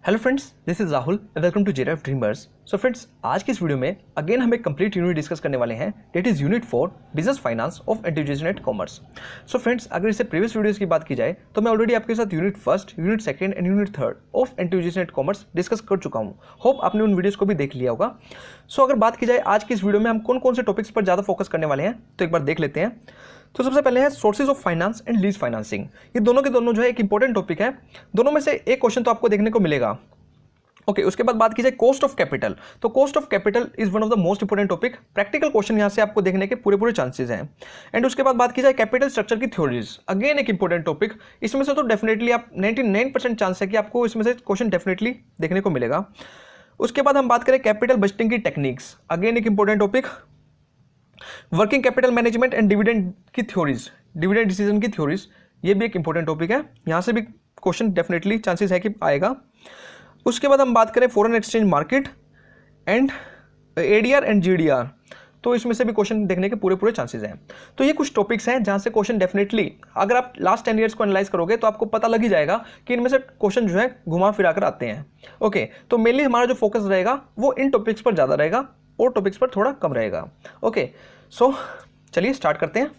Hello friends, this is Rahul. Welcome to giraffe dreamers. So friends, आज की इस video में अगेन हम एक कंप्लीट यूनिट डिस्कस करने वाले हैं। That is unit 4 business finance of individual commerce. So friends, अगर इससे प्रीवियस वीडियोस की बात की जाए तो मैं ऑलरेडी आपके साथ unit first, unit second and unit third of individual commerce discuss कर चुका हूँ। होप आपने उन वीडियोस को भी देख लिया होगा। सो अगर बात की जाए आज की इस वीडियो में हम कौन कौन से टॉपिक्स पर ज़्यादा फोकस करने वाले हैं तो एक बार देख लेते हैं। तो सबसे पहले है sources of finance and lease financing. ये दोनों के दोनों जो है एक इंपॉर्टेंट टॉपिक है। दोनों में से एक क्वेश्चन तो आपको देखने को मिलेगा। ओके, उसके बाद बात की जाए कॉस्ट ऑफ कैपिटल। तो cost of capital is one of the most important topic. Practical question यहां से आपको देखने के पूरे चांसेस हैं। एंड उसके बाद बात की जाए कैपिटल स्ट्रक्चर की थ्योरीज, अगेन एक इंपॉर्टेंट टॉपिक। इसमें से तो डेफिनेटली आप 99% चांस है कि आपको इसमें से क्वेश्चन डेफिनेटली देखने को मिलेगा। उसके बाद हम बात करें कैपिटल बजटिंग की टेक्निक्स, अगेन एक important topic. Working capital management and dividend की थ्योरीज, डिविडेंड डिसीजन की थ्योरीज, ये भी एक इंपॉर्टेंट टॉपिक है। यहां से भी क्वेश्चन डेफिनेटली चांसेस है कि आएगा। उसके बाद हम बात करें foreign exchange market and ADR and GDR, तो इसमें से भी क्वेश्चन देखने के पूरे चांसेस हैं। तो ये कुछ टॉपिक्स हैं जहां से क्वेश्चन डेफिनेटली, अगर आप लास्ट 10 ईयर्स को एनालाइज करोगे तो आपको पता लग ही जाएगा कि इनमें से क्वेश्चन जो है घुमा फिरा कर आते हैं। ओके, तो मेनली हमारा जो फोकस रहेगा वो इन टॉपिक्स पर ज़्यादा रहेगा और टॉपिक्स पर थोड़ा कम रहेगा। ओके, सो चलिए स्टार्ट करते हैं।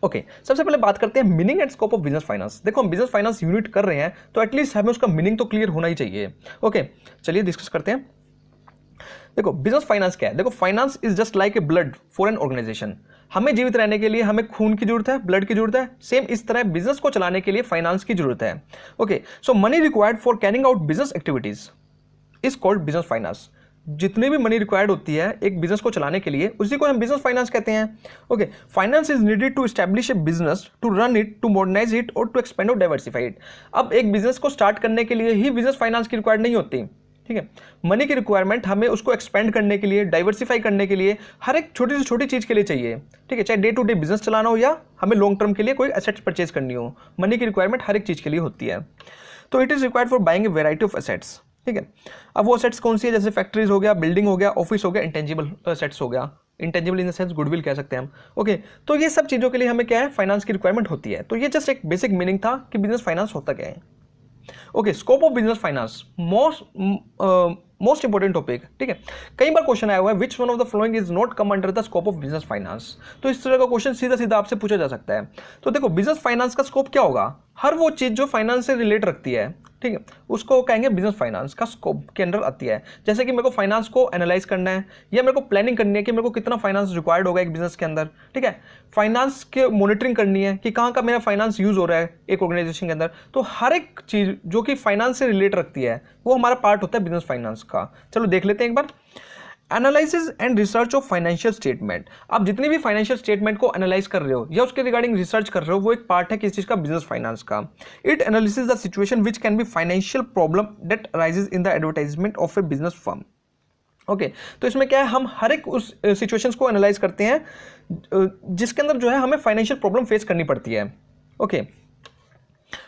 ओके, सबसे पहले बात करते हैं meaning and scope of business finance. देखो, हम बिजनेस फाइनेंस यूनिट कर रहे हैं तो एटलीस्ट हमें उसका मीनिंग तो क्लियर होना ही चाहिए। ओके, चलिए डिस्कस करते हैं। देखो, बिजनेस फाइनेंस क्या है? देखो, finance is just like a blood for an organisation. हमें जीवित रहने के लिए हमें खून की जरूरत है, ब्लड की जरूरत है। सेम इस तरह बिजनेस को चलाने के लिए फाइनेंस की जरूरत है। Okay, so money required for carrying out business activities is called business finance. जितनी भी मनी रिक्वायर्ड होती है एक बिजनेस को चलाने के लिए, उसी को हम बिजनेस फाइनेंस कहते हैं। Okay, finance is needed to establish a business, to run it, to modernise it और टू एक्सपेंड और डाइवर्सिफाई इट। अब एक बिजनेस को स्टार्ट करने के लिए ही बिजनेस फाइनेंस की रिक्वायर्ड नहीं होती, ठीक है। मनी की रिक्वायरमेंट हमें उसको एक्सपेंड करने के लिए, डाइवर्सिफाई करने के लिए, हर एक छोटी से छोटी चीज के लिए चाहिए, ठीक है। चाहे डे टू डे बिजनेस चलाना हो या हमें लॉन्ग टर्म के लिए कोई एसेट्स परचेज करनी हो, मनी की रिक्वायरमेंट हर एक चीज के लिए होती है। तो it is required for buying a variety of assets, ठीक है। अब वो एसेट्स कौन सी है? जैसे फैक्ट्रीज हो गया, बिल्डिंग हो गया, ऑफिस हो गया, इंटेंजिबल एसेट्स हो गया। Intangible in the sense goodwill कह सकते हैं हम। ओके, तो ये सब चीजों के लिए हमें क्या है? फाइनेंस की रिक्वायरमेंट होती है। तो ये जस्ट एक बेसिक मीनिंग था कि बिजनेस फाइनेंस होता क्या है। Okay, scope of business finance, most important topic, ठीक है। कई बार क्वेश्चन आया हुआ है, विच one of the following is not come under the scope of business finance. तो इस तरह का क्वेश्चन सीधा सीधा आपसे पूछा जा सकता है। तो देखो, बिजनेस फाइनेंस का स्कोप क्या होगा? हर वो चीज जो फाइनेंस से रिलेट रखती है, ठीक है, उसको कहेंगे बिजनेस फाइनेंस का स्कोप के अंडर आती है। जैसे कि मेरे को फाइनेंस को एनालाइज करना है या मेरे को प्लानिंग करनी है कि मेरे को कितना फाइनेंस रिक्वायर्ड होगा एक बिजनेस के अंदर, ठीक है। फाइनेंस के मॉनिटरिंग करनी है कि कहाँ का मेरा फाइनेंस यूज हो रहा है एक ऑर्गेनाइजेशन के अंदर। तो हर एक चीज जो कि फाइनेंस से रिलेट रखती है वो हमारा पार्ट होता है बिजनेस फाइनेंस का। चलो देख लेते हैं एक बार। Analysis and research of financial statement. आप जितनी भी फाइनेंशियल स्टेटमेंट को एनालाइज कर रहे हो या उसके रिगार्डिंग रिसर्च कर रहे हो, वो एक पार्ट है किस चीज का? बिजनेस फाइनेंस का। It analysis the situation which can be financial problem that arises in the advertisement of A business firm. Okay, तो इसमें क्या है? हम हर एक उस सिचुएशंस को एनालाइज करते हैं जिसके अंदर जो है हमें फाइनेंशियल प्रॉब्लम फेस करनी पड़ती है। Okay,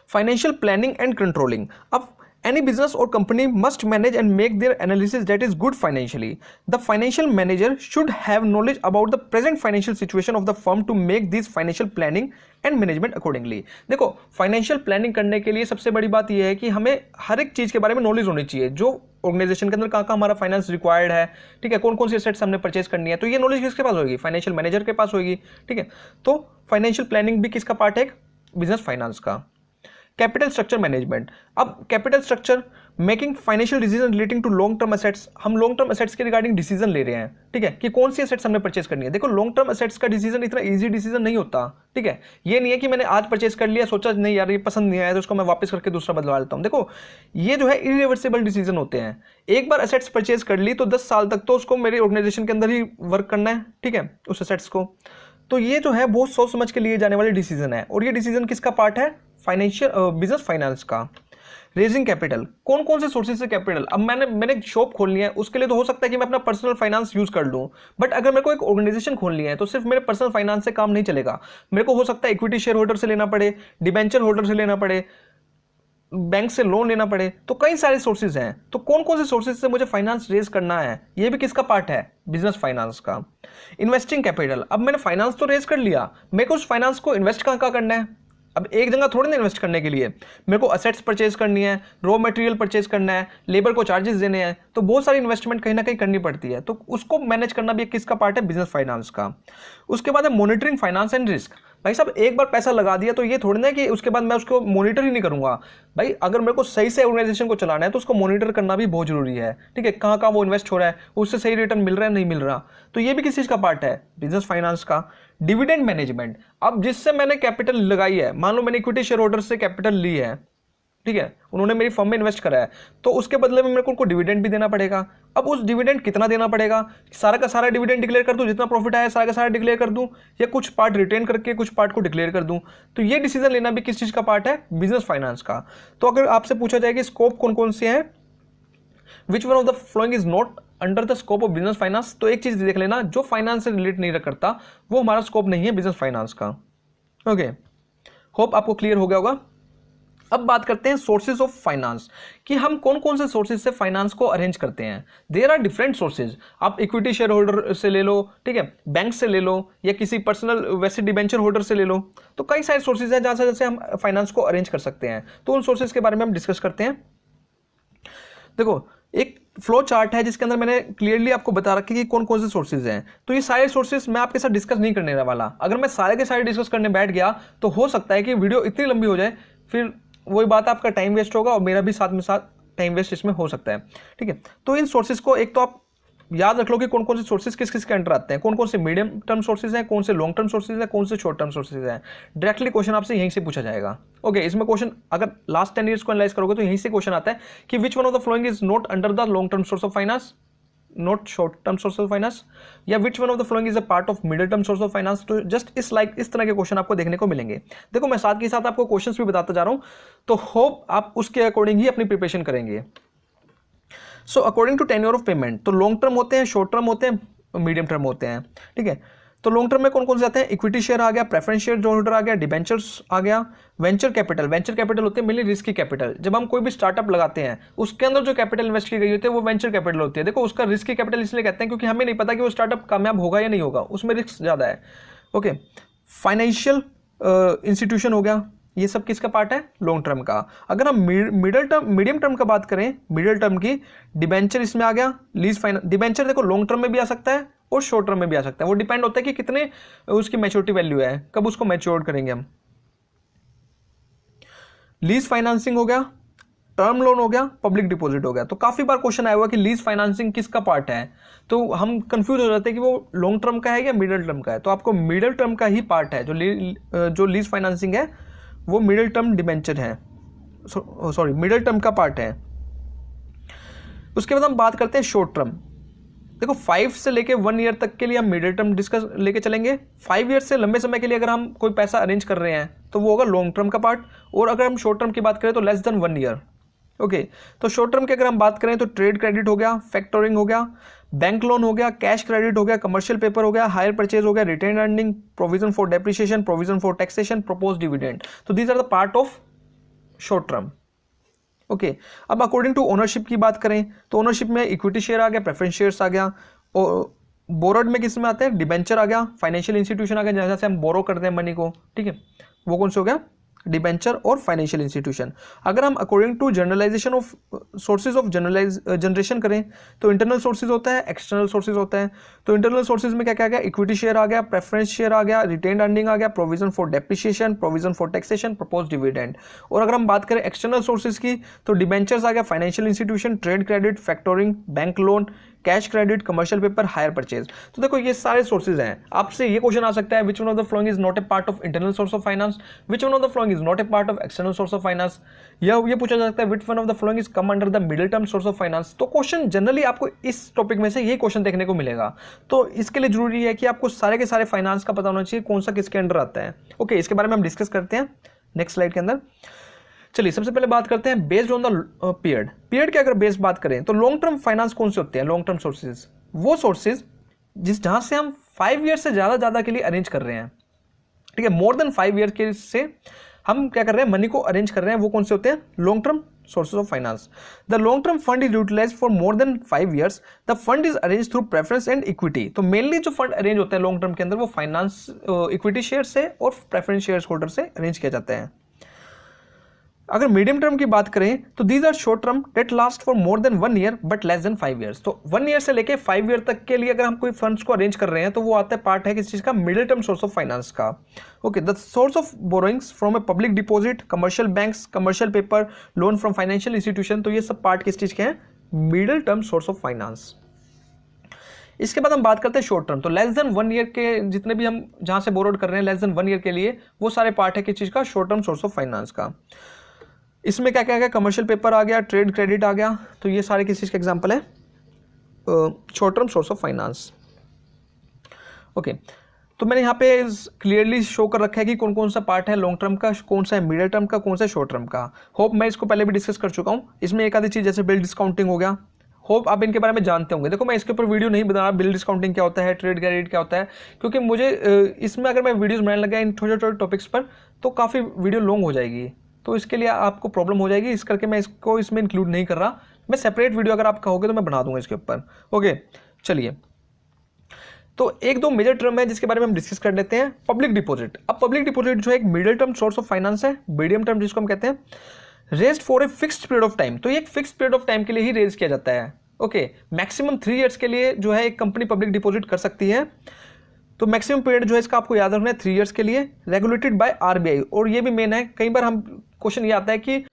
financial planning and controlling. अब any business or company must manage and make their analysis that is good financially. The financial manager should have knowledge about the present financial situation of the firm to make this financial planning and management accordingly. देखो, financial planning करने के लिए सबसे बड़ी बात यह है कि हमें हर एक चीज के बारे में नॉलेज होनी चाहिए। जो ऑर्गेनाइजेशन के अंदर कहाँ कहाँ हमारा फाइनेंस रिक्वायर्ड है, ठीक है, कौन कौन सी एसेट्स हमने परचेज करनी है, तो ये नॉलेज किसके पास होगी? फाइनेंशियल मैनेजर के पास होगी, ठीक है। तो फाइनेंशियल प्लानिंग भी किसका पार्ट है? बिजनेस फाइनेंस का। Capital structure management. अब capital structure, making financial decision relating to long term assets. हम लॉन्ग टर्म एसेट्स के रिगार्डिंग डिसीजन ले रहे हैं, ठीक है, कि कौन सी एसेट्स हमने परचेज करनी है। देखो, लॉन्ग टर्म एसेट्स का डिसीजन इतना इजी डिसीजन नहीं होता, ठीक है। ये नहीं है कि मैंने आज परचेज कर लिया, सोचा नहीं यार ये पसंद नहीं आया तो उसको मैं वापस करके दूसरा बदलवा लेता हूं। देखो, ये जो है इरिवर्सिबल डिसीजन होते हैं। एक बार एसेट्स परचेज कर ली तो 10 साल तक तो उसको मेरे ऑर्गेनाइजेशन के अंदर ही वर्क करना है, ठीक है, उस एसेट्स को। तो ये जो है बहुत सोच समझ के लिए जाने वाले डिसीजन है, और ये डिसीजन किसका पार्ट है? फाइनेंशियल बिजनेस फाइनेंस का। रेजिंग कैपिटल, कौन कौन से सोर्सेज से कैपिटल? अब मैंने एक शॉप खोलनी है, उसके लिए तो हो सकता है कि मैं अपना पर्सनल फाइनेंस यूज कर लूं, बट अगर मेरे को एक ऑर्गेनाइजेशन खोलनी है तो सिर्फ मेरे पर्सनल फाइनेंस से काम नहीं चलेगा। मेरे को हो सकता है इक्विटी शेयर होल्डर से लेना पड़े, डिबेंचर होल्डर से लेना पड़े, बैंक से लोन लेना पड़े, तो कई सारे सोर्सेज हैं। तो कौन कौन से सोर्सेज से मुझे फाइनेंस रेज करना है, ये भी किसका पार्ट है? बिजनेस फाइनेंस का। इन्वेस्टिंग कैपिटल, अब मैंने फाइनेंस तो रेज कर लिया, मेरे को उस फाइनेंस को इन्वेस्ट कहाँ करना है? अब एक जगह थोड़ी ना इन्वेस्ट करने के लिए, मेरे को असेट्स परचेज करनी है, रॉ मटेरियल परचेज करना है, लेबर को चार्जेस देने हैं, तो बहुत सारी इन्वेस्टमेंट कहीं ना कहीं करनी पड़ती है, तो उसको मैनेज करना भी एक किसका पार्ट है, बिजनेस फाइनेंस का। उसके बाद है मॉनिटरिंग फाइनेंस एंड रिस्क। भाई साहब एक बार पैसा लगा दिया तो ये थोड़ी ना कि उसके बाद मैं उसको मॉनिटर ही नहीं करूंगा। भाई अगर मेरे को सही से ऑर्गेनाइजेशन को चलाना है तो उसको मॉनिटर करना भी बहुत जरूरी है, ठीक है, कहाँ कहाँ वो इन्वेस्ट हो रहा है, उससे सही रिटर्न मिल रहा है नहीं मिल रहा, तो ये भी किस चीज का पार्ट है, बिजनेस फाइनेंस का। डिविडेंड मैनेजमेंट, अब जिससे मैंने कैपिटल लगाई है, मान लो मैंने इक्विटी शेयर होल्डर से कैपिटल ली है, ठीक है, उन्होंने मेरी फर्म में इन्वेस्ट करा है, तो उसके बदले में मेरे को उनको डिविडेंड भी देना पड़ेगा। अब उस डिविडेंड कितना देना पड़ेगा, सारा का सारा डिविडेंड डिक्लेयर कर दूं, जितना प्रॉफिट आया सारा का सारा डिक्लेयर कर दूं, या कुछ पार्ट रिटेन करके कुछ पार्ट को डिक्लेयर कर दूं, तो ये डिसीजन लेना भी किस चीज का पार्ट है, बिजनेस फाइनेंस का। तो अगर आपसे पूछा जाए कि स्कोप कौन कौन से हैं, विच one of the following is not under the scope of business finance, तो एक चीज देख लेना, जो फाइनेंस से रिलेट नहीं करता वो हमारा स्कोप नहीं है बिजनेस फाइनेंस का। ओके, होप आपको क्लियर हो गया होगा। अब बात करते हैं सोर्सेज ऑफ फाइनेंस, कि हम कौन कौन से सोर्सेज से फाइनेंस को अरेंज करते हैं। देयर आर डिफरेंट सोर्सेज, आप इक्विटी शेयर होल्डर से ले लो, ठीक है, बैंक से ले लो, या किसी पर्सनल वैसे डिबेंचर होल्डर से ले लो, तो कई सारे सोर्सेज हैं जहां से हम फाइनेंस को अरेंज कर सकते हैं। तो उन सोर्सेज के बारे में हम डिस्कस करते हैं। देखो एक फ्लो चार्ट है जिसके अंदर मैंने क्लियरली आपको बता रखा है कि कौन कौन से सोर्सेज हैं। तो ये सारे सोर्सेज मैं आपके साथ डिस्कस नहीं करने वाला, अगर मैं सारे के सारे डिस्कस करने बैठ गया तो हो सकता है कि वीडियो इतनी लंबी हो जाए, फिर वही बात, आपका टाइम वेस्ट होगा और मेरा भी साथ में साथ टाइम वेस्ट इसमें हो सकता है, ठीक है। तो इन सोर्सेज को एक तो आप याद रख लो कि कौन कौन से सोर्सेज किस किस के अंडर आते हैं, कौन कौन से मीडियम टर्म सोर्सेज हैं, कौन से लॉन्ग टर्म सोर्सेज हैं, कौन से शॉर्ट टर्म सोर्सेज हैं। डायरेक्टली क्वेश्चन आपसे यहीं से पूछा जाएगा। ओके, इसमें क्वेश्चन अगर लास्ट 10 ईयर्स को एनालाइज करोगे तो यहीं से क्वेश्चन आता है कि which one of the following is not under the long term source of finance, not short term source of finance, या which one of the following is a part of middle term source of finance. तो just इस तरह के question आपको देखने को मिलेंगे। देखो मैं साथ के साथ आपको क्वेश्चंस भी बताता जा रहा हूं, तो होप आप उसके अकॉर्डिंग ही अपनी प्रिपरेशन करेंगे। So according to tenure of payment, तो लॉन्ग टर्म होते हैं, शॉर्ट टर्म होते हैं, मीडियम टर्म होते हैं, ठीक है। तो लॉन्ग टर्म में कौन कौन से आते हैं, इक्विटी शेयर आ गया, प्रेफरेंस शेयर जो होल्डर आ गया, डिबेंचर्स आ गया, वेंचर कैपिटल। वेंचर कैपिटल होते हैं मेनली रिस्की कैपिटल, जब हम कोई भी स्टार्टअप लगाते हैं उसके अंदर जो कैपिटल इन्वेस्ट की गई होती है वो वेंचर कैपिटल होती है। देखो उसका रिस्की कैपिटल इसलिए कहते हैं क्योंकि हमें नहीं पता कि वो स्टार्टअप कामयाब होगा या नहीं होगा, उसमें रिस्क ज़्यादा है। ओके, फाइनेंशियल इंस्टीट्यूशन हो गया, ये सब किसका पार्ट है, लॉन्ग टर्म का। अगर हम मीडियम टर्म का बात करें, मिडिल टर्म की, डिबेंचर इसमें आ गया, लीज फाइनेंस। डिबेंचर देखो लॉन्ग टर्म में भी आ सकता है और शॉर्ट टर्म में भी आ सकता है, वो डिपेंड होता है कि कितने उसकी मैच्योरिटी वैल्यू है, कब उसको मैच्योर करेंगे हम। लीज फाइनेंसिंग हो गया, टर्म लोन हो गया, पब्लिक डिपॉजिट हो गया। तो काफी बार क्वेश्चन आया हुआ कि लीज फाइनेंसिंग किसका पार्ट है, तो हम कंफ्यूज हो जाते हैं कि वो लॉन्ग टर्म का है या मिडिल टर्म का है। तो आपको मिडिल टर्म का ही पार्ट है, जो लीज फाइनेंसिंग है वो मिडिल टर्म डिबेंचर है, सॉरी मिडिल टर्म का पार्ट है। उसके बाद हम बात करते हैं शॉर्ट टर्म। देखो 5 से लेके 1 ईयर तक के लिए हम मिडिल टर्म डिस्कस लेके चलेंगे। 5 ईयर से लंबे समय के लिए अगर हम कोई पैसा अरेंज कर रहे हैं तो वो होगा लॉन्ग टर्म का पार्ट, और अगर हम शॉर्ट टर्म की बात करें तो लेस देन 1 ईयर। ओके, तो शॉर्ट टर्म की अगर हम बात करें तो ट्रेड क्रेडिट हो गया, फैक्टोरिंग हो गया, बैंक लोन हो गया, कैश क्रेडिट हो गया, कमर्शियल पेपर हो गया, हायर परचेज हो गया, retained earning, provision for depreciation, provision for taxation, proposed dividend. तो these are the part of short term. Okay, अब अकॉर्डिंग टू ओनरशिप की बात करें तो ओनरशिप में इक्विटी शेयर आ गया, प्रेफरेंस शेयर्स आ गया, और बोरोड में किस में आते हैं, डिबेंचर आ गया, फाइनेंशियल इंस्टीट्यूशन आ गया जहाँ से हम बोरो करते हैं मनी को, ठीक है, वो कौन से हो गया, डिबेंचर और फाइनेंशियल इंस्टीट्यूशन। अगर हम according to generalisation of sources of generation करें तो इंटरनल सोर्सेज होता है, एक्सटर्नल सोर्सेज होता है। तो इंटरनल सोर्सेज में क्या क्या आ गया, इक्विटी शेयर आ गया, प्रेफरेंस शेयर आ गया, रिटेन अर्निंग आ गया, provision for depreciation, provision for taxation, proposed dividend. और अगर हम बात करें एक्सटर्नल सोर्सेज की तो डिबेंचर्स आ गया, financial institution, trade credit, factoring, bank loan, cash credit, commercial paper, hire purchase. तो देखो ये सारे सोर्सेज हैं। आपसे ये क्वेश्चन आ सकता है विच one of the following is not a part of internal source of finance, which one of the following is not a part of external source of finance, या ये पूछा जा सकता है विच one of the following is come under the middle term source of finance. तो question generally आपको इस topic में से यही क्वेश्चन देखने को मिलेगा। तो इसके लिए जरूरी है कि आपको सारे के सारे फाइनेंस का पता होना चाहिए कौन सा किसके अंडर आता है। ओके, इसके बारे में हम डिस्कस करते हैं नेक्स्ट स्लाइड के अंदर। चलिए सबसे पहले बात करते हैं बेस्ड ऑन द पीरियड की अगर बेस बात करें तो लॉन्ग टर्म फाइनेंस कौन से होते हैं, लॉन्ग टर्म सोर्सेज, वो सोर्सेज जहां से हम 5 ईयर से ज्यादा के लिए अरेंज कर रहे हैं, ठीक है, मोर देन 5 ईयर के से हम क्या कर रहे हैं, मनी को अरेंज कर रहे हैं, वो कौन से होते हैं, long term sources of finance. The long term fund is utilized for more than 5 years. The fund is arranged through preference and equity. तो मेनली जो फंड अरेंज होते हैं लॉन्ग टर्म के अंदर वो फाइनेंस इक्विटी शेयर से और preference share holder से अरेंज किया जाते हैं. अगर मीडियम टर्म की बात करें तो these are short term debt last for more than 1 year but less than 5 years. तो 1 ईयर से लेके 5 ईयर तक के लिए अगर हम कोई फंड्स को अरेंज कर रहे हैं तो वो आता है पार्ट है किस चीज का, middle term source of finance का. Okay, the source of borrowings from a public deposit, commercial banks, commercial paper, loan from financial institution, तो ये सब पार्ट किस चीज के हैं, middle term source of finance. इसके बाद हम बात करते हैं शॉर्ट टर्म. तो लेस देन 1 ईयर के जितने भी हम जहां से बोरोड कर रहे हैं लेस देन 1 ईयर के लिए, वो सारे पार्ट है किस चीज का, short term source of finance का. इसमें क्या क्या है, कमर्शियल पेपर आ गया, ट्रेड क्रेडिट आ गया, तो ये सारे किस चीज़ का एग्जांपल है, short term source of finance. Okay, तो मैंने यहाँ पे क्लियरली शो कर रखा है कि कौन कौन सा पार्ट है लॉन्ग टर्म का, कौन सा है मिडिल टर्म का, कौन सा है शॉर्ट टर्म का. होप मैं इसको पहले भी डिस्कस कर चुका हूँ. इसमें एक आधी चीज़ जैसे बिल डिस्काउंटिंग हो गया, होप आप इनके बारे में जानते होंगे. देखो मैं इसके ऊपर वीडियो नहीं बना रहा बिल डिस्काउंटिंग क्या होता है, ट्रेड क्रेडिट क्या होता है, क्योंकि मुझे इसमें अगर मैं वीडियोज़ बनाने लगा इन छोटे छोटे टॉपिक्स पर तो काफ़ी वीडियो लॉन्ग हो जाएगी, तो इसके लिए आपको प्रॉब्लम हो जाएगी. इस करके मैं इसको इसमें इंक्लूड नहीं कर रहा. मैं सेपरेट वीडियो अगर आप कहोगे तो मैं बना दूंगा इसके ऊपर. ओके, चलिए. तो एक दो मेजर टर्म है जिसके बारे में हम डिस्कस कर लेते हैं. Public deposit. अब पब्लिक डिपॉजिट जो है एक middle term source of finance है, मीडियम टर्म जिसको हम कहते हैं, raised for a fixed period of time. तो ये एक फिक्स्ड पीरियड ऑफ टाइम के लिए ही रेज किया जाता है. ओके, मैक्सिमम 3 ईयर्स के लिए जो है एक कंपनी पब्लिक डिपॉजिट कर सकती है. तो मैक्सिमम पीरियड जो है इसका आपको याद रखना है 3 ईयर्स के लिए, रेगुलेटेड बाय आरबीआई. और ये भी मेन है, कई बार हम क्वेश्चन ये आता है कि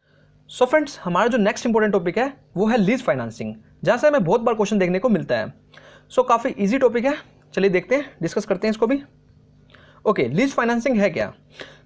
सो फ्रेंड्स हमारा जो नेक्स्ट इंपॉर्टेंट टॉपिक है वो है लीज फाइनेंसिंग, जहाँ से हमें बहुत बार क्वेश्चन देखने को मिलता है. सो काफ़ी इजी टॉपिक है, चलिए देखते हैं, डिस्कस करते हैं इसको भी. ओके, लीज फाइनेंसिंग है क्या.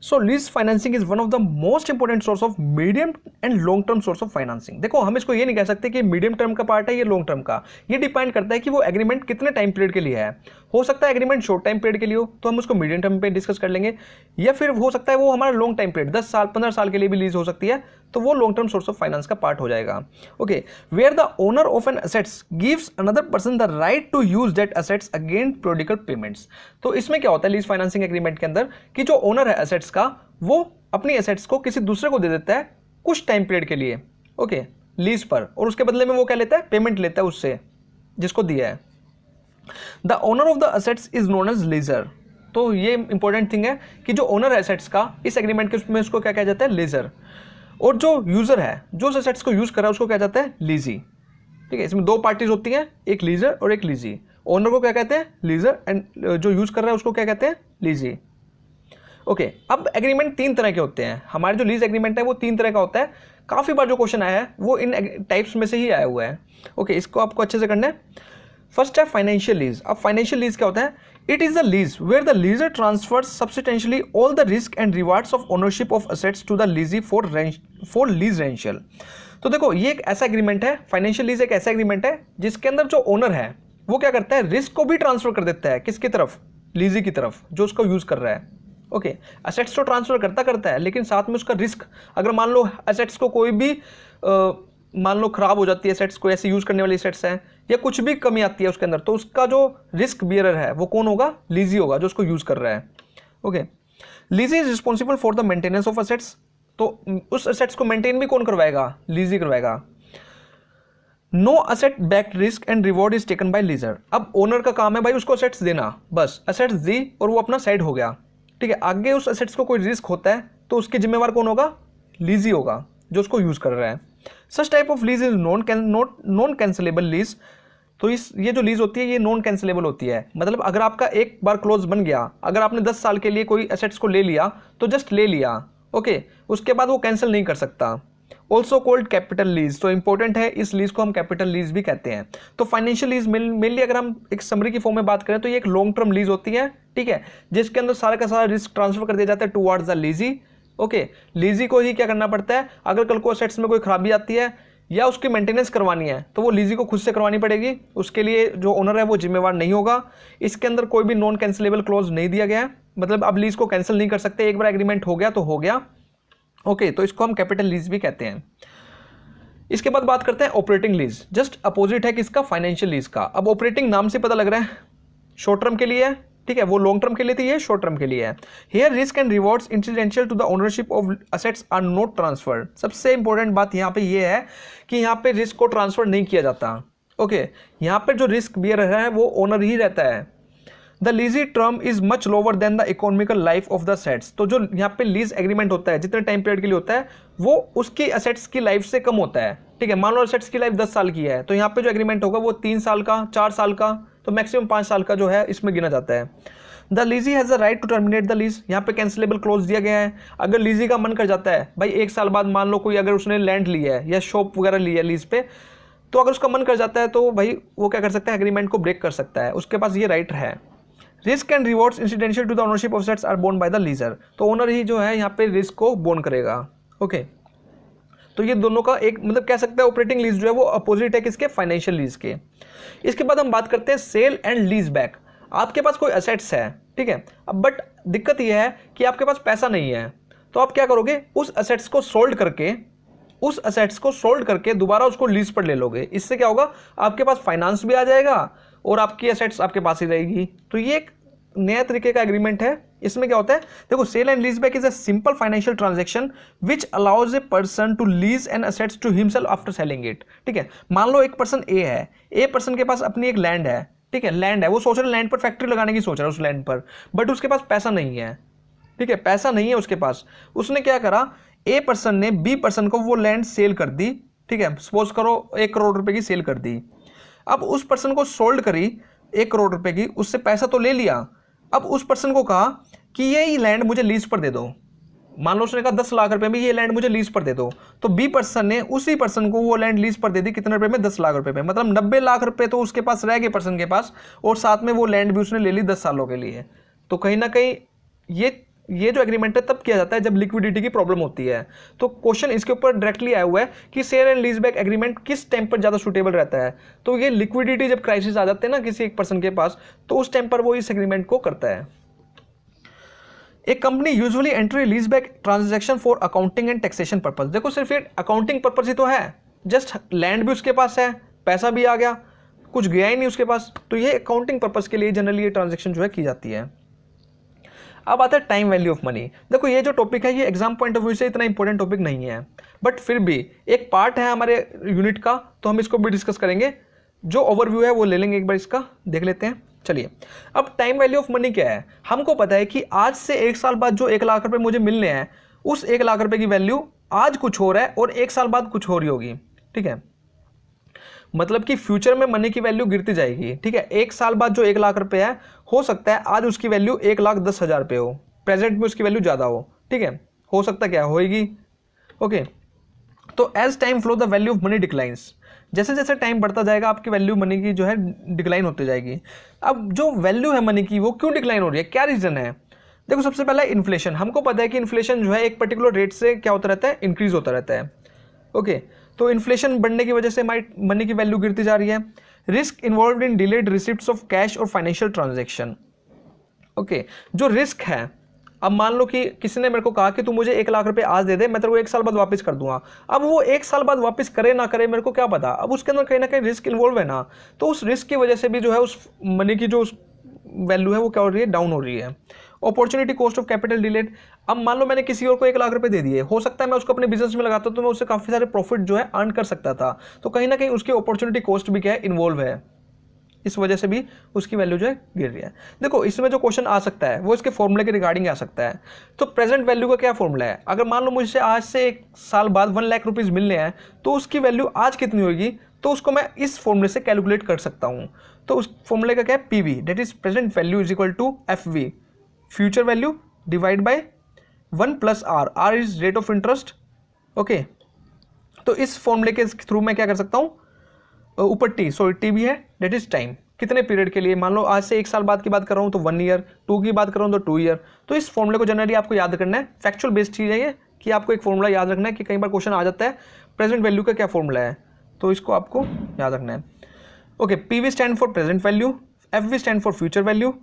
So lease financing is one of the most important source of medium and long term source of financing. देखो हम इसको ये नहीं कह सकते कि मीडियम टर्म का पार्ट है ये लॉन्ग टर्म का. ये डिपेंड करता है कि वो एग्रीमेंट कितने टाइम पीरियड के लिए है. हो सकता है एग्रीमेंट शॉर्ट टाइम पीरियड के लिए हो तो हम उसको मीडियम टर्म पे डिस्कस कर लेंगे, या फिर हो सकता है वो हमारा लॉन्ग टाइम पीरियड 10 साल 15 साल के लिए भी लीज हो सकती है, तो वो long term source of finance का पार्ट हो जाएगा. Okay, where the owner of an assets gives another person the right to use that assets against periodical payments. तो इसमें क्या होता है लीज फाइनेंसिंग एग्रीमेंट के अंदर कि जो ओनर है असेट्स का वो अपनी एसेट्स को किसी दूसरे को दे देता है कुछ टाइम पीरियड के लिए. ओके, लीज पर, और उसके बदले में वो क्या लेता है, पेमेंट लेता है उससे जिसको दिया है. The owner of the assets is known as lessor. तो ये इंपॉर्टेंट थिंग है कि जो ओनर है एसेट्स का इस एग्रीमेंट के उसमें उसको क्या कहा जाता है, लीजर. और जो यूजर है जो उस एसेट्स को यूज कर रहा है उसको क्या जाता है, लीजी. ठीक है, इसमें दो पार्टीज होती हैं, एक लीजर और एक लीजी. ओनर को क्या कहते हैं, लीजर, एंड जो यूज कर रहा है उसको क्या कहते हैं, लीजी. ओके, अब एग्रीमेंट 3 तरह के होते हैं. हमारे जो लीज एग्रीमेंट है वो 3 तरह का होता है. काफ़ी बार जो क्वेश्चन आया है वो इन टाइप्स में से ही आया हुआ है. ओके, इसको आपको अच्छे से करना है. फर्स्ट है फाइनेंशियल लीज. अब फाइनेंशियल लीज क्या होता है, it is the lease where the lessor transfers substantially all the risk and rewards of ownership of assets to the lessee for lease rental. तो देखो ये एक ऐसा एग्रीमेंट है, फाइनेंशियल लीज एक ऐसा एग्रीमेंट है जिसके अंदर जो ओनर है वो क्या करता है, रिस्क को भी ट्रांसफर कर देता है किसकी तरफ, लीजी की तरफ, जो उसको यूज कर रहा है. ओके, असेट्स तो ट्रांसफर करता है लेकिन साथ में उसका रिस्क, अगर मान लो असेट्स को कोई भी मान लो खराब हो जाती है, असेट्स को ऐसे यूज करने वाली असेट्स हैं या कुछ भी कमी आती है उसके अंदर, तो उसका जो रिस्क बियरर है वो कौन होगा, लीजी होगा जो उसको यूज कर रहा है. Okay, lessee is responsible for the maintenance of assets. तो उस असेट्स को मेंटेन भी कौन करवाएगा, लीजी करवाएगा. No asset backed risk and reward is taken by lessor. अब ओनर का काम है भाई उसको असेट्स देना, बस असेट्स दी और वो अपना साइड हो गया. ठीक है, आगे उस असेट्स को कोई रिस्क होता है तो उसके जिम्मेवार कौन होगा, लीजी होगा जो उसको यूज कर रहा है. Such type of lease is non cancellable lease. तो ये जो लीज होती है ये नॉन कैंसिलेबल होती है. मतलब अगर आपका एक बार क्लोज बन गया, अगर आपने 10 साल के लिए कोई एसेट्स को ले लिया तो जस्ट ले लिया. ओके, उसके बाद वो कैंसिल नहीं कर सकता. Also called capital lease. तो इंपॉर्टेंट है, इस लीज को हम कैपिटल लीज भी कहते हैं. तो फाइनेंशियल लीज मेनली अगर हम एक समरी की फॉर्म में बात करें तो ये एक लॉन्ग टर्म लीज होती है. ठीक है, जिसके अंदर सारा का सारा रिस्क ट्रांसफर कर दिया जाता है टुवर्ड्स द लीजी. ओके, लीजी को ही क्या करना पड़ता है, अगर कल को असेट्स में कोई खराबी आती है या उसकी मेंटेनेंस करवानी है तो वो लीजी को खुद से करवानी पड़ेगी. उसके लिए जो ओनर है वो जिम्मेवार नहीं होगा. इसके अंदर कोई भी नॉन कैंसिलेबल क्लॉज नहीं दिया गया है, मतलब अब लीज को कैंसिल नहीं कर सकते, एक बार एग्रीमेंट हो गया तो हो गया. ओके, तो इसको हम कैपिटल लीज भी कहते हैं. इसके बाद बात करते हैं ऑपरेटिंग लीज. जस्ट अपोजिट है किसका, फाइनेंशियल लीज का. अब ऑपरेटिंग नाम से पता लग रहा है शॉर्ट टर्म के लिए है, ठीक है, वो लॉन्ग टर्म के लिए थी, ये शॉर्ट टर्म के लिए है। Here risk and rewards incidental to the ownership of assets are not transferred. सबसे इंपॉर्टेंट बात यहाँ पे ये है कि यहाँ पे रिस्क को ट्रांसफर नहीं किया जाता। ओके, यहाँ पे जो रिस्क बियर है वो ओनर ही रहता है। The lessee term is much lower than the economical life of the assets. तो जो यहाँ पे लीज एग्रीमेंट होता है, जितने टाइम पीरियड के लिए होता है, वो उसकी असेट्स की लाइफ से कम होता है। ठीक है, मान लो असेट्स की लाइफ 10 साल की है, तो यहाँ पे जो एग्रीमेंट होगा वो 3 साल का, 4 साल का, तो मैक्सिमम 5 साल का जो है इसमें गिना जाता है। The lessee has the right to terminate the lease. यहाँ पे कैंसिलेबल क्लोज दिया गया है। अगर लीजी का मन कर जाता है भाई 1 साल बाद, मान लो कोई अगर उसने लैंड लिया है या शॉप वगैरह ली है लीज पे, तो अगर उसका मन कर जाता है तो भाई वो क्या कर सकता है, एग्रीमेंट को ब्रेक कर सकता है, उसके पास ये राइट है। Risk and rewards incidental to the ownership of assets are borne by the lessor. तो ओनर ही जो है यहाँ पे रिस्क को बोर्न करेगा। ओके, तो ये दोनों का एक मतलब कह सकते हैं ऑपरेटिंग लीज जो है वो अपोजिट है किसके, फाइनेंशियल लीज के। इसके बाद हम बात करते हैं सेल एंड लीज बैक। आपके पास कोई असेट्स है, ठीक है, अब बट दिक्कत यह है कि आपके पास पैसा नहीं है, तो आप क्या करोगे, उस असेट्स को सोल्ड करके दोबारा उसको लीज पर ले लोगे। इससे क्या होगा, आपके पास फाइनेंस भी आ जाएगा और आपकी असेट्स आपके पास ही रहेगी। तो ये एक नया तरीके का एग्रीमेंट है। इसमें क्या होता है, देखो, sale and lease back is a simple financial transaction which allows a person to lease an assets to himself after selling it. ठीक है, मान लो एक पर्सन ए है, ए पर्सन के पास अपनी एक लैंड है, ठीक है, लैंड है, वो सोच रहा है लैंड पर फैक्ट्री लगाने की सोच रहा है उस लैंड पर, बट उसके पास पैसा नहीं है। ठीक है, पैसा नहीं है उसके पास। उसने क्या करा, ए पर्सन ने बी पर्सन को वो लैंड सेल कर दी। ठीक है, सपोज करो 1 करोड़ रुपए की सेल कर दी। अब उस पर्सन को सोल्ड करी 1 करोड़ रुपए की, उससे पैसा तो ले लिया। अब उस पर्सन को कहा कि ये लैंड मुझे लीज पर दे दो। मान लो उसने कहा 10 लाख रुपए में ये लैंड मुझे लीज पर दे दो, तो बी पर्सन ने उसी पर्सन को वो लैंड लीज पर दे दी। कितने रुपए में, 10 लाख रुपए में। मतलब 90 लाख रुपए तो उसके पास रह गए पर्सन के पास, और साथ में वो लैंड भी उसने ले ली 10 सालों के लिए। तो कहीं ना कहीं ये जो एग्रीमेंट है तब किया जाता है जब लिक्विडिटी की प्रॉब्लम होती है। तो क्वेश्चन इसके ऊपर डायरेक्टली आया हुआ है कि sale and lease back agreement किस टाइम पर ज़्यादा सुटेबल रहता है। तो ये लिक्विडिटी जब क्राइसिस आ जाते हैं ना किसी एक पर्सन के पास, तो उस टाइम पर वो इस एग्रीमेंट को करता है। एक company usually entry lease back transaction for accounting and taxation purpose. देखो, सिर्फ ये अकाउंटिंग पर्पस ही तो है, जस्ट लैंड भी उसके पास है, पैसा भी आ गया, कुछ गया ही नहीं उसके पास, तो ये अकाउंटिंग पर्पस के लिए जनरली ये ट्रांजैक्शन जो है की जाती है। अब आता है टाइम वैल्यू ऑफ मनी। देखो, ये जो टॉपिक है ये एग्जाम पॉइंट ऑफ व्यू से इतना इंपॉर्टेंट टॉपिक नहीं है, बट फिर भी एक पार्ट है हमारे यूनिट का, तो हम इसको भी डिस्कस करेंगे। जो ओवरव्यू है वो ले लेंगे, एक बार इसका देख लेते हैं। चलिए, अब टाइम वैल्यू ऑफ मनी क्या है। हमको पता है कि आज से 1 साल बाद जो 1 लाख रुपए मुझे मिलने हैं, उस 1 लाख रुपए की वैल्यू आज कुछ हो रहा है और 1 साल बाद कुछ हो रही होगी। ठीक है, मतलब कि फ्यूचर में मनी की वैल्यू गिरती जाएगी। ठीक है, 1 साल बाद जो 1 लाख रुपए है, हो सकता है आज उसकी वैल्यू 1,10,000 रुपये हो, प्रेजेंट में उसकी वैल्यू ज़्यादा हो। ठीक है, हो सकता क्या होएगी। ओके, तो as time flow the value of money declines. जैसे जैसे टाइम बढ़ता जाएगा आपकी वैल्यू मनी की जो है डिक्लाइन होती जाएगी। अब जो वैल्यू है मनी की वो क्यों डिक्लाइन हो रही है, क्या रीज़न है। देखो, सबसे पहला इन्फ्लेशन। हमको पता है कि इन्फ्लेशन जो है एक पर्टिकुलर रेट से क्या होता रहता है, इंक्रीज होता रहता है। ओके, तो इन्फ्लेशन बढ़ने की वजह से हमारी मनी की वैल्यू गिरती जा रही है। Risk involve in delayed receipts of cash और फाइनेंशियल ट्रांजैक्शन। ओके, जो रिस्क है, अब मान लो कि किसी ने मेरे को कहा कि तू मुझे 1 लाख रुपए आज दे दे, मैं तेरे को 1 साल बाद वापस कर दूंगा। अब वो 1 साल बाद वापस करे ना करे मेरे को क्या पता, अब उसके अंदर कहीं ना कहीं रिस्क इन्वॉल्व है ना, तो उस रिस्क की वजह से भी जो है उस मनी की जो वैल्यू है वो क्या हो रही है, डाउन हो रही है। Opportunity cost of capital delayed. अब मान लो मैंने किसी और को 1 लाख रुपए दे दिए, हो सकता है मैं उसको अपने बिजनेस में लगाता तो मैं उससे काफ़ी सारे प्रॉफिट जो है अर्न कर सकता था, तो कहीं ना कहीं उसकी अपॉर्चुनिटी कॉस्ट भी क्या है, इन्वॉल्व है, इस वजह से भी उसकी वैल्यू जो है गिर रही है। देखो, इसमें जो क्वेश्चन आ सकता है वो इसके फॉर्मूले के रिगार्डिंग आ सकता है। तो प्रेजेंट वैल्यू का क्या फॉर्मूला है, अगर मान लो मुझसे आज से 1 साल बाद 1 लाख रुपीज़ मिलने हैं, तो उसकी वैल्यू आज कितनी होगी, तो उसको मैं इस फॉर्मूले से कैलकुलेट कर सकता हूँ। तो उस फॉर्मूले का क्या है, PV, that is present value is equal to FV, future value divide by 1 + R, R is rate of interest. Okay, तो इस फॉर्मूले के थ्रू मैं क्या कर सकता हूँ, ऊपर टी भी है, डेट इज टाइम, कितने पीरियड के लिए, मान लो आज से 1 साल बाद की बात कर रहा हूँ तो 1 ईयर, 2 की बात कर रहा हूँ तो 2 ईयर। तो इस फॉर्मूले को जनरली आपको याद करना है, फैक्चुअल बेस्ड चीज़ है ये, कि आपको एक फॉर्मूला याद रखना है कि कई बार क्वेश्चन आ जाता है प्रेजेंट वैल्यू का क्या फॉर्मूला है, तो इसको आपको याद रखना है। Okay, PV stand for present value, FV stand for future value,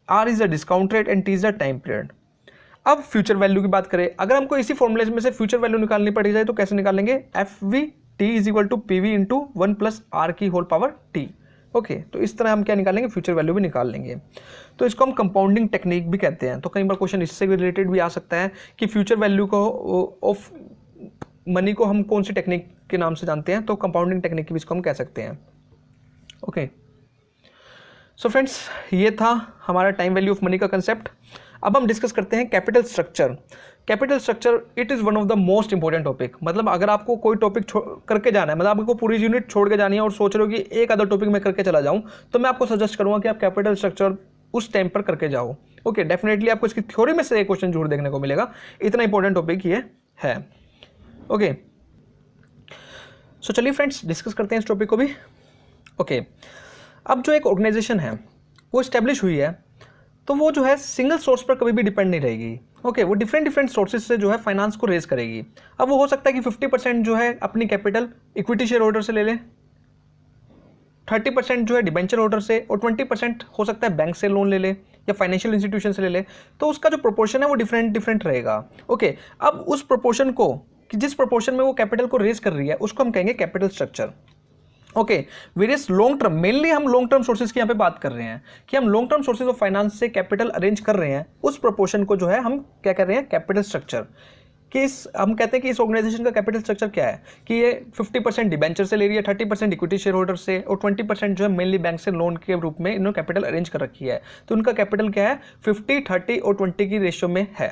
R is the discount rate and T is the time period. अब फ्यूचर वैल्यू की बात करें, अगर हमको इसी फॉर्मूले में से फ्यूचर वैल्यू निकालनी पड़ी जाए तो कैसे निकालेंगे, FV T is equal to PV into 1 + R की होल पावर T। ओके, तो इस तरह हम क्या निकालेंगे, फ्यूचर वैल्यू भी निकाल लेंगे। तो इसको हम कंपाउंडिंग टेक्निक भी कहते हैं। तो कई बार क्वेश्चन इससे भी रिलेटेड भी आ सकता है कि फ्यूचर वैल्यू को ऑफ मनी को हम कौन सी टेक्निक के नाम से जानते हैं, तो कंपाउंडिंग टेक्निक भी इसको हम कह सकते हैं। ओके, सो फ्रेंड्स, ये था हमारा टाइम वैल्यू ऑफ मनी का कंसेप्ट। अब हम डिस्कस करते हैं capital structure. Capital structure it is one of the most important topic. मतलब अगर आपको कोई टॉपिक करके जाना है, मतलब आपको पूरी यूनिट छोड़ के जानी है और सोच रहे हो कि एक अदर टॉपिक में करके चला जाऊं, तो मैं आपको सजेस्ट करूंगा कि आप कैपिटल स्ट्रक्चर उस टाइम पर करके जाओ। ओके, डेफिनेटली आपको इसकी थ्योरी में से एक क्वेश्चन जरूर देखने को मिलेगा, इतना इंपॉर्टेंट टॉपिक ये है। ओके, सो चलिए फ्रेंड्स डिस्कस करते हैं इस टॉपिक को भी। ओके, अब जो एक ऑर्गेनाइजेशन है वो इस्टेब्लिश हुई है, तो वो जो है सिंगल सोर्स पर कभी भी डिपेंड नहीं रहेगी। ओके, वो डिफरेंट सोर्सेज से जो है फाइनेंस को रेज करेगी। अब वो हो सकता है कि 50% जो है अपनी कैपिटल इक्विटी शेयर होल्डर से ले ले, 30% जो है डिबेंचर होल्डर से, और 20% हो सकता है बैंक से लोन ले ले या फाइनेंशियल इंस्टीट्यूशन से ले ले। तो उसका जो प्रोपोर्शन है वो डिफरेंट रहेगा। ओके, अब उस प्रोपोर्शन को, कि जिस प्रोपोर्शन में वो कैपिटल को रेज कर रही है, उसको हम कहेंगे capital structure. Okay, various long term, mainly हम लॉन्ग टर्म सोर्सेज की यहाँ पे बात कर रहे हैं कि हम long term sources of finance से कैपिटल अरेंज कर रहे हैं, उस प्रोपोर्शन को जो है हम क्या कर रहे हैं, कैपिटल स्ट्रक्चर। कि हम कहते हैं कि इस ऑर्गेनाइजेशन का कैपिटल स्ट्रक्चर क्या है, कि ये 50% डिबेंचर से ले रही है, 30% इक्विटी शेयर होल्डर से, और 20% जो है मेनली बैंक से लोन के रूप में इन्होंने कैपिटल अरेंज कर रखी है। तो उनका कैपिटल क्या है, 50, 30 और 20 की रेशियो में है।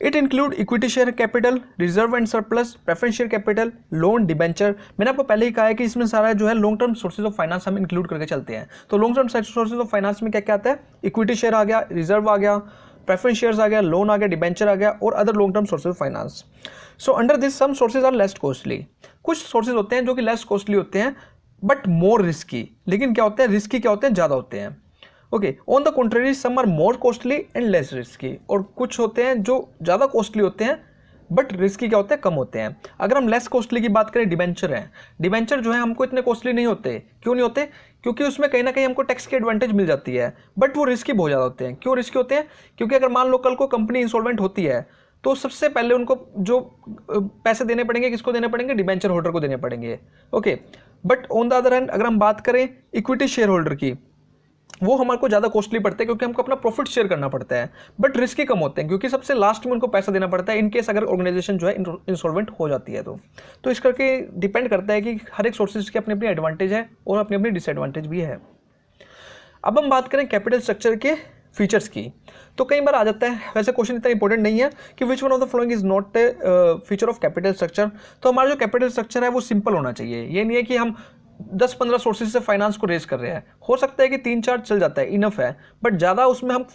It include equity share capital, reserve and surplus, preference share capital, loan, debenture. मैंने आपको पहले ही कहा है कि इसमें सारा जो है long term sources of finance हम इंक्लूड करके चलते हैं। तो long term sources of finance में क्या क्या आता है, इक्विटी शेयर आ गया, रिजर्व आ गया, प्रेफरेंस शेयर्स आ गया, लोन आ गया, डिबेंचर आ गया, और other long term sources of finance. So under this some sources are less costly. कुछ सोर्सेज होते हैं जो कि लेस कॉस्टली होते हैं बट मोर रिस्की। लेकिन क्या होते हैं, रिस्की क्या होते हैं, ज़्यादा होते हैं। Okay, on the contrary some are more costly and less risky. और कुछ होते हैं जो ज़्यादा कॉस्टली होते हैं बट रिस्की क्या होते हैं, कम होते हैं। अगर हम लेस कॉस्टली की बात करें, डिबेंचर हैं। डिबेंचर जो है हमको इतने कॉस्टली नहीं होते। क्यों नहीं होते, क्योंकि उसमें कहीं ना कहीं हमको टैक्स की एडवांटेज मिल जाती है, बट वो रिस्की बहुत ज़्यादा होते हैं। क्यों रिस्की होते हैं, क्योंकि अगर मान लो कल को कंपनी इंसॉल्वेंट होती है, तो सबसे पहले उनको जो पैसे देने पड़ेंगे, किसको देने पड़ेंगे, डिबेंचर होल्डर को देने पड़ेंगे। Okay, but on the other hand अगर हम बात करें इक्विटी शेयर होल्डर की, वो हमारे को ज़्यादा कॉस्टली पड़ते हैं क्योंकि हमको अपना प्रॉफिट शेयर करना पड़ता है, बट रिस्की कम होते हैं क्योंकि सबसे लास्ट में उनको पैसा देना पड़ता है इन केस अगर ऑर्गेनाइजेशन जो है इंसॉल्वेंट हो जाती है। तो इस करके डिपेंड करता है कि हर एक सोर्सेज की अपनी अपनी एडवांटेज है और अपनी अपनी डिसएडवांटेज भी है। अब हम बात करें कैपिटल स्ट्रक्चर के फीचर्स की, तो कई बार आ जाता है, वैसे क्वेश्चन इतना इंपॉर्टेंट नहीं है कि which one of the following is not a feature of capital structure. तो हमारा जो कैपिटल स्ट्रक्चर है वो सिंपल होना चाहिए। ये नहीं है कि हम 10-15 सोर्सेज से फाइनेंस को रेज कर रहे हैं। हो सकता है कि 3-4 चल जाता है, इनफ है, बट ज़्यादा उसमें हम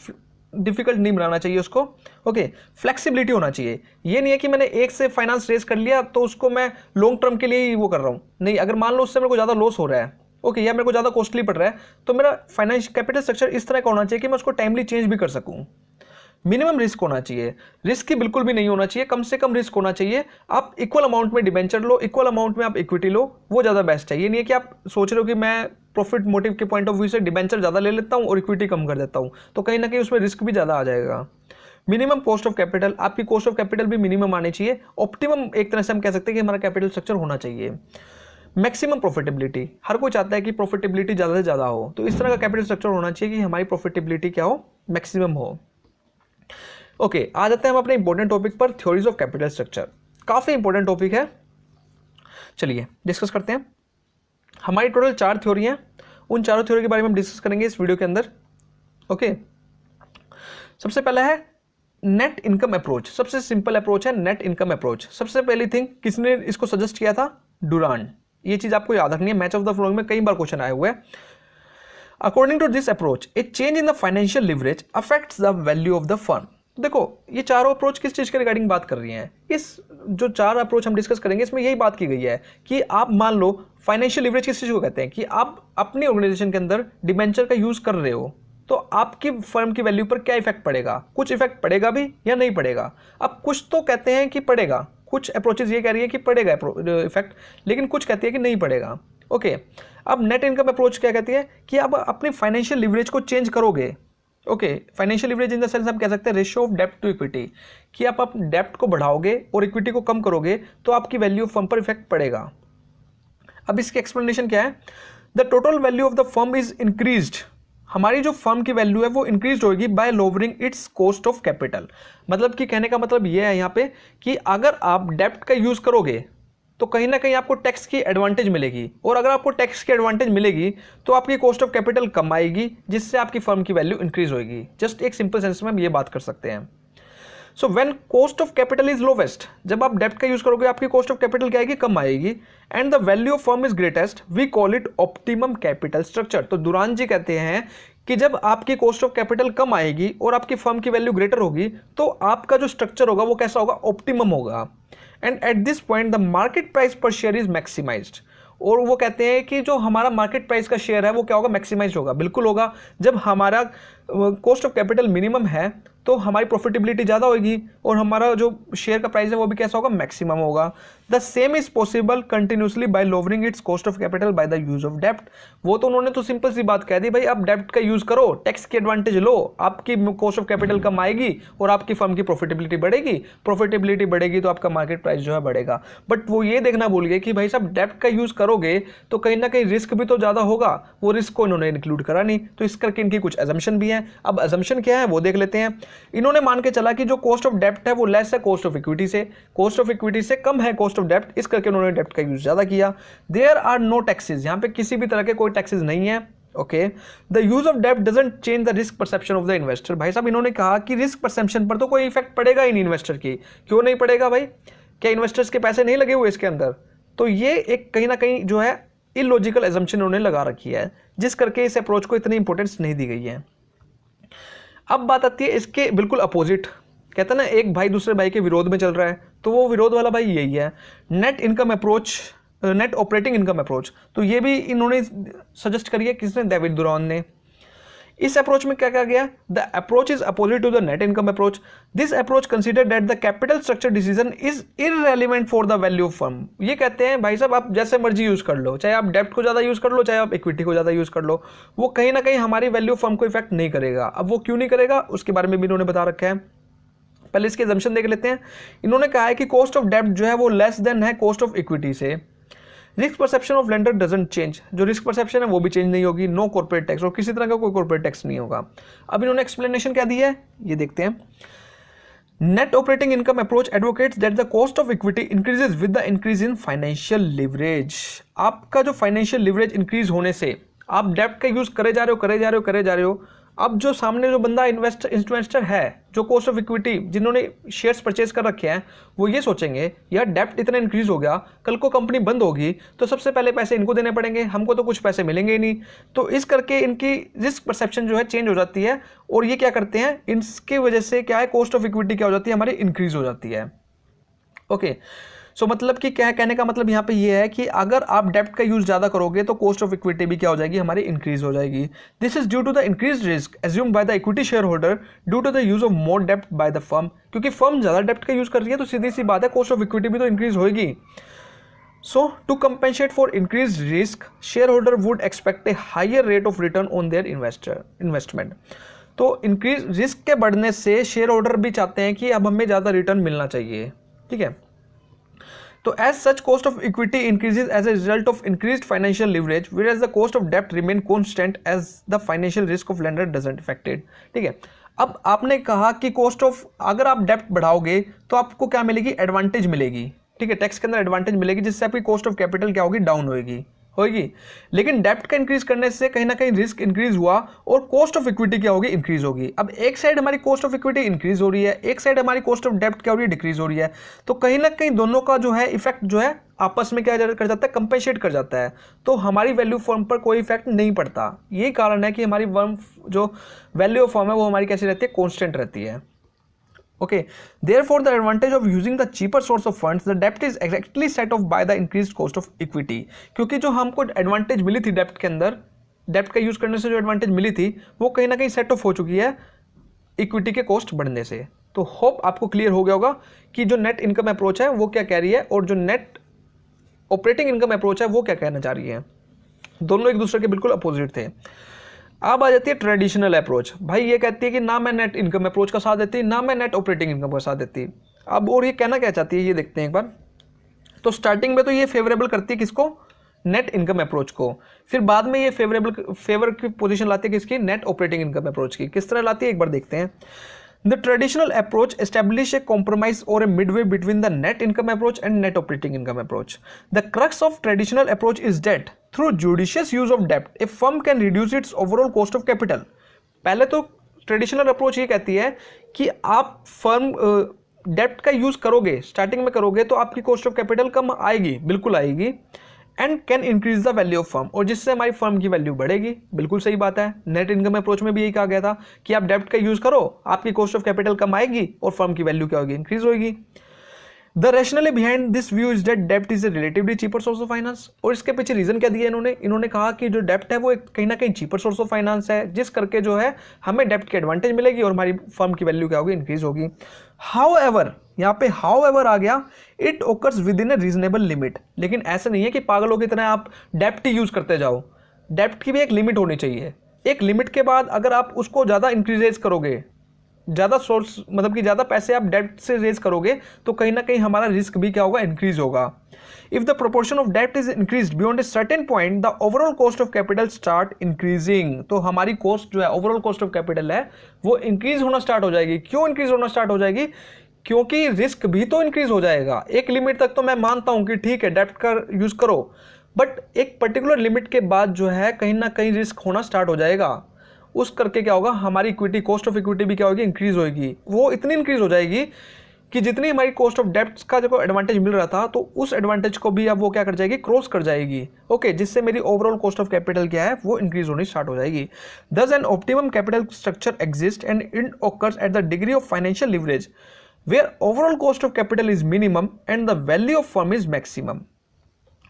डिफिकल्ट नहीं बनाना चाहिए उसको। ओके, फ्लेक्सिबिलिटी होना चाहिए। ये नहीं है कि मैंने एक से फाइनेंस रेज कर लिया तो उसको मैं लॉन्ग टर्म के लिए ही वो कर रहा हूँ। नहीं, अगर मान लो उससे मेरे को ज़्यादा लॉस हो रहा है, ओके, या मेरे को ज़्यादा कॉस्टली पड़ रहा है, तो मेरा फाइनेंशियल कैपिटल स्ट्रक्चर इस तरह का होना चाहिए कि मैं उसको टाइमली चेंज भी कर सकूँ। मिनिमम रिस्क होना चाहिए, रिस्क ही बिल्कुल भी नहीं होना चाहिए, कम से कम रिस्क होना चाहिए। आप इक्वल अमाउंट में डिबेंचर लो, इक्वल अमाउंट में आप इक्विटी लो, वो ज़्यादा बेस्ट है। ये नहीं है कि आप सोच रहे हो कि मैं प्रॉफिट मोटिव के पॉइंट ऑफ व्यू से डिबेंचर ज़्यादा ले लेता हूँ और इक्विटी कम कर देता हूँ, तो कहीं ना कहीं उसमें रिस्क भी ज़्यादा आ जाएगा। मिनिमम कॉस्ट ऑफ कैपिटल, आपकी कॉस्ट ऑफ कैपिटल भी मिनिमम आनी चाहिए। ऑप्टिमम एक तरह से हम कह सकते हैं कि हमारा कैपिटल स्ट्रक्चर होना चाहिए। मैक्सिमम प्रॉफिटेबिलिटी, हर कोई चाहता है कि प्रॉफिटेबिलिटी ज़्यादा से ज़्यादा हो, तो इस तरह का कैपिटल स्ट्रक्चर होना चाहिए कि हमारी प्रॉफिटेबिलिटी क्या हो, मैक्सिमम हो। ओके, आ जाते हैं हम अपने इंपॉर्टेंट टॉपिक पर, थ्योरीज ऑफ कैपिटल स्ट्रक्चर। काफ़ी इंपॉर्टेंट टॉपिक है, चलिए डिस्कस करते हैं। हमारी टोटल 4 थ्योरी हैं, उन चारों थ्योरी के बारे में हम डिस्कस करेंगे इस वीडियो के अंदर। ओके, सबसे पहला है नेट इनकम अप्रोच। सबसे सिंपल अप्रोच है नेट इनकम अप्रोच। सबसे पहली थिंग किसने इसको सजेस्ट किया था, डुरांड। ये चीज़ आपको याद रखनी है, मैच ऑफ द फ्लोइंग में कई बार क्वेश्चन आए हुए हैं। According to this approach a change in the financial leverage affects the value of the firm. देखो, ये चारों अप्रोच किस चीज़ के रिगार्डिंग बात कर रही हैं। इस जो 4 अप्रोच हम डिस्कस करेंगे इसमें यही बात की गई है कि आप मान लो फाइनेंशियल लिवरेज किस चीज़ को कहते हैं, कि आप अपनी ऑर्गेनाइजेशन के अंदर डिबेंचर का यूज़ कर रहे हो, तो आपकी फर्म की वैल्यू पर क्या इफेक्ट पड़ेगा। कुछ इफेक्ट पड़ेगा भी या नहीं पड़ेगा। अब कुछ तो कहते हैं कि पड़ेगा, कुछ अप्रोचेज ये कह रही है कि पड़ेगा इफेक्ट, लेकिन कुछ कहती है कि नहीं पड़ेगा। ओके, अब नेट इनकम अप्रोच क्या कहती है कि आप अपनी फाइनेंशियल लिवरेज को चेंज करोगे। Okay, financial leverage in the sense हम कह सकते हैं रेशियो ऑफ डेप्ट टू इक्विटी, कि आप डेप्ट को बढ़ाओगे और इक्विटी को कम करोगे तो आपकी वैल्यू ऑफ फर्म पर इफेक्ट पड़ेगा। अब इसकी एक्सप्लेनेशन क्या है, the total value of the firm is increased, हमारी जो फर्म की वैल्यू है वो इंक्रीज होगी by lowering its cost of capital. मतलब कि कहने का मतलब ये है यहाँ पे कि अगर आप डेप्ट का यूज करोगे तो कहीं ना कहीं आपको टैक्स की एडवांटेज मिलेगी, और अगर आपको टैक्स की एडवांटेज मिलेगी तो आपकी कॉस्ट ऑफ कैपिटल कम आएगी, जिससे आपकी फर्म की वैल्यू इंक्रीज होगी। जस्ट एक सिंपल सेंस में हम ये बात कर सकते हैं। So when cost of capital is lowest, जब आप डेप्ट का यूज करोगे आपकी कॉस्ट ऑफ कैपिटल क्या आएगी, कम आएगी। And the value of firm is greatest, we call it optimum capital structure. तो दुरान जी कहते हैं कि जब आपकी कॉस्ट ऑफ कैपिटल कम आएगी और आपकी फर्म की वैल्यू ग्रेटर होगी तो आपका जो स्ट्रक्चर होगा वो कैसा होगा, ऑप्टिमम होगा। And at this point the market price पर शेयर इज मैक्सिमाइज्ड, और वो कहते हैं कि जो हमारा मार्केट प्राइस का शेयर है वो क्या होगा, मैक्सिमाइज होगा। बिल्कुल होगा, जब हमारा कॉस्ट ऑफ कैपिटल मिनिमम है तो हमारी प्रॉफिटेबिलिटी ज़्यादा होगी और हमारा जो शेयर का प्राइस है वो भी कैसा होगा, मैक्सिमम होगा। The same is possible continuously by lowering its cost of capital by the use of डेप्ट। वो तो उन्होंने तो सिंपल सी बात कह दी, भाई आप डेप्ट का यूज करो, टैक्स की एडवांटेज लो, आपकी कॉस्ट ऑफ कैपिटल कम आएगी और आपकी फर्म की प्रॉफिटेबिलिटी बढ़ेगी। प्रॉफिटेबिलिटी बढ़ेगी तो आपका मार्केट प्राइस जो है बढ़ेगा। बट वो ये देखना भूल गए कि भाई साहब डेप्ट का यूज करोगे तो कहीं ना कहीं रिस्क भी तो ज़्यादा होगा, वो रिस्क को इन्होंने इंक्लूड करा नहीं। तो इस करके इनकी कुछ एजम्पशन भी है। अब एजम्पशन क्या है वो देख लेते हैं। इन्होंने मान के चला कि जो कॉस्ट ऑफ डेप्ट है वो लेस है कॉस्ट ऑफ इक्विटी से, कॉस्ट ऑफ इक्विटी से कम है कॉस्ट ऑफ डेप्ट, इस करके उन्होंने डेप्ट का यूज ज्यादा किया। देयर आर नो टैक्सेस, यहाँ पे किसी भी तरह के कोई टैक्सेस नहीं है। ओके, द यूज ऑफ डेप्ट doesn't change the risk perception of the investor. भाई साहब इन्होंने कहा कि रिस्क परसेप्शन पर तो कोई इफेक्ट पड़ेगा ही नहीं इन्वेस्टर की। क्यों नहीं पड़ेगा भाई, क्या इन्वेस्टर्स के पैसे नहीं लगे हुए इसके अंदर? तो ये एक कहीं ना कहीं जो है इलॉजिकल एजम्पशन उन्होंने लगा रखी है, जिस करके इस अप्रोच को इतनी इंपॉर्टेंस नहीं दी गई है। अब बात आती है इसके बिल्कुल अपोजिट। कहते हैं ना एक भाई दूसरे भाई के विरोध में चल रहा है, तो वो विरोध वाला भाई यही है, net income approach, net operating income approach. तो ये भी इन्होंने सजेस्ट करी है, किसने, डेविड दुरान ने। इस अप्रोच में क्या कहा गया, the approach is opposite to the net income approach. This approach consider that the capital structure decision is irrelevant for the value of firm. ये कहते हैं भाई साहब आप जैसे मर्जी यूज कर लो, चाहे आप डेप्ट को ज्यादा यूज कर लो, चाहे आप इक्विटी को ज्यादा यूज कर लो, वो कहीं ना कहीं हमारी वैल्यू ऑफ फर्म को इफेक्ट नहीं करेगा। अब वो क्यों नहीं करेगा उसके बारे में भी इन्होंने बता रखा है। पहले इसके assumption देख लेते हैं। इन्होंने कहा है कि कॉस्ट ऑफ डेप्ट जो है वो लेस देन है कॉस्ट ऑफ इक्विटी से। Risk perception of lender doesn't change, जो रिस्क परसेप्शन है वो भी चेंज नहीं होगी। नो कॉर्पोरेट टैक्स, और किसी तरह का कोई कॉर्पोरेट टैक्स नहीं होगा। अब इन्होंने एक्सप्लेनेशन क्या दी है ये देखते हैं। Net operating income approach advocates that the cost of equity increases with the increase in financial leverage. आपका जो फाइनेंशियल लिवरेज इंक्रीज होने से आप डेप्ट का यूज करे जा रहे हो। अब जो सामने जो बंदा इन्वेस्टर है, जो कॉस्ट ऑफ इक्विटी जिन्होंने शेयर्स परचेज कर रखे हैं, वो ये सोचेंगे यार डेप्ट इतना इंक्रीज हो गया, कल को कंपनी बंद होगी तो सबसे पहले पैसे इनको देने पड़ेंगे, हमको तो कुछ पैसे मिलेंगे ही नहीं। तो इस करके इनकी रिस्क परसेप्शन जो है चेंज हो जाती है, और ये क्या करते हैं, इसकी वजह से क्या है, कॉस्ट ऑफ इक्विटी क्या हो जाती है, हमारी इंक्रीज हो जाती है। ओके, सो मतलब कि क्या कहने का मतलब यहाँ पे ये है कि अगर आप डेप्ट का यूज ज़्यादा करोगे तो कॉस्ट ऑफ इक्विटी भी क्या हो जाएगी, हमारी इंक्रीज हो जाएगी। This is due to the increase risk assumed by the equity share holder due to the use of more डेप्ट बाय द फर्म। क्योंकि फर्म ज़्यादा डेप्ट का यूज कर रही है तो सीधी सी बात है कॉस्ट ऑफ इक्विटी भी तो इंक्रीज होगी। So to compensate for increase risk share holder would expect a higher rate of return on their investment. तो इंक्रीज रिस्क के बढ़ने से शेयर होल्डर भी चाहते हैं कि अब हमें ज़्यादा रिटर्न मिलना चाहिए, ठीक है। तो as such cost of equity increases as a result of increased financial leverage, whereas the cost of debt remain constant as the financial risk of lender doesn't affect it। ठीक है, अब आपने कहा कि कॉस्ट ऑफ, अगर आप डेप्ट बढ़ाओगे तो आपको क्या मिलेगी, एडवांटेज मिलेगी, ठीक है, टैक्स के अंदर एडवांटेज मिलेगी, जिससे आपकी कॉस्ट ऑफ कैपिटल क्या होगी, डाउन होगी। लेकिन डेप्ट का इंक्रीज करने से कहीं ना कहीं रिस्क इंक्रीज हुआ और कॉस्ट ऑफ इक्विटी क्या होगी, इंक्रीज होगी। अब एक साइड हमारी कॉस्ट ऑफ इक्विटी इंक्रीज हो रही है, एक साइड हमारी कॉस्ट ऑफ डेप्ट क्या हो रही है, डिक्रीज हो रही है। तो कहीं ना कहीं दोनों का जो है इफेक्ट जो है आपस में क्या कर जाता है, कंपेंसेट कर जाता है। तो हमारी वैल्यू फर्म पर कोई इफेक्ट नहीं पड़ता। यही कारण है कि हमारी जो वैल्यू ऑफ फर्म है वो हमारी कैसी रहती है, कॉन्स्टेंट रहती है। Okay, therefore the advantage of using the cheaper source of funds, the debt is exactly set off by the increased cost of equity। क्योंकि जो हमको एडवांटेज मिली थी डेप्ट के अंदर, डेप्ट का यूज करने से जो एडवांटेज मिली थी वो कहीं ना कहीं सेट ऑफ हो चुकी है इक्विटी के कॉस्ट बढ़ने से। तो होप आपको क्लियर हो गया होगा कि जो नेट इनकम अप्रोच है वो क्या कह रही है और जो नेट ऑपरेटिंग इनकम अप्रोच है वो क्या कहना चाह रही है। दोनों एक दूसरे के बिल्कुल अपोजिट थे। अब आ जाती है ट्रेडिशनल अप्रोच। भाई ये कहती है कि ना मैं नेट इनकम अप्रोच का साथ देती, ना मैं नेट ऑपरेटिंग इनकम का साथ देती। अब और ये कहना क्या चाहती है ये देखते हैं एक बार। तो स्टार्टिंग में तो ये फेवरेबल करती है किसको, नेट इनकम अप्रोच को, फिर बाद में ये फेवर की पोजीशन लाती है किसकी, नेट ऑपरेटिंग इनकम अप्रोच की। किस तरह लाती है एक बार देखते हैं। The traditional approach establish a compromise और a midway between the net income approach and net operating income approach. The crux of traditional approach is that through judicious use of डेप्ट a firm can reduce its overall cost of capital. पहले तो traditional approach ये कहती है कि आप firm डेप्ट का use करोगे, स्टार्टिंग में करोगे तो आपकी कॉस्ट ऑफ कैपिटल कम आएगी, बिल्कुल आएगी, and can increase the value of firm, और जिससे हमारी फर्म की वैल्यू बढ़ेगी। बिल्कुल सही बात है। नेट इनकम अप्रोच में भी यही कहा गया था कि आप डेप्ट का यूज करो, आपकी कॉस्ट ऑफ कैपिटल कम आएगी और फर्म की वैल्यू क्या होगी, इंक्रीज होगी। The rationally behind this view is that डेप्ट is a relatively cheaper source of finance. और इसके पीछे रीजन क्या दिया इन्होंने कहा कि जो डेप्ट है वो कहीं ना कहीं चीपर सोर्स ऑफ फाइनेंस है, जिस करके जो है हमें डेप्ट की एडवांटेज मिलेगी और हमारी फर्म की वैल्यू क्या होगी, इंक्रीज होगी। हाउएवर, यहाँ पे हाउएवर आ गया, it occurs with in A reasonable limit. लेकिन ऐसा नहीं है कि पागलों की तरह आप डेप्ट ही यूज करते जाओ, डेप्ट की भी एक लिमिट होनी चाहिए। एक लिमिट के बाद अगर आप उसको ज़्यादा इंक्रीज करोगे, ज़्यादा सोर्स मतलब कि ज़्यादा पैसे आप डेप्ट से रेज करोगे तो कहीं ना कहीं हमारा रिस्क भी क्या होगा, इंक्रीज होगा। इफ द प्रोपोर्शन ऑफ डेप्ट is increase beyond a certain point the overall cost of capital start increasing. तो हमारी कॉस्ट जो है, ओवरऑल कॉस्ट ऑफ कैपिटल है, वो इंक्रीज होना स्टार्ट हो जाएगी। क्यों इंक्रीज होना स्टार्ट हो जाएगी? क्योंकि रिस्क भी तो इंक्रीज हो जाएगा। एक लिमिट तक तो मैं मानता हूं कि ठीक है डेप्ट का यूज करो, बट एक पर्टिकुलर लिमिट के बाद जो है कहीं ना कहीं रिस्क होना स्टार्ट हो जाएगा। उस करके क्या होगा, हमारी इक्विटी, कॉस्ट ऑफ इक्विटी भी क्या होगी, इंक्रीज होगी। वो इतनी इंक्रीज हो जाएगी कि जितनी हमारी कॉस्ट ऑफ डेप्ट का जो एडवांटेज मिल रहा था तो उस एडवांटेज को भी अब वो क्या कर जाएगी, क्रॉस कर जाएगी। ओके, जिससे मेरी ओवरऑल कॉस्ट ऑफ कैपिटल क्या है, वो इंक्रीज होनी स्टार्ट हो जाएगी। Thus an optimum capital structure exist and it occurs at the degree of financial leverage where overall cost of capital is minimum and the value of firm is maximum.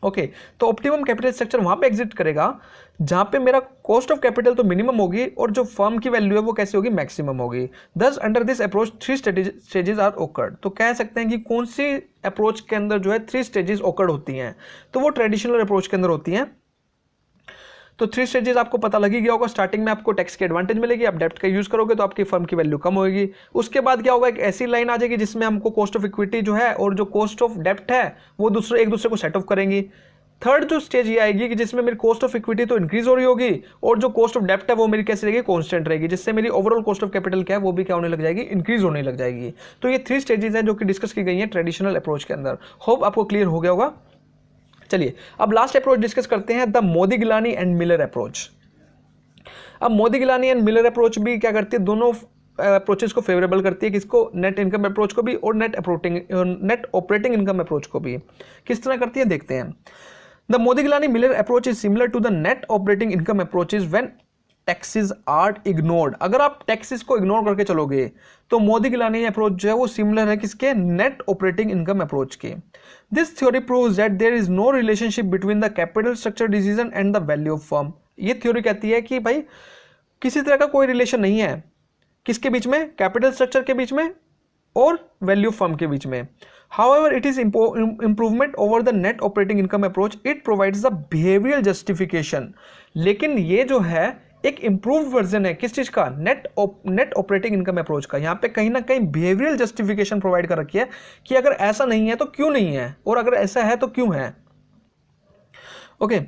Okay, तो optimum capital structure वहां पे exist करेगा जहां पे मेरा cost of capital तो minimum होगी और जो फर्म की वैल्यू है वो कैसे होगी, मैक्सिमम होगी। Thus under this approach 3 stages are occurred. तो कह सकते हैं कि कौन सी अप्रोच के अंदर जो है 3 स्टेजेस ओकर्ड होती हैं, तो वो ट्रेडिशनल अप्रोच के अंदर होती हैं। तो 3 स्टेजेस आपको पता लगी गया होगा। स्टार्टिंग में आपको टैक्स की एडवांटेज मिलेगी, आप डेप्ट का यूज करोगे तो आपकी फर्म की वैल्यू कम होगी। उसके बाद क्या होगा, एक ऐसी लाइन आ जाएगी जिसमें हमको कॉस्ट ऑफ इक्विटी जो है और जो कॉस्ट ऑफ डेप्ट है वो एक दूसरे को सेट ऑफ करेंगी। थर्ड जो स्टेज ये आएगी कि जिसमें मेरी कॉस्ट ऑफ इक्विटी तो इंक्रीज हो रही होगी और जो कॉस्ट ऑफ डेप्ट है वो मेरी कैसे रहेगी, कांस्टेंट रहेगी, जिससे मेरी ओवरऑल कॉस्ट ऑफ कैपिटल क्या है वो भी क्या होने लग जाएगी, इंक्रीज होने लग जाएगी। तो ये 3 स्टेजेस हैं जो कि डिस्कस की गई हैं ट्रेडिशनल अप्रोच के अंदर। होप आपको क्लियर हो गया होगा। चलिए अब लास्ट अप्रोच डिस्कस करते हैं, द मोदी-गिलानी एंड मिलर अप्रोच। अब मोदी-गिलानी एंड मिलर अप्रोच भी क्या करती है, दोनों अप्रोचेस को फेवरेबल करती है। किसको, नेट इनकम अप्रोच को भी और नेट ऑपरेटिंग इनकम अप्रोच को भी। किस तरह करती है देखते हैं। The Modigliani Miller approach is similar to the net operating income approaches when taxes are ignored. अगर आप टैक्सेस को इग्नोर करके चलोगे तो मोदी-गिलानी अप्रोच जो है वो सिमिलर है किसके, नेट ऑपरेटिंग इनकम अप्रोच के। This theory proves that there is no relationship between the capital structure decision and the value of firm. ये थ्योरी कहती है कि भाई किसी तरह का कोई रिलेशन नहीं है किसके बीच में, कैपिटल स्ट्रक्चर के बीच में और वैल्यू फर्म के बीच में। However, it is improvement over the net operating income approach. It provides the behavioral justification. लेकिन ये जो है एक इम्प्रूव वर्जन है किस चीज का, नेट ऑपरेटिंग इनकम अप्रोच का। यहाँ पे कहीं ना कहीं बिहेवियरल जस्टिफिकेशन प्रोवाइड कर रखी है कि अगर ऐसा नहीं है तो क्यों नहीं है और अगर ऐसा है तो क्यों है। ओके,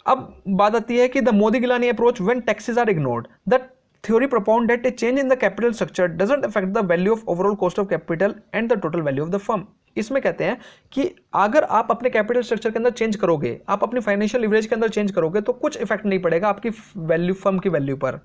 अब बात आती है कि the Modigliani approach when taxes are ignored, the theory propound that a change in the capital structure doesn't affect the value of overall cost of capital and the total value of the firm. इसमें कहते हैं कि अगर आप अपने capital structure के अंदर change करोगे, आप अपनी फाइनेंशियल लिवरेज के अंदर चेंज करोगे तो कुछ इफेक्ट नहीं पड़ेगा आपकी वैल्यू, फर्म की वैल्यू पर।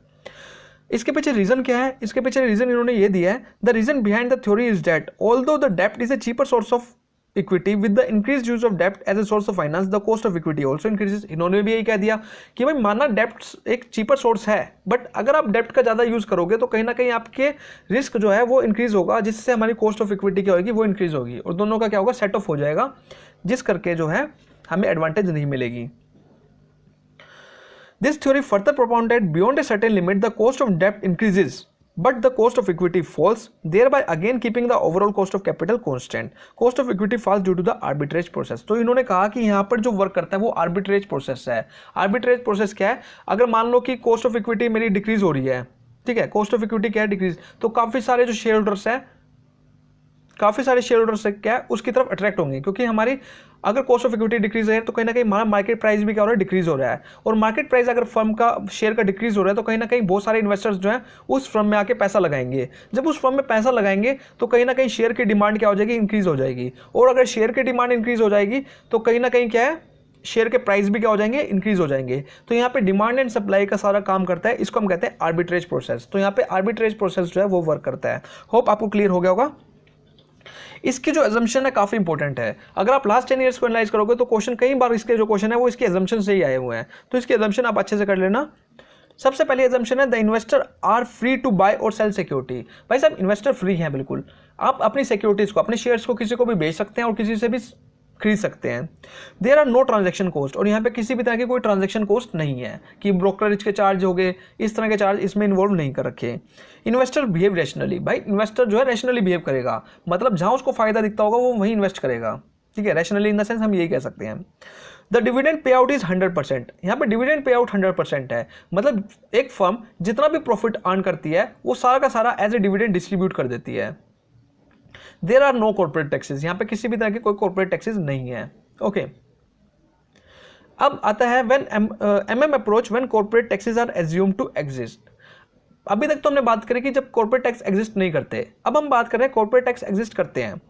इसके पीछे रीजन क्या है, इसके पीछे रीजन इन्होंने ये दिया है, the reason behind the theory is that although the dept is A cheaper source of equity with the increase use of dept as a source of finance the cost of equity also increases. इन्होंने भी यही कह दिया कि भाई माना डेप्ट एक cheaper source है, बट अगर आप डेप्ट का ज़्यादा यूज करोगे तो कहीं ना कहीं आपके रिस्क जो है वो इंक्रीज होगा, जिससे हमारी कॉस्ट ऑफ इक्विटी क्या होगी, वो इंक्रीज होगी और दोनों का क्या होगा, सेट ऑफ हो जाएगा, जिस करके जो है हमें एडवांटेज नहीं मिलेगी। This theory further propounded beyond a certain limit the cost of डेप्ट increases but the cost of equity falls, thereby again keeping the overall cost of capital constant. Cost of equity falls due to the arbitrage process. तो इन्होंने कहा कि यहाँ पर जो work करता है वो arbitrage process है। arbitrage process क्या है, अगर मान लो कि cost of equity मेरी डिक्रीज हो रही है, ठीक है, cost of equity क्या है, डिक्रीज, तो काफी सारे जो शेयर होल्डर्स हैं काफ़ी सारे शेयर होल्डर्स क्या है उसकी तरफ अट्रैक्ट होंगे, क्योंकि हमारी अगर कॉस्ट ऑफ इक्विटी डिक्रीज है तो कहीं ना कहीं हमारा मार्केट प्राइस भी क्या हो रहा है, डिक्रीज हो रहा है। और मार्केट प्राइस अगर फर्म का शेयर का डिक्रीज हो रहा है तो कहीं ना कहीं बहुत सारे इन्वेस्टर्स जो है उस फर्म में आके पैसा लगाएंगे। जब उस फर्म में पैसा लगाएंगे तो कहीं ना कहीं शेयर की डिमांड क्या हो जाएगी, इंक्रीज हो जाएगी। और अगर शेयर की डिमांड इंक्रीज हो जाएगी तो कहीं ना कहीं क्या है, शेयर के प्राइस भी क्या हो जाएंगे, इंक्रीज हो जाएंगे। तो यहाँ पे डिमांड एंड सप्लाई का सारा काम करता है, इसको हम कहते हैं आर्बिट्रेज प्रोसेस। तो यहाँ पे आर्बिट्रेज प्रोसेस जो है वो वर्क करता है। होप आपको क्लियर हो गया होगा। इसकी जो एजम्पशन है काफ़ी इंपॉर्टेंट है। अगर आप लास्ट 10 ईयर्स को एनालाइज करोगे तो क्वेश्चन कई बार इसके जो क्वेश्चन है वो इसके एजम्पशन से ही आए हुए हैं। तो इसके एजम्पशन आप अच्छे से कर लेना। सबसे पहले एजम्पशन है the investor are free to buy और सेल सिक्योरिटी। भाई साहब इन्वेस्टर फ्री हैं बिल्कुल, आप अपनी सिक्योरिटीज़ को, अपने शेयर्स को किसी को भी बेच सकते हैं और किसी से भी खरीद सकते हैं। There are no transaction cost, और यहाँ पे किसी भी तरह की कोई ट्रांजैक्शन कॉस्ट नहीं है कि ब्रोकरेज के चार्ज हो गए, इस तरह के चार्ज इसमें इन्वॉल्व नहीं कर रखे। इन्वेस्टर बिहेव रैशनली, भाई इन्वेस्टर जो है रैशनली बिहेव करेगा, मतलब जहाँ उसको फायदा दिखता होगा वो वहीं इन्वेस्ट करेगा, ठीक है। रैशनली इन द सेंस हम यही कह सकते हैं। The dividend pay out is 100%, यहाँ पे डिविडेंड पे आउट 100% है, मतलब एक फर्म जितना भी प्रॉफिट अर्न करती है वो सारा का सारा एज ए डिविडेंड डिस्ट्रीब्यूट कर देती है। There are no corporate taxes, यहाँ पे किसी भी तरह के कोई कॉर्पोरेट टैक्सेस नहीं है, ओके। अब आता है when MM approach when corporate taxes are assume to exist. अभी तक तो हमने बात करी कि जब कॉर्पोरेट टैक्स एग्जिस्ट नहीं करते, अब हम बात कर रहे हैं कॉर्पोरेट टैक्स एग्जिस्ट करते हैं।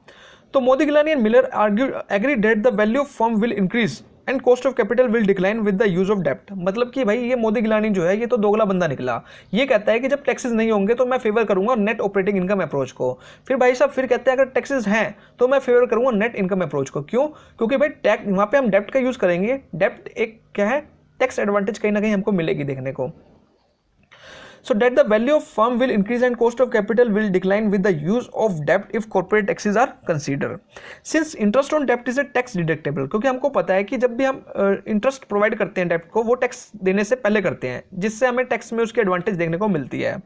तो Modigliani and Miller agree that the value of firm will increase and cost of capital will decline with the use of डेप्ट। मतलब कि भाई ये मोदी गिलानी जो है ये तो दोगला बंदा निकला। ये कहता है कि जब टैक्सेस नहीं होंगे तो मैं फेवर करूंगा नेट ऑपरेटिंग इनकम अप्रोच को। फिर भाई साहब फिर कहते हैं अगर टैक्सेस हैं तो मैं फेवर करूंगा नेट इनकम अप्रोच को। क्यों? क्योंकि भाई टैक्स वहाँ पे हम डेप्ट का यूज करेंगे। डेप्ट एक क्या है, टैक्स एडवांटेज कहीं ना कहीं हमको मिलेगी देखने को। So that the value of firm will increase and cost of capital will decline with the use of debt if corporate taxes are considered. Since interest on debt is a tax deductible, क्योंकि हमको पता है कि जब भी हम interest provide करते हैं डेप्ट को वो टैक्स देने से पहले करते हैं, जिससे हमें टैक्स में उसकी एडवांटेज देखने को मिलती है।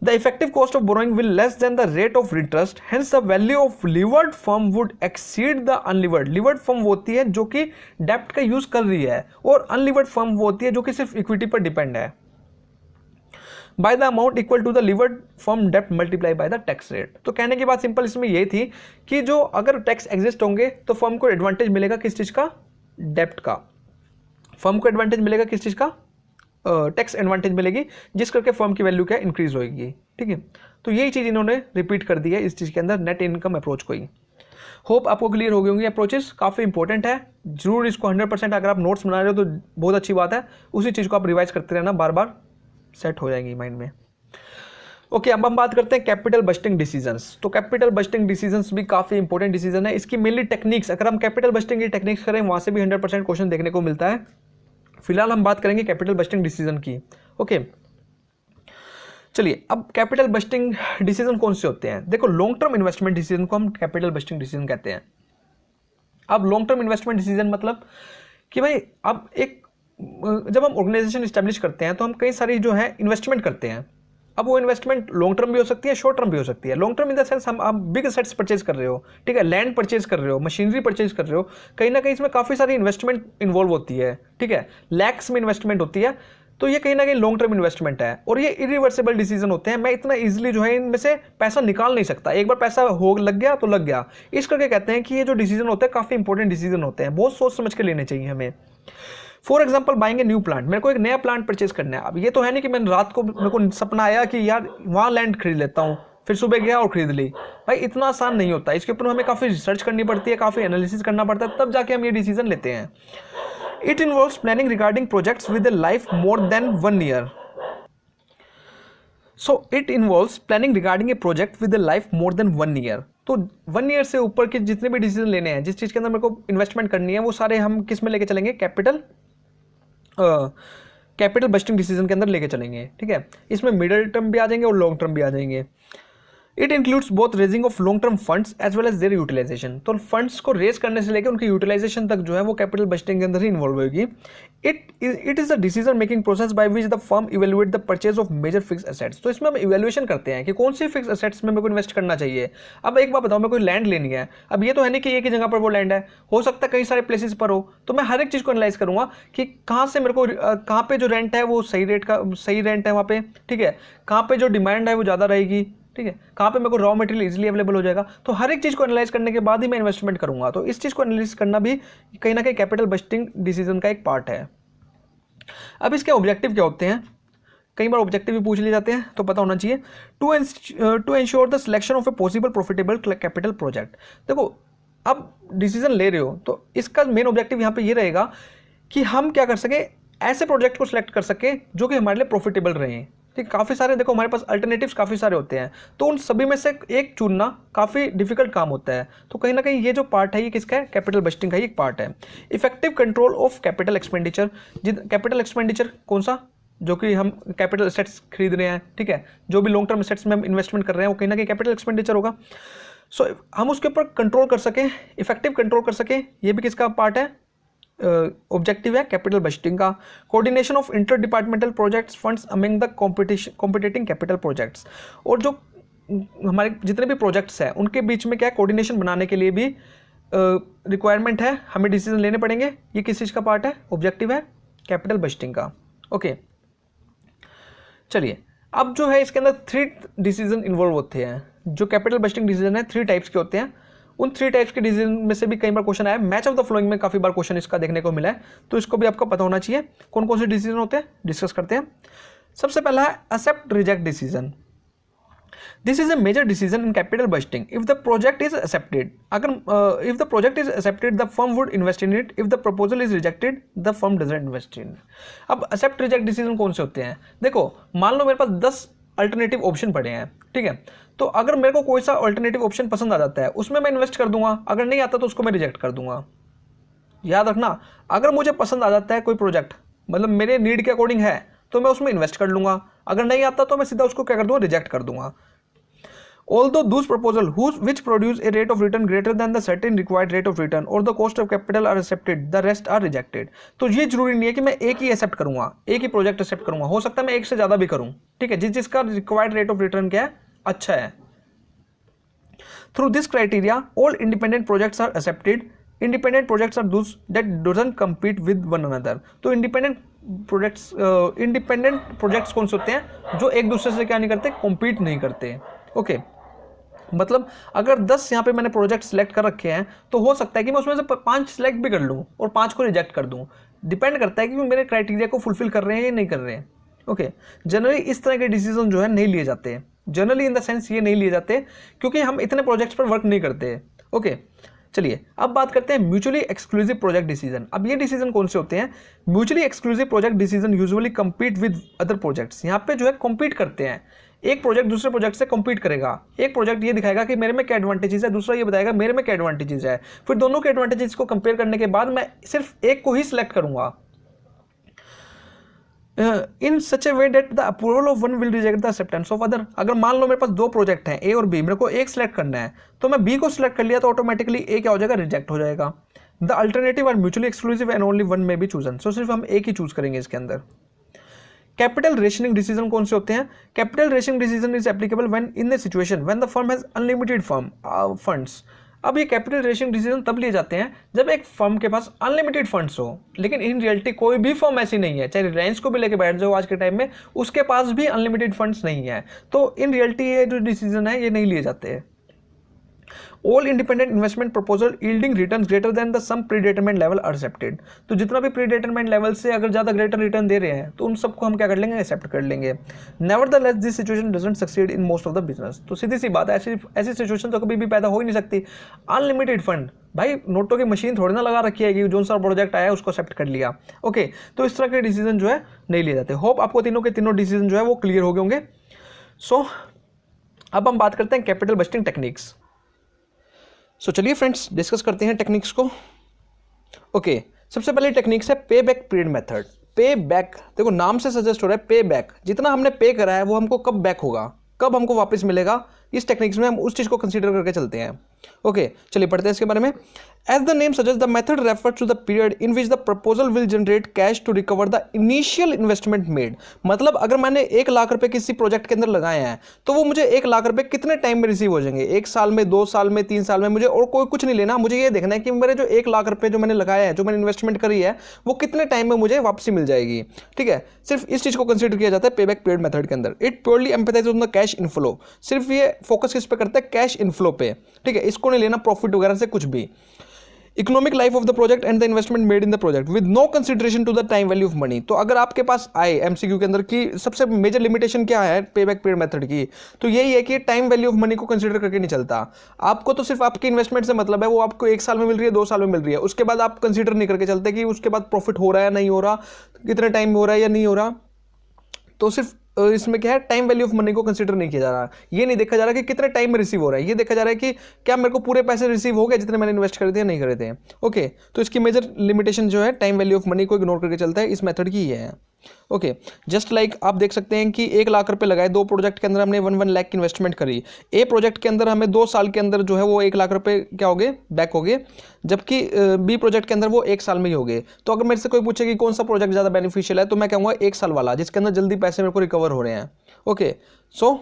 The effective cost of borrowing will less than the rate of interest, hence the value of levered firm would exceed the unlevered. Levered firm वो होती है जो कि डेप्ट का यूज कर रही है, और unlevered firm वो होती है जो कि सिर्फ इक्विटी पर डिपेंड है। By the amount equal to the levered firm डेप्ट multiply by the tax rate. तो कहने की बात सिंपल इसमें ये थी कि जो अगर टैक्स एग्जिस्ट होंगे तो फर्म को एडवांटेज मिलेगा किस चीज़ का, डेप्ट का। फर्म को एडवांटेज मिलेगा किस चीज़ का, टैक्स एडवांटेज मिलेगी, जिस करके फर्म की वैल्यू क्या इंक्रीज होगी, ठीक है। तो यही चीज़ इन्होंने रिपीट कर दी है इस चीज़ के अंदर, नेट इनकम अप्रोच को ही। होप आपको क्लियर हो गई होंगी। अप्रोचेस काफ़ी इंपॉर्टेंट है, जरूर इसको 100% अगर आप नोट्स बना रहे हो तो बहुत अच्छी बात है। उसी चीज़ को आप रिवाइज करते रहना, बार बार सेट हो जाएंगी माइंड में। ओके, अब हम बात करते हैं कैपिटल बस्टिंग डिसीजंस। तो कैपिटल बस्टिंग डिसीजंस भी काफ़ी इंपॉर्टेंट डिसीजन है। इसकी मेनली टेक्निक्स, अगर हम कैपिटल बस्टिंग की टेक्निक्स करें वहाँ से भी 100% क्वेश्चन देखने को मिलता है। फिलहाल हम बात करेंगे कैपिटल बस्टिंग डिसीजन की। ओके, चलिए अब कैपिटल बस्टिंग डिसीजन कौन से होते हैं। देखो, लॉन्ग टर्म इन्वेस्टमेंट डिसीजन को हम कैपिटल बस्टिंग डिसीजन कहते हैं। अब लॉन्ग टर्म इन्वेस्टमेंट डिसीजन मतलब कि भाई अब एक जब हम ऑर्गेनाइजेशन इस्टेब्लिश करते हैं तो हम कई सारी जो है इन्वेस्टमेंट करते हैं। अब वो इन्वेस्टमेंट लॉन्ग टर्म भी हो सकती है, शॉर्ट टर्म भी हो सकती है। Long term in the sense आप बिग एसेट्स परचेज कर रहे हो, ठीक है, लैंड परचेज कर रहे हो, मशीनरी परचेज कर रहे हो, कहीं ना कहीं इसमें काफ़ी सारी इन्वेस्टमेंट इन्वॉल्व होती है, ठीक है, लैक्स में इन्वेस्टमेंट होती है। तो ये कहीं ना कहीं लॉन्ग टर्म इन्वेस्टमेंट है, और ये इरिवर्सिबल डिसीजन होते हैं। मैं इतना इजीली जो है इनमें से पैसा निकाल नहीं सकता, एक बार पैसा हो लग गया तो लग गया। इस करके कहते हैं कि ये जो डिसीजन होते हैं काफ़ी इंपॉर्टेंट डिसीजन होते हैं, बहुत सोच समझ के लेने चाहिए हमें। For example, buying a new plant, मेरे को एक नया प्लांट परचेज करना है। अब ये तो है नहीं कि मैंने रात को मेरे को सपना आया कि यार वहाँ लैंड खरीद लेता हूँ, फिर सुबह गया और खरीद ली। भाई इतना आसान नहीं होता, इसके ऊपर हमें काफ़ी रिसर्च करनी पड़ती है, काफ़ी एनालिसिस करना पड़ता है, तब जाके हम ये डिसीजन लेते हैं। It involves planning regarding projects with A life more than 1 year. So it involves planning regarding A project with A life more than 1 year. तो 1 ईयर से ऊपर के जितने भी डिसीजन लेने हैं, जिस चीज़ के अंदर मेरे को इन्वेस्टमेंट करनी है, वो सारे हम किस में लेके चलेंगे, कैपिटल बस्टिंग डिसीजन के अंदर लेके चलेंगे, ठीक है। इसमें मिडिल टर्म भी आ जाएंगे और लॉन्ग टर्म भी आ जाएंगे। It includes both raising of long term funds as well as their utilization. तो फंड्स को रेज करने से लेकर उनकी यूटिलाइजेशन तक जो है वो कैपिटल बस्टिंग के अंदर ही इन्वॉल्व होगी। It is a decision making process by which the firm evaluate the purchase of major fix assets. तो इसमें हम इवेल्युएशन करते हैं कि कौन सी फिक्स एसेट्स में मेरे को इन्वेस्ट करना चाहिए। अब एक बात बताओ, मैं कोई लैंड लेनी है, अब ये तो है नहीं कि एक ही जगह पर वो लैंड है, हो सकता है कई सारे प्लेसेस पर हो, तो मैं हर एक चीज़ को एनालाइज करूंगा कि कहाँ से मेरे को कहाँ पे जो रेंट है वो सही रेंट है वहाँ पे, ठीक है, कहाँ पे जो डिमांड है वो ज़्यादा रहेगी, ठीक है, कहाँ पे मेरे को रॉ मटेरियल इजीली अवेलेबल हो जाएगा। तो हर एक चीज़ को एनालाइज करने के बाद ही मैं इन्वेस्टमेंट करूँगा। तो इस चीज़ को एनालाइज करना भी कहीं ना कहीं कैपिटल बजटिंग डिसीजन का एक पार्ट है। अब इसके ऑब्जेक्टिव क्या होते हैं, कई बार ऑब्जेक्टिव भी पूछ लिए जाते हैं, तो पता होना चाहिए। To ensure the selection of a possible profitable capital project. देखो, अब डिसीजन ले रहे हो तो इसका मेन ऑब्जेक्टिव यहाँ पे ये रहेगा कि हम क्या कर सके, ऐसे प्रोजेक्ट को सिलेक्ट कर सके जो कि हमारे लिए प्रॉफिटेबल रहे। ठीक, काफ़ी सारे देखो हमारे पास अल्टरनेटिव्स काफ़ी सारे होते हैं, तो उन सभी में से एक चुनना काफ़ी डिफिकल्ट काम होता है। तो कहीं ना कहीं ये जो पार्ट है ये किसका है, कैपिटल बजटिंग का ही एक पार्ट है। Effective control of capital expenditure. Capital expenditure कौन सा, जो कि हम कैपिटल एसेट्स खरीद रहे हैं, ठीक है, जो भी लॉन्ग टर्म एसेट्स में हम इन्वेस्टमेंट कर रहे हैं वो कहीं ना कहीं कैपिटल एक्सपेंडिचर होगा। सो हम उसके ऊपर कंट्रोल कर सकें, इफेक्टिव कंट्रोल कर सकें, ये भी किसका पार्ट है, ऑब्जेक्टिव है कैपिटल बजटिंग का। Coordination of inter departmental projects funds among the competing capital projects. और जो हमारे जितने भी प्रोजेक्ट्स हैं उनके बीच में क्या है, कोऑर्डिनेशन बनाने के लिए भी रिक्वायरमेंट है, हमें डिसीजन लेने पड़ेंगे। ये किस चीज़ का पार्ट है, ऑब्जेक्टिव है कैपिटल बजटिंग का। ओके, चलिए अब जो है इसके अंदर 3 डिसीजन इन्वॉल्व होते हैं। जो कैपिटल बजटिंग डिसीजन है 3 टाइप्स के होते हैं। उन 3 टाइप्स के डिसीजन में से भी कई बार क्वेश्चन आया, मैच ऑफ द फ्लोइंग में काफ़ी बार क्वेश्चन इसका देखने को मिला है, तो इसको भी आपको पता होना चाहिए कौन कौन से डिसीजन होते हैं, डिस्कस करते हैं। सबसे पहला है accept reject decision. This is a major decision in capital budgeting if the project is accepted. अगर if the project is accepted the firm would invest in it, if the proposal is rejected the firm doesn't invest in. अब accept reject decision कौन से होते हैं, देखो मान लो मेरे पास 10 alternative option पड़े हैं, ठीक है, तो अगर मेरे को कोई सा अल्टरनेटिव ऑप्शन पसंद आ जाता है उसमें मैं इन्वेस्ट कर दूंगा, अगर नहीं आता तो उसको मैं रिजेक्ट कर दूंगा। याद रखना, अगर मुझे पसंद आ जाता है कोई प्रोजेक्ट, मतलब मेरे नीड के अकॉर्डिंग है, तो मैं उसमें इन्वेस्ट कर लूंगा, अगर नहीं आता तो मैं सीधा उसको क्या कर दूंगा, रिजेक्ट कर दूंगा। Although those proposal which produce a rate of return greater than the certain required rate of return or the cost of capital are accepted, the rest are rejected। तो ये जरूरी नहीं है कि मैं एक ही एक्सेप्ट करूंगा, एक ही प्रोजेक्ट एक्सेप्ट करूंगा, हो सकता है मैं एक से ज्यादा भी करूं, ठीक है, जिसका रिक्वायर्ड रेट ऑफ रिटर्न क्या है, अच्छा है। Through this criteria all independent projects are accepted. Independent projects are those that doesn't compete with one another. तो इंडिपेंडेंट प्रोजेक्ट्स कौन से होते हैं, जो एक दूसरे से क्या नहीं करते, कॉम्पीट नहीं करते। ओके, मतलब अगर 10 यहाँ पे मैंने प्रोजेक्ट सिलेक्ट कर रखे हैं तो हो सकता है कि मैं उसमें से 5 सिलेक्ट भी कर लूँ और 5 को रिजेक्ट कर दूँ, डिपेंड करता है कि मेरे क्राइटेरिया को फुलफिल कर रहे हैं या नहीं कर रहे हैं। ओके, जनरली इस तरह के डिसीजन जो है नहीं लिए जाते, जनरली इन द सेंस ये नहीं लिए जाते क्योंकि हम इतने प्रोजेक्ट्स पर वर्क नहीं करते। ओके, चलिए अब बात करते हैं म्यूचुअली एक्सक्लूसिव प्रोजेक्ट डिसीजन। अब ये डिसीजन कौन से होते हैं, mutually exclusive project decision usually compete with other projects. यहाँ पे जो है कम्पीट करते हैं, एक प्रोजेक्ट दूसरे प्रोजेक्ट से कम्पीट करेगा। एक प्रोजेक्ट ये दिखाएगा कि मेरे में क्या एडवांटेजेस है, दूसरा ये बताएगा मेरे में क्या एडवांटेजेस है, फिर दोनों के एडवांटेजेस को कंपेयर करने के बाद मैं सिर्फ एक को ही सिलेक्ट करूंगा। In such a way that the approval of one will reject the acceptance of other. अगर मान लो मेरे पास 2 प्रोजेक्ट हैं ए और बी, मेरे को एक सिलेक्ट करना है, तो मैं बी को सिलेक्ट कर लिया तो ऑटोमेटिकली ए क्या हो जाएगा, रिजेक्ट हो जाएगा। The alternative are mutually exclusive and only one may be chosen. So सिर्फ हम एक ही चूज करेंगे इसके अंदर। कैपिटल रेशनिंग डिसीजन कौन से होते हैं, capital rationing decision is applicable when in the situation when the firm has unlimited funds. अब ये कैपिटल रेशनिंग डिसीजन तब लिए जाते हैं जब एक फर्म के पास अनलिमिटेड फंड्स हो, लेकिन इन रियलिटी कोई भी फर्म ऐसी नहीं है, चाहे रिलायंस को भी लेके बैठ जाओ आज के टाइम में, उसके पास भी अनलिमिटेड फंड्स नहीं है। तो इन रियलिटी ये जो डिसीजन है ये नहीं लिए जाते हैं। All independent investment proposal yielding returns greater than the sum predetermined level are accepted. तो जितना भी प्रीडिटरमेंट लेवल से अगर ज़्यादा ग्रेटर रिटर्न दे रहे हैं तो उन सबको हम क्या कर लेंगे, एक्सेप्ट कर लेंगे। Nevertheless this situation doesn't succeed in most of the business. तो सीधी सी बात है, ऐसी सिचुएशन तो कभी भी पैदा हो ही नहीं सकती। अनलिमिटेड फंड, भाई नोटों की मशीन थोड़ी ना लगा रखी है कि जो सा प्रोजेक्ट आया उसको एक्सेप्ट कर लिया। ओके, तो इस तरह के डिसीजन जो है नहीं लिए जाते। होप आपको तीनों के तीनों डिसीजन जो है वो क्लियर हो गए होंगे। सो अब हम बात करते हैं कैपिटल बजटिंग टेक्निक्स। सो चलिए फ्रेंड्स डिस्कस करते हैं टेक्निक्स को। ओके, सबसे पहले टेक्निक्स है पे बैक पीरियड मेथड। पे बैक, देखो नाम से सजेस्ट हो रहा है पे बैक, जितना हमने पे करा है वो हमको कब बैक होगा, कब हमको वापस मिलेगा, इस टेक्निक्स में हम उस चीज़ को कंसीडर करके चलते हैं। ओके, चलिए पढ़ते हैं इसके बारे में। As the name suggests, the method refers to the period in which the proposal will generate cash to recover the initial investment made. मतलब अगर मैंने 1 लाख रुपए किसी प्रोजेक्ट के अंदर लगाए हैं तो वो मुझे 1 लाख रुपए कितने टाइम में रिसीव हो जाएंगे, 1 साल में, 2 साल में, 3 साल में, मुझे और कोई कुछ नहीं लेना, मुझे ये देखना है कि मेरे जो 1 लाख रुपए जो मैंने लगाया है, जो मैंने इन्वेस्टमेंट करी है, वो कितने टाइम में मुझे वापसी मिल जाएगी। ठीक है, सिर्फ इस चीज को कंसिडर किया जाता है पे बैक पीरियड मेथड के अंदर। It purely emphasize on the cash inflow, सिर्फ ये फोकस किस पे करता है, कैश इनफ्लो पे। ठीक है, इसको नहीं लेना प्रॉफिट वगैरह से कुछ भी। Economic life of the project and the investment made in the project with no consideration to the time value of money. तो अगर आपके पास आए एमसीक्यू के अंदर कि सबसे मेजर लिमिटेशन क्या है पे बैक पीरियड मेथड की, तो यही है कि टाइम वैल्यू ऑफ मनी को कंसिडर करके नहीं चलता। आपको तो सिर्फ आपकी इन्वेस्टमेंट से मतलब है, वो आपको 1 साल में मिल रही है, 2 साल में मिल रही है, उसके बाद आप कंसिडर नहीं करके चलते कि उसके बाद प्रॉफिट हो रहा है नहीं हो रहा, कितने टाइम में हो रहा है या नहीं हो रहा। तो सिर्फ इसमें क्या है, टाइम वैल्यू ऑफ मनी को कंसीडर नहीं किया जा रहा। ये नहीं देखा जा रहा कि कितने टाइम में रिसीव हो रहा है, ये देखा जा रहा है कि क्या मेरे को पूरे पैसे रिसीव हो गए जितने मैंने इन्वेस्ट करे थे या नहीं करे थे। ओके, तो इसकी मेजर लिमिटेशन जो है टाइम वैल्यू ऑफ मनी को इग्नोर करके चलता है, इस मेथड की ये है। ओके, जस्ट लाइक आप देख सकते हैं कि 1 लाख रुपए लगाए, 2 प्रोजेक्ट के अंदर हमने 1 लाख की इन्वेस्टमेंट करी। ए प्रोजेक्ट के अंदर हमें 2 साल के अंदर जो है वो 1 लाख रुपए क्या हो गए, बैक हो गए, जबकि बी प्रोजेक्ट के अंदर वो 1 साल में ही हो गए। तो अगर मेरे से कोई पूछे कि कौन सा प्रोजेक्ट ज़्यादा बेनिफिशियल है, तो मैं कहूँगा 1 साल वाला, जिसके अंदर जल्दी पैसे मेरे को रिकवर हो रहे हैं। ओके, सो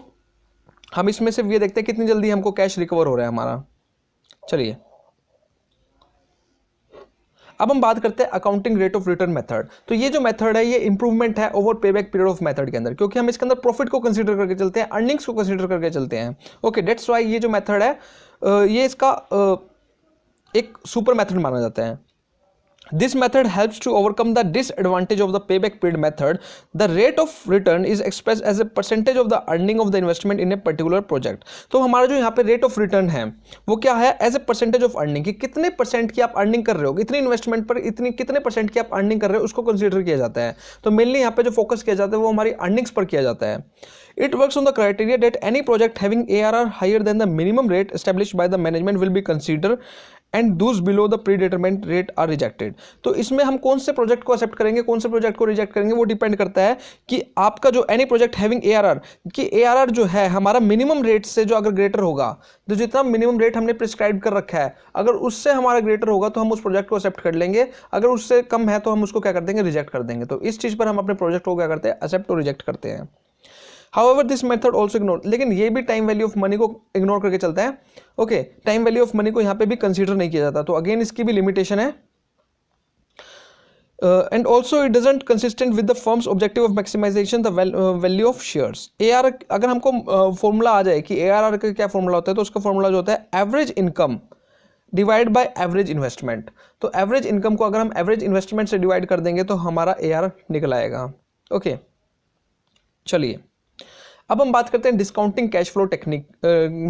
हम इसमें सिर्फ ये देखते हैं कितनी जल्दी हमको कैश रिकवर हो रहा है हमारा। चलिए अब हम बात करते हैं accounting rate of return method. तो ये जो मेथड है ये इंप्रूवमेंट है ओवर पे बैक पीरियड ऑफ मेथड के अंदर, क्योंकि हम इसके अंदर प्रॉफिट को कंसीडर करके चलते हैं, अर्निंग्स को कंसीडर करके चलते हैं। ओके, दैट्स व्हाई ये जो मेथड है ये इसका एक सुपर मेथड माना जाता है। This method helps to overcome the disadvantage of the payback period method. The rate of return is expressed as a percentage of the earning of the investment in a particular project. तो हमारा जो यहाँ पे rate of return है वो क्या है, as a percentage of earning, कि कितने परसेंट की आप अर्निंग कर रहे हो, इतनी इन्वेस्टमेंट पर इतनी कितने परसेंट की आप अर्निंग कर रहे हो, उसको कंसीडर किया जाता है। तो मेनली यहाँ पे जो फोकस किया जाता है वो हमारी अर्निंग्स पर किया जाता है। It works on the criteria that any project having ARR higher than the minimum rate established by the management will be considered and those below the predetermined rate are rejected. तो इसमें हम कौन से project को accept करेंगे, कौन से project को रिजेक्ट करेंगे, वो डिपेंड करता है कि आपका जो एनी प्रोजेक्ट हैविंग ARR, कि ARR जो है हमारा मिनिमम रेट से जो अगर ग्रेटर होगा, तो जितना मिनिमम रेट हमने प्रिस्क्राइब कर रखा है, अगर उससे हमारा ग्रेटर होगा तो हम उस प्रोजेक्ट को एक्सेप्ट कर लेंगे, अगर उससे कम है तो हम उसको क्या कर देंगे, रिजेक्ट कर देंगे। तो इस चीज़ पर हम अपने प्रोजेक्ट को क्या करते हैं, एक्सेप्ट और रिजेक्ट करते हैं। However, this method also ignore, लेकिन ये भी टाइम वैल्यू ऑफ मनी को इग्नोर करके चलता है। Okay, time value of money को यहाँ पे भी कंसीडर नहीं किया जाता, तो अगेन इसकी भी लिमिटेशन है। And also it doesn't consistent with the firm's objective of maximization the value of shares. ARR अगर हमको फॉर्मूला आ जाए कि ARR का क्या फॉर्मूला होता है, तो उसका फॉर्मूला जो होता है average income divide by average investment. तो एवरेज इनकम को अगर हम एवरेज इन्वेस्टमेंट से डिवाइड कर देंगे तो हमारा ARR निकल आएगा। ओके, चलिए अब हम बात करते हैं discounting cash flow technique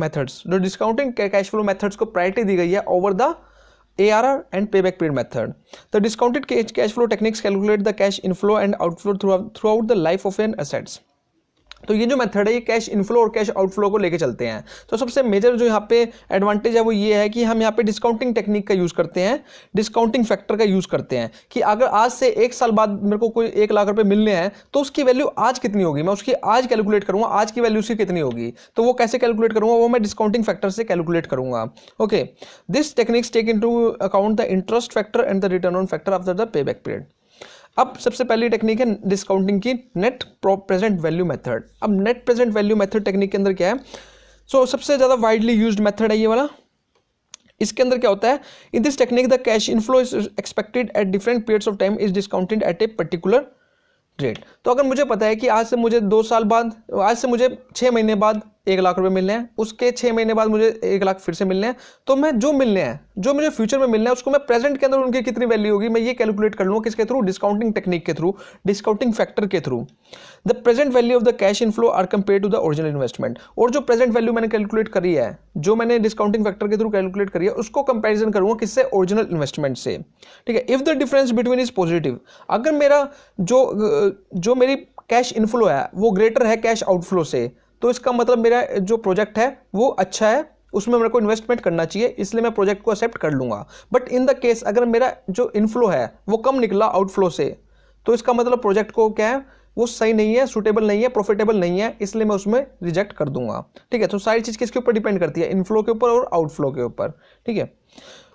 methods. जो डिस्काउंटिंग कैश फ्लो मेथड्स को प्रायोरिटी दी गई है over the ARR and payback period method. The discounted cash flow techniques calculate the cash inflow and outflow throughout the life of an assets. तो ये जो method है ये cash inflow और cash outflow को लेके चलते हैं। तो सबसे मेजर जो यहाँ पे एडवांटेज है वो ये है कि हम यहाँ पे डिस्काउंटिंग टेक्निक का यूज़ करते हैं, डिस्काउंटिंग फैक्टर का यूज़ करते हैं, कि अगर आज से 1 साल बाद मेरे को कोई 1 लाख रुपए मिलने हैं तो उसकी वैल्यू आज कितनी होगी, मैं उसकी आज कैलकुलेट करूँगा, आज की वैल्यू उसकी कितनी होगी। तो वो कैसे कैलकुलेट करूँगा, वो मैं डिस्काउंटिंग फैक्टर से कैलकुलेट करूँगा। Okay, this techniques take in to account the interest factor and the return on factor after the pay back period. अब सबसे पहली टेक्निक है डिस्काउंटिंग की नेट प्रेजेंट वैल्यू मेथड। अब net present value method technique के अंदर क्या है, सबसे ज़्यादा वाइडली यूज्ड मेथड है ये वाला। इसके अंदर क्या होता है, in this technique the cash inflow is expected at different periods of time is discounted eight a particular rate. तो अगर मुझे पता है कि आज से मुझे 2 साल बाद, आज से मुझे 6 महीने बाद 1 लाख रुपए मिलने हैं, उसके 6 महीने बाद मुझे 1 लाख फिर से मिलने हैं, तो मैं जो मिलने हैं, जो मुझे फ्यूचर में मिलना है, उसको मैं प्रेजेंट के अंदर उनकी कितनी वैल्यू होगी मैं ये कैलकुलेट कर लूँगा, किसके थ्रू, डिस्काउंटिंग टेक्निक के थ्रू, डिस्काउंटिंग फैक्टर के थ्रू। The present value of the cash inflow are compare to the original investment. और जो प्रेजेंट वैल्यू मैंने कैलकुलेट करी है, जो मैंने डिस्काउंटिंग फैक्टर के थ्रू कैलकुलेट करी है, उसको कंपेरिजन करूंगा किससे, ओरिजिनल इन्वेस्टमेंट से। ठीक है, if the difference between is positive, अगर मेरा जो मेरी कैश इनफ्लो है वो ग्रेटर है कैश आउटफ्लो से, तो इसका मतलब मेरा जो प्रोजेक्ट है वो अच्छा है, उसमें मेरे को इन्वेस्टमेंट करना चाहिए, इसलिए मैं प्रोजेक्ट को एक्सेप्ट कर लूँगा। बट इन द केस अगर मेरा जो इनफ्लो है वो कम निकला आउटफ्लो से, तो इसका मतलब प्रोजेक्ट को क्या है, वो सही नहीं है, सूटेबल नहीं है, प्रॉफिटेबल नहीं है, इसलिए मैं उसमें रिजेक्ट कर दूंगा। ठीक है, तो सारी चीज़ किसके ऊपर डिपेंड करती है, इनफ्लो के ऊपर और आउटफ्लो के ऊपर। ठीक है,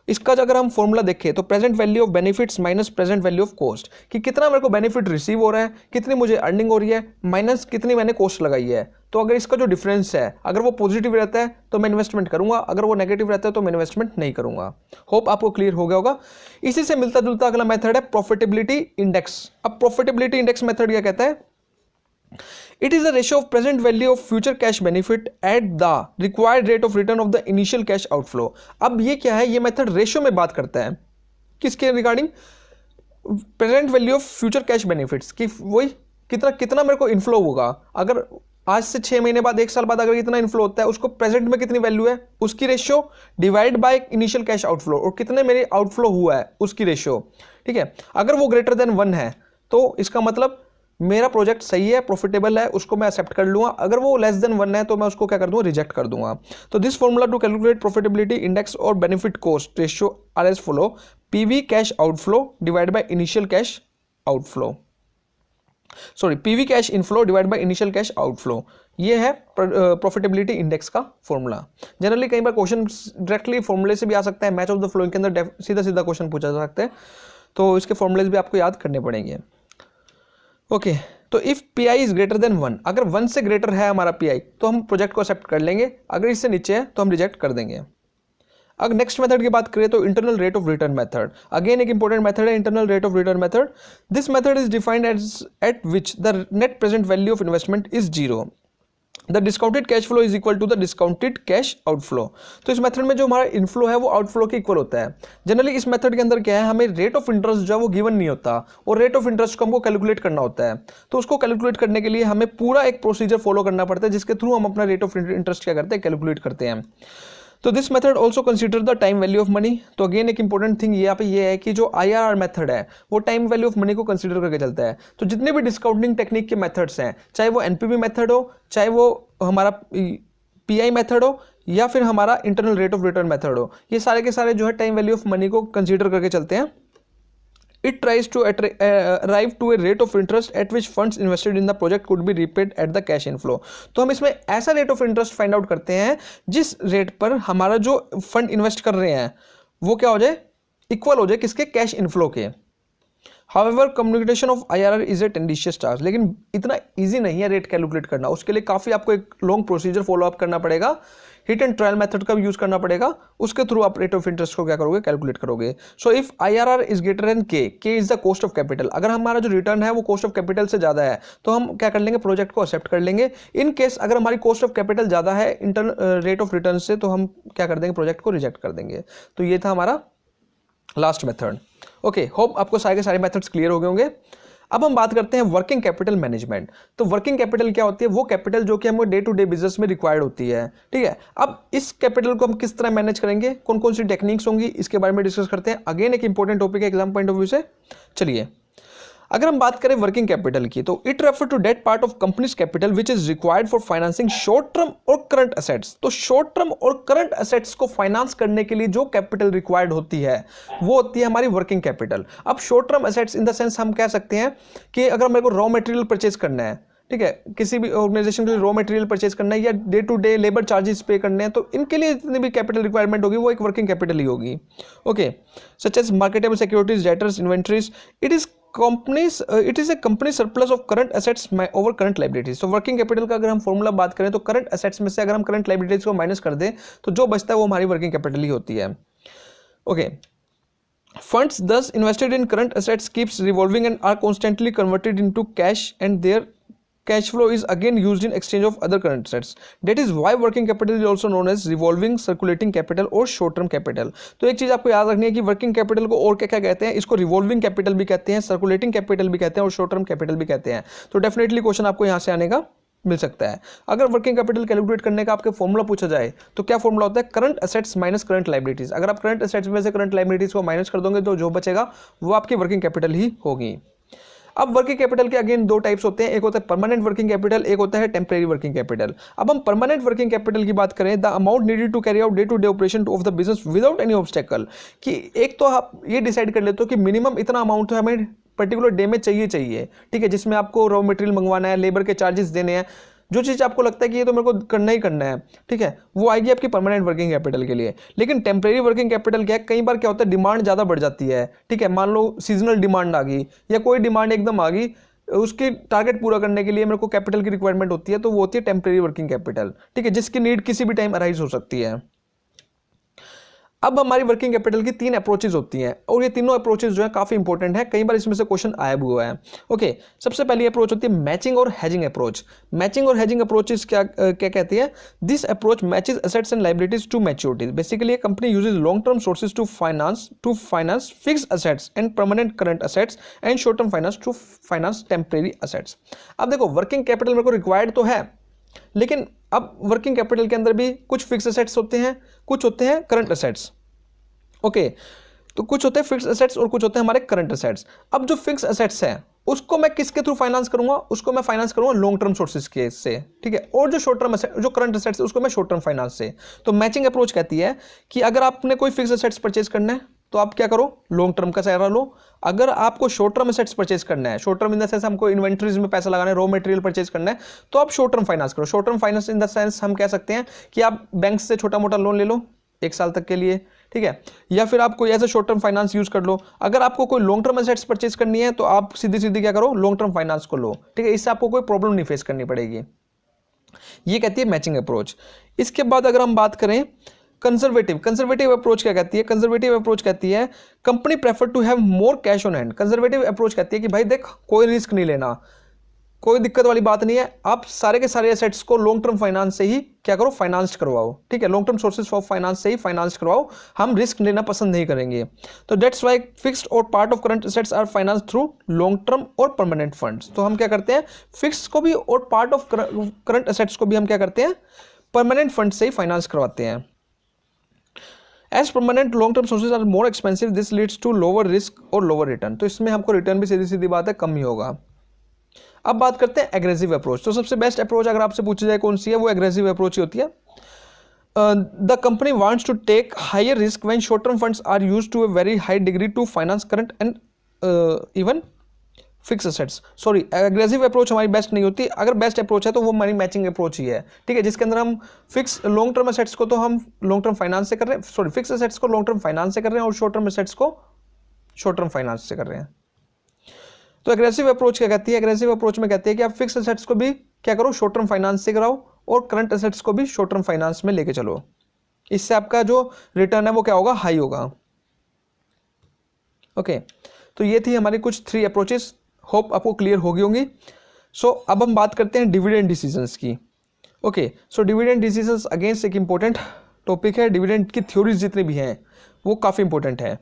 इसका अगर हम फॉर्मूला देखें तो present value of benefits minus present value of cost, कि कितना मेरे को बेनिफिट रिसीव हो रहा है, कितनी मुझे अर्निंग हो रही है, माइनस कितनी मैंने कॉस्ट लगाई है। तो अगर इसका जो डिफरेंस है अगर वो पॉजिटिव रहता है तो मैं इन्वेस्टमेंट करूंगा, अगर वो नेगेटिव रहता है तो मैं इन्वेस्टमेंट नहीं करूंगा। होप आपको क्लियर हो गया होगा। इसी से मिलता जुलता अगला मेथड है प्रॉफिटेबिलिटी इंडेक्स। अब प्रॉफिटेबिलिटी इंडेक्स मेथड क्या कहता है? It is the ratio of present value of future cash benefit at the required rate of return of the initial cash outflow। अब ये क्या है? ये मेथड रेशियो में बात करता है, किसके regarding? Present value of future cash benefits, की वही कितना कितना मेरे को इनफ्लो होगा, अगर आज से 6 महीने बाद 1 साल बाद अगर इतना इनफ्लो होता है, उसको प्रेजेंट में कितनी वैल्यू है उसकी ratio divide by initial cash outflow, और कितने मेरे आउटफ्लो हुआ है उसकी रेशियो। ठीक है, अगर वो ग्रेटर देन 1 है तो इसका मतलब मेरा प्रोजेक्ट सही है, प्रॉफिटेबल है, उसको मैं एक्सेप्ट कर लूंगा। अगर वो लेस देन 1 है तो मैं उसको क्या कर दूंगा? रिजेक्ट कर दूंगा। तो this formula to calculate profitability index और benefit cost ratio are as follow: PV cash outflow divide by initial cash outflow, sorry PV cash inflow divide by initial cash outflow. ये है प्रॉफिटेबिलिटी इंडेक्स का formula. Generally कई बार question directly फॉर्मूले से भी आ सकता है, मैच ऑफ द फ्लोइंग के अंदर सीधा सीधा क्वेश्चन पूछा जा सकता है, तो इसके फॉर्मूलेज भी आपको याद करने पड़ेंगे। ओके, तो if P I is greater then 1, अगर 1 से ग्रेटर है हमारा पी आई तो हम प्रोजेक्ट को एक्सेप्ट कर लेंगे, अगर इससे नीचे है तो हम रिजेक्ट कर देंगे। अगर नेक्स्ट मेथड की बात करें तो internal rate of return method, again एक इंपॉर्टेंट मेथड है internal rate of return method. This method is defined as at which the net present value of investment is 0, the discounted cash flow is equal to the discounted cash outflow. तो इस method में जो हमारा inflow है वो outflow के equal होता है। जनरली इस मेथड के अंदर क्या है, हमें रेट ऑफ इंटरेस्ट जो है वो गिवन नहीं होता, और रेट ऑफ इंटरेस्ट को हमको कैलकुलेट करना होता है। तो उसको कैलकुलेट करने के लिए हमें पूरा एक प्रोसीजर फॉलो करना पड़ता है, जिसके थ्रू हम अपना रेट ऑफ इंटरेस्ट क्या करते हैं? कैलकुलेट करते हैं। तो this method also consider the time value of money. तो अगेन एक इंपॉर्टेंट थिंग यहाँ पे ये है कि जो IRR मेथड है वो टाइम वैल्यू ऑफ मनी को कंसिडर करके चलता है। तो जितने भी डिस्काउंटिंग टेक्निक के मेथड्स हैं, चाहे वो NPV मेथड हो, चाहे वो हमारा PI मेथड हो, या फिर हमारा internal rate of return method हो, ये सारे के सारे जो है टाइम वैल्यू ऑफ मनी को कंसिडर करके चलते हैं। It tries to arrive to a rate of interest at which funds invested in the project could be repaid at the cash inflow। तो हम इसमें ऐसा rate of interest find out करते हैं जिस रेट पर हमारा जो फंड इन्वेस्ट कर रहे हैं वो क्या हो जाए? इक्वल हो जाए किसके? कैश इनफ्लो के। However, computation of IRR is a tedious task, लेकिन इतना इजी नहीं है रेट कैलकुलेट करना, उसके लिए काफ़ी आपको एक लॉन्ग प्रोसीजर फॉलो अप करना पड़ेगा, हिट एंड ट्रायल मेथड का भी यूज करना पड़ेगा, उसके थ्रू आप रेट ऑफ इंटरेस्ट को क्या करोगे? कैलकुलेट करोगे। So if IRR is greater than K is the cost of capital, अगर हमारा जो रिटर्न है वो कॉस्ट ऑफ कैपिटल से ज़्यादा है तो हम क्या कर लेंगे? प्रोजेक्ट को एक्सेप्ट कर लेंगे। इन केस अगर हमारी कॉस्ट ऑफ कैपिटल ज़्यादा है इंटरनल रेट ऑफ रिटर्न से, तो हम क्या कर देंगे? प्रोजेक्ट को रिजेक्ट कर देंगे। तो ये था हमारा लास्ट मेथड। ओके, होप आपको सारे के सारे मेथड्स क्लियर हो गए होंगे। अब हम बात करते हैं वर्किंग कैपिटल मैनेजमेंट। तो वर्किंग कैपिटल क्या होती है? वो कैपिटल जो कि हमें डे टू डे बिजनेस में रिक्वायर्ड होती है। ठीक है, अब इस कैपिटल को हम किस तरह मैनेज करेंगे, कौन कौन सी टेक्निक्स होंगी, इसके बारे में डिस्कस करते हैं। अगेन एक इंपॉर्टेंट टॉपिक है एग्जाम पॉइंट ऑफ व्यू से। चलिए, अगर हम बात करें वर्किंग कैपिटल की तो it refer to that part of companies capital which is required for financing short term और करंट एसेट्स। तो शॉर्ट टर्म और करंट एसेट्स को फाइनेंस करने के लिए जो कैपिटल रिक्वायर्ड होती है वो होती है हमारी वर्किंग कैपिटल। अब short term assets in the sense हम कह सकते हैं कि अगर मेरे को रॉ मटेरियल परचेज करना है, ठीक है, किसी भी ऑर्गेनाइजेशन के लिए रॉ मटेरियल परचेज करना है या day to day labour charges pay करने हैं, तो इनके लिए जितनी भी कैपिटल रिक्वायरमेंट होगी वो एक वर्किंग कैपिटल ही होगी। Okay, such as marketable securities, debtors, inventories, it is a company surplus of current assets over current liabilities. तो वर्किंग कैपिटल का अगर हम फॉर्मूला बात करें तो करंट एसेट्स में से अगर हम करंट लाइबिलिटीज को माइनस कर दें तो जो बचता है वो हमारी वर्किंग कैपिटल ही होती है। Okay, funds thus invested in current assets keeps revolving and are constantly converted into cash, and their cash flow is again used in exchange of other current assets. That is why working capital is also known as revolving circulating capital और short term capital। तो एक चीज आपको याद रखनी है कि working capital को और क्या क्या कहते हैं, इसको रिवॉल्विंग कैपिटल भी कहते हैं, सर्कुलेटिंग कैपिटल भी कहते हैं और शॉर्ट टर्म कैपिटल भी कहते हैं। तो डेफिनेटली क्वेश्चन आपको यहाँ से आने का मिल सकता है। अगर वर्किंग कैपिटल कैलकुलेट करने का आपके फॉर्मूला पूछा जाए तो क्या फॉर्मूला होता है? Current assets minus current liabilities. अगर आप करंट एसेट्स में से करंट लाइबिलिटीज को माइनस कर दोगे तो जो बचेगा वो आपकी वर्किंग कैपिटल ही होगी। अब वर्किंग कैपिटल के अगेन दो टाइप्स होते हैं, एक होता है परमानेंट वर्किंग कैपिटल, एक होता है टेम्परेरी वर्किंग कैपिटल। अब हम परमानेंट वर्किंग कैपिटल की बात करें, the amount needed to carry out day to day operation of the business without any obstacle, कि एक तो आप ये डिसाइड कर लेते हो कि मिनिमम इतना अमाउंट हमें पर्टिकुलर डे में चाहिए, ठीक है, जिसमें आपको रॉ मटेरियल मंगवाना है, लेबर के चार्जेस देने हैं, जो चीज़ आपको लगता है कि ये तो मेरे को करना ही करना है, ठीक है, वो आएगी आपकी परमानेंट वर्किंग कैपिटल के लिए। लेकिन टेम्परेरी वर्किंग कैपिटल क्या है, कई बार क्या होता है डिमांड ज़्यादा बढ़ जाती है, ठीक है, मान लो सीजनल डिमांड आ गई या कोई डिमांड एकदम आ गई, उसकी टारगेट पूरा करने के लिए मेरे को कैपिटल की रिक्वायरमेंट होती है, तो वो होती है टेम्परेरी वर्किंग कैपिटल, ठीक है, जिसकी नीड किसी भी टाइम अराइज हो सकती है। अब हमारी वर्किंग कैपिटल की 3 अप्रोचेज होती हैं और ये तीनों अप्रोचेज जो है काफी इंपॉर्टेंट है, कई बार इसमें से क्वेश्चन आया भी हुआ है। ओके, सबसे पहली अप्रोच होती है मैचिंग और हेजिंग अप्रोच। मैचिंग और हेजिंग अप्रोचेज क्या कहती है, this approach matches assets and liabilities to maturity. Basically ये company uses long term sources to finance fixed assets and permanent current assets and short term finance to finance temporary assets. अब देखो working capital मेरे को required तो है, लेकिन अब working capital के अंदर भी कुछ फिक्स एसेट्स होते हैं, कुछ होते हैं करंट एसेट्स। ओके, तो कुछ होते हैं फिक्स एसेट्स और कुछ होते हैं हमारे करंट एसेट्स। अब जो फिक्स एसेट्स है उसको मैं किसके थ्रू फाइनेंस करूंगा, उसको मैं फाइनेंस करूंगा लॉन्ग टर्म सोर्सेज के से, ठीक है, और जो शॉर्ट टर्म जो करंट एसेट्स है उसको मैं शॉर्ट टर्म फाइनेंस से। तो मैचिंग अप्रोच कहती है कि अगर आपने कोई फिक्स एसेट्स परचेज करना है तो आप क्या करो, लॉन्ग टर्म का सहारा लो। अगर आपको शॉर्ट टर्म एसेट्स परचेज करना है, short term in the sense हमको इन्वेंटरीज में पैसा लगाना है, रॉ मटेरियल परचेज करना है, तो आप शॉर्ट टर्म फाइनेंस करो। Short term finance in the sense हम कह सकते हैं कि आप बैंक से छोटा मोटा लोन ले लो 1 साल तक के लिए, ठीक है, या फिर आप कोई ऐसा शॉर्ट टर्म फाइनेंस यूज कर लो। अगर आपको कोई लॉन्ग टर्म एसेट्स परचेज करनी है तो आप सीधी क्या करो, लॉन्ग टर्म फाइनेंस को लो, ठीक है, इससे आपको कोई प्रॉब्लम नहीं फेस करनी पड़ेगी। ये कहती है मैचिंग अप्रोच। इसके बाद अगर हम बात करें कंजर्वेटिव अप्रोच क्या कहती है, कंजर्वेटिव अप्रोच कहती है company prefer to have more cash on hand. Conservative approach कहती है कि भाई देख कोई रिस्क नहीं लेना, कोई दिक्कत वाली बात नहीं है, आप सारे के सारे एसेट्स को लॉन्ग टर्म फाइनेंस से ही क्या करो, फाइनेंस करवाओ, ठीक है, long term sources of finance से ही फाइनेंस करवाओ, हम रिस्क लेना पसंद नहीं करेंगे। तो दैट्स व्हाई फिक्स्ड और part of current assets are finance through long term और परमानेंट फंड्स। तो हम क्या करते हैं, फिक्स्ड को भी और पार्ट ऑफ करंट एसेट्स को भी हम क्या करते हैं, परमानेंट फंड से ही फाइनेंस करवाते हैं। As permanent long term sources are more expensive, this leads to lower risk और lower return। तो इसमें हमको रिटर्न भी सीधी सीधी बात है कम ही होगा। अब बात करते हैं एग्रेसिव अप्रोच। तो सबसे बेस्ट अप्रोच अगर आपसे पूछी जाए कौन सी है, वो एग्रेसिव अप्रोच ही होती है। The company wants to take higher risk when short term funds are used to a very high degree to finance current and even fix assets. Sorry, aggressive approach हमारी बेस्ट नहीं होती। अगर best approach है तो वो हमारी matching approach ही है, ठीक है, जिसके अंदर हम फिक्स लॉन्ग टर्म एसेट्स को तो हम लॉन्ग टर्म फाइनेंस से कर रहे हैं, सॉरी फिक्स एसेट्स को लॉन्ग टर्म फाइनेंस से कर रहे हैं और शॉर्ट टर्म एसेट्स को शॉर्ट टर्म फाइनेंस से कर रहे हैं। तो एग्रेसिव अप्रोच क्या कहती है, एग्रेसिव अप्रोच में कहती है कि आप फिक्स एसेट्स को भी क्या करो, शॉर्ट टर्म फाइनेंस से कराओ और करंट एसेट्स को भी शॉर्ट टर्म फाइनेंस में लेके चलो। इससे आपका जो रिटर्न है वो क्या होगा, हाई होगा। ओके, तो ये थी हमारी कुछ 3 अप्रोचेस, होप आपको क्लियर होगी होंगी। सो अब हम बात करते हैं डिविडेंड डिसीजंस की। ओके, सो डिविडेंड डिसीजंस अगेंस्ट एक इंपॉर्टेंट टॉपिक है। डिविडेंड की थ्योरीज जितनी भी हैं वो काफ़ी इंपॉर्टेंट है।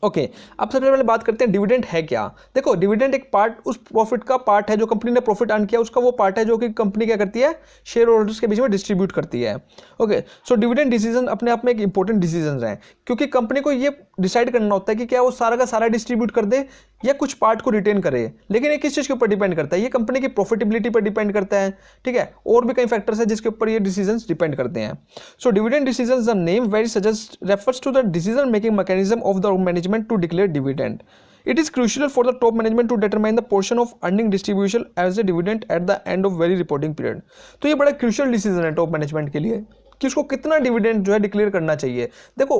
ओके, अब सबसे पहले बात करते हैं डिविडेंड है क्या। देखो, डिविडेंड एक पार्ट, उस प्रॉफिट का पार्ट है जो कंपनी ने प्रॉफिट अर्न किया, उसका वो पार्ट है जो कि कंपनी क्या करती है, शेयर होल्डर्स के बीच में डिस्ट्रीब्यूट करती है। ओके, सो डिविडेंड डिसीजन अपने आप में एक इंपॉर्टेंट डिसीजन है, क्योंकि कंपनी को ये डिसाइड करना होता है कि क्या वो सारा का सारा डिस्ट्रीब्यूट कर दे या कुछ पार्ट को रिटेन करे। लेकिन ये किस चीज़ के ऊपर डिपेंड करता है, ये कंपनी की प्रॉफिटेबिलिटी पर डिपेंड करता है, ठीक है, और भी कई फैक्टर्स हैं जिसके ऊपर ये डिसीजंस डिपेंड करते हैं। So dividend decisions, the name very suggest refers to the decision making mechanism of the management to declare dividend. It is crucial for the top management to determine the portion of earning distribution as a dividend at the end of very reporting period। तो ये बड़ा crucial decision है top management के लिए कि उसको कितना dividend जो है डिक्लेयर करना चाहिए। देखो,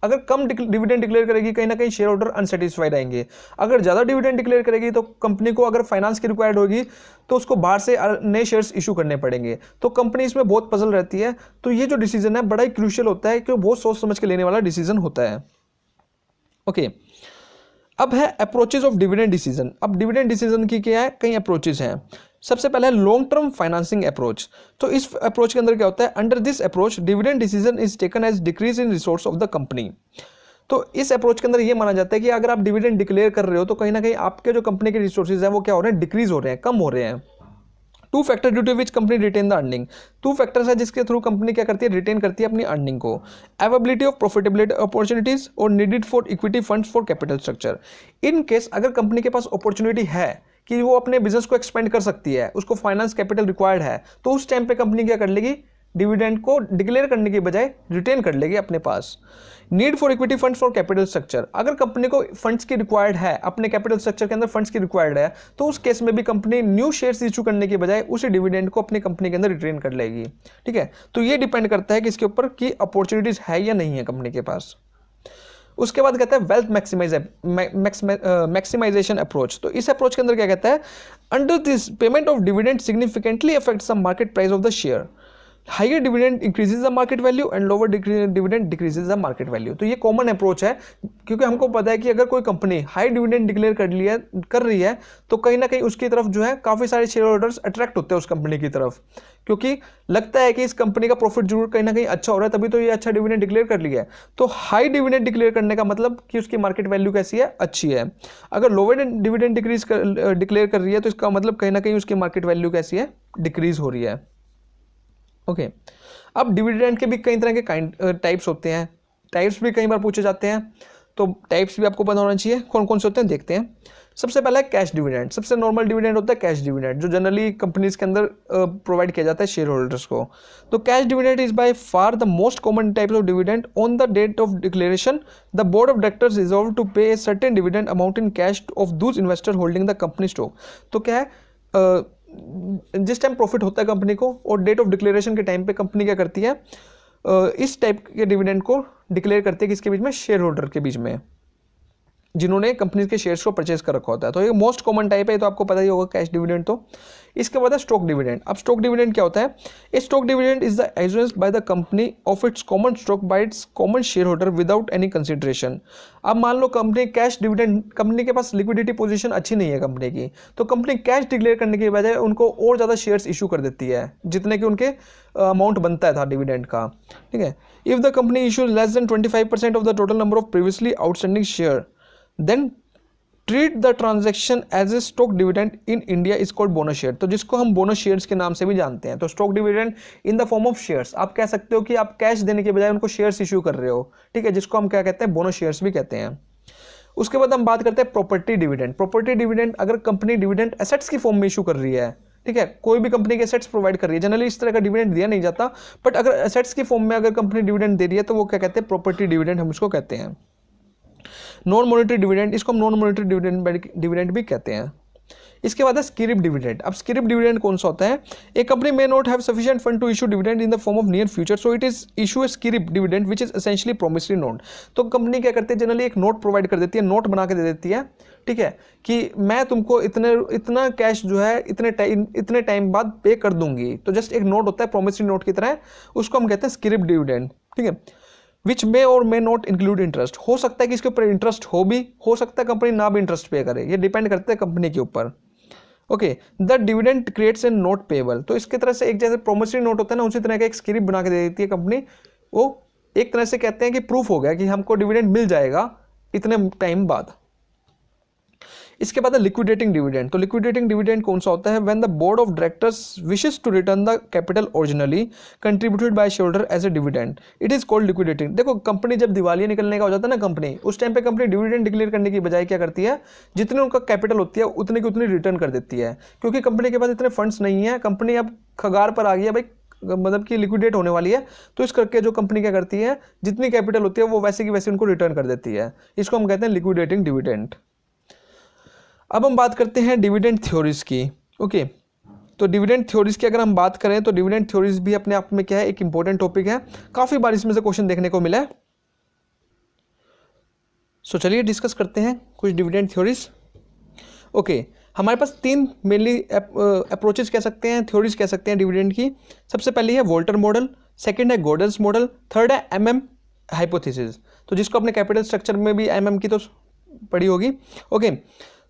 अगर कम डिविडेंड डिक्लेयर करेगी कहीं ना कहीं शेयर होल्डर अनसेटिस्फाइड रहेंगे। अगर ज़्यादा डिविडेंड डिक्लेयर करेगी तो कंपनी को अगर फाइनेंस की रिक्वायर्ड होगी तो उसको बाहर से नए शेयर्स इशू करने पड़ेंगे, तो कंपनी इसमें बहुत पजल रहती है। तो ये जो डिसीजन है बड़ा ही क्रूशियल होता है, क्योंकि बहुत सोच समझ के लेने वाला डिसीजन होता है। ओके, अब है अप्रोचेज ऑफ डिविडेंड डिसीजन। अब डिविडेंड डिसीजन की क्या है, कई अप्रोचेज हैं। सबसे पहले है लॉन्ग टर्म फाइनेंसिंग अप्रोच। तो इस अप्रोच के अंदर क्या होता है, under this approach dividend decision is taken as decrease in resource of the company. तो इस अप्रोच के अंदर ये माना जाता है कि अगर आप डिविडेंड डिक्लेयर कर रहे हो तो कहीं ना कहीं आपके जो कंपनी के रिसोर्सेज हैं वो क्या हो रहे हैं, डिक्रीज हो रहे हैं, कम हो रहे हैं। 2 factor due to which company retain the earning. 2 factors है जिसके थ्रू कंपनी क्या करती है, रिटेन करती है अपनी अर्निंग को। अवेबिलिटी ऑफ प्रॉफिटेबिलिटी अपॉर्चुनिटीज और needed for equity funds for capital structure. In case अगर कंपनी के पास अपॉर्चुनिटी है कि वो अपने बिजनेस को एक्सपेंड कर सकती है, उसको फाइनेंस कैपिटल रिक्वायर्ड है, तो उस टाइम पे कंपनी क्या कर लेगी, डिविडेंड को डिक्लेयर करने के बजाय रिटेन कर लेगी अपने पास। Need for equity funds for capital structure, अगर कंपनी को फंड्स की रिक्वायर्ड है, अपने कैपिटल स्ट्रक्चर के अंदर फंड्स की रिक्वायर्ड है, तो उस केस में भी कंपनी न्यू शेयर्स इशू करने के बजाय उसी डिविडेंड को अपनी कंपनी के अंदर रिटेन कर लेगी। ठीक है, तो ये डिपेंड करता है कि इसके ऊपर कि अपॉर्चुनिटीज है या नहीं है कंपनी के पास। उसके बाद कहता है वेल्थ मैक्सिमाइजेशन अप्रोच। तो इस अप्रोच के अंदर क्या कहता है, under this payment of dividend significantly affects the market price of the share, higher dividend increases the market value and lower dividend decreases the market value. तो ये कॉमन अप्रोच है, क्योंकि हमको पता है कि अगर कोई कंपनी हाई डिविडेंड डिक्लेयर कर रही है तो कहीं ना कहीं उसकी तरफ जो है काफ़ी सारे शेयर होल्डर्स अट्रैक्ट होते हैं उस कंपनी की तरफ, क्योंकि लगता है कि इस कंपनी का प्रॉफिट जरूर कहीं ना कहीं अच्छा हो रहा है, तभी तो ये अच्छा डिविडेंड डिक्लेयर कर लिया है। तो हाई डिविडेंड डिक्लेयर करने का मतलब कि उसकी मार्केट वैल्यू कैसी है, अच्छी है। अगर लोअर डिविडेंड डिक्लेयर कर रही है तो इसका मतलब कहीं ना कहीं उसकी मार्केट वैल्यू कैसी है, डिक्रीज हो रही है। ओके, अब डिविडेंड के भी कई तरह के टाइप्स होते हैं, टाइप्स भी कई बार पूछे जाते हैं, तो टाइप्स भी आपको पता होना चाहिए कौन कौन से होते हैं, देखते हैं। सबसे पहला है कैश डिविडेंड। सबसे नॉर्मल डिविडेंड होता है कैश डिविडेंड, जो जनरली कंपनीज के अंदर प्रोवाइड किया जाता है शेयर होल्डर्स को। तो cash dividend is by far the most common type of dividend. On the date of declaration the board of directors resolve to pay a certain dividend amount in cash of those investor holding the company stock. तो क्या है, जिस time profit होता है company को और date of declaration के time पे कंपनी क्या करती है, इस टाइप के डिविडेंड को डिक्लेयर करती है किसके बीच में, शेयर होल्डर के बीच में, जिन्होंने कंपनी के शेयर्स को परचेज कर रखा होता है। तो ये मोस्ट कॉमन टाइप है, तो आपको पता ही होगा कैश डिविडेंड। तो इसके बाद है स्टॉक डिविडेंड। अब स्टॉक डिविडेंड क्या होता है, a stock dividend is the issuance by the company of its common stock by its common share holder without any consideration. अब मान लो कंपनी कैश डिविडेंड, कंपनी के पास लिक्विडिटी पोजीशन अच्छी नहीं है कंपनी की, तो कंपनी कैश डिक्लेयर करने के बजाय उनको और ज़्यादा शेयर्स इशू कर देती है जितने कि उनके अमाउंट बनता था डिविडेंड का। ठीक है, if the company issues less than 25% of the total number of previously outstanding share, then treat the transaction as a stock dividend in India is called bonus share. तो जिसको हम बोनस शेयर्स के नाम से भी जानते हैं। तो stock dividend in the form of shares, आप कह सकते हो कि आप कैश देने के बजाय उनको शेयर्स इशू कर रहे हो। ठीक है, जिसको हम क्या कहते हैं, बोनस शेयर्स भी कहते हैं। उसके बाद हम बात करते हैं प्रॉपर्टी डिविडेंड। प्रॉपर्टी डिविडेंड अगर कंपनी डिविडेंड एसेट्स की फॉर्म में इशू कर रही है, ठीक है, कोई भी कंपनी के एसेट्स प्रोवाइड कर रही है, जनरली इस तरह का डिविडेंड दिया नहीं जाता, बट अगर एसेट्स की फॉर्म में अगर कंपनी डिविडेंड दे रही है तो वो क्या कहते हैं, प्रॉपर्टी डिविडेंड हम इसको कहते हैं। नॉन मॉनेटरी डिविडेंड, इसको हम नॉन मॉनेटरी डिविडेंड भी कहते हैं। इसके बाद है स्क्रिप डिविडेंड। अब स्क्रिप डिविडेंड कौन सा होता है, एक company may not have sufficient fund to issue dividend in the form of near future, so it is issue a scrip dividend which is essentially promissory note. तो कंपनी क्या करती है, जनरली एक नोट प्रोवाइड कर देती है, नोट बना के दे देती है, ठीक है, कि मैं तुमको इतना कैश जो है इतने टाइम बाद पे कर दूंगी। तो जस्ट एक नोट होता है प्रोमिसरी नोट की तरह, उसको हम कहते हैं स्क्रिप डिविडेंड। ठीक है, विच मे और मे नॉट इंक्लूड इंटरेस्ट। हो सकता है कि इसके ऊपर इंटरेस्ट हो सकता है कंपनी ना भी इंटरेस्ट पे करे, ये डिपेंड करता है कंपनी के ऊपर। Okay, the dividend creates a note payable. तो इसके तरह से एक जैसे प्रोमिसरी नोट होता है ना, उसी तरह का एक स्क्रिप्ट बना के दे देती है कंपनी। वो एक तरह से कहते हैं कि प्रूफ हो गया कि हमको डिविडेंड मिल जाएगा इतने टाइम बाद। इसके बाद है लिक्विडेटिंग डिविडेंड। तो लिक्विडेटिंग डिविडेंड कौन सा होता है, when the board of directors wishes to return the capital originally contributed by shareholder as a dividend, it is called liquidating. देखो कंपनी जब दिवालिया निकलने का हो जाता है ना कंपनी, उस टाइम पे कंपनी डिविडेंड डिक्लेयर करने की बजाय क्या करती है, जितने उनका कैपिटल होती है उतने की उतनी रिटर्न कर देती है, क्योंकि कंपनी के पास इतने फंड्स नहीं है, कंपनी अब खगार पर आ गई है भाई, मतलब कि लिक्विडेट होने वाली है। तो इस करके जो कंपनी क्या करती है, जितनी कैपिटल होती है वो वैसे की वैसे उनको रिटर्न कर देती है। इसको हम कहते हैं लिक्विडेटिंग डिविडेंड। अब हम बात करते हैं डिविडेंड थ्योरीज की। ओके, तो डिविडेंड थ्योरीज की अगर हम बात करें तो डिविडेंड थ्योरीज भी अपने आप में क्या है, एक इंपॉर्टेंट टॉपिक है, काफ़ी बार इसमें से क्वेश्चन देखने को मिला है। सो चलिए डिस्कस करते हैं कुछ डिविडेंड थ्योरीज। ओके, हमारे पास तीन मेनली अप्रोचेज कह सकते हैं, थ्योरीज कह सकते हैं डिविडेंड की। सबसे पहली है वोल्टर मॉडल, सेकंड है गॉर्डन्स मॉडल, थर्ड है एमएम हाइपोथेसिस। तो जिसको अपने कैपिटल स्ट्रक्चर में भी एमएम की तो पढ़ी होगी। ओके,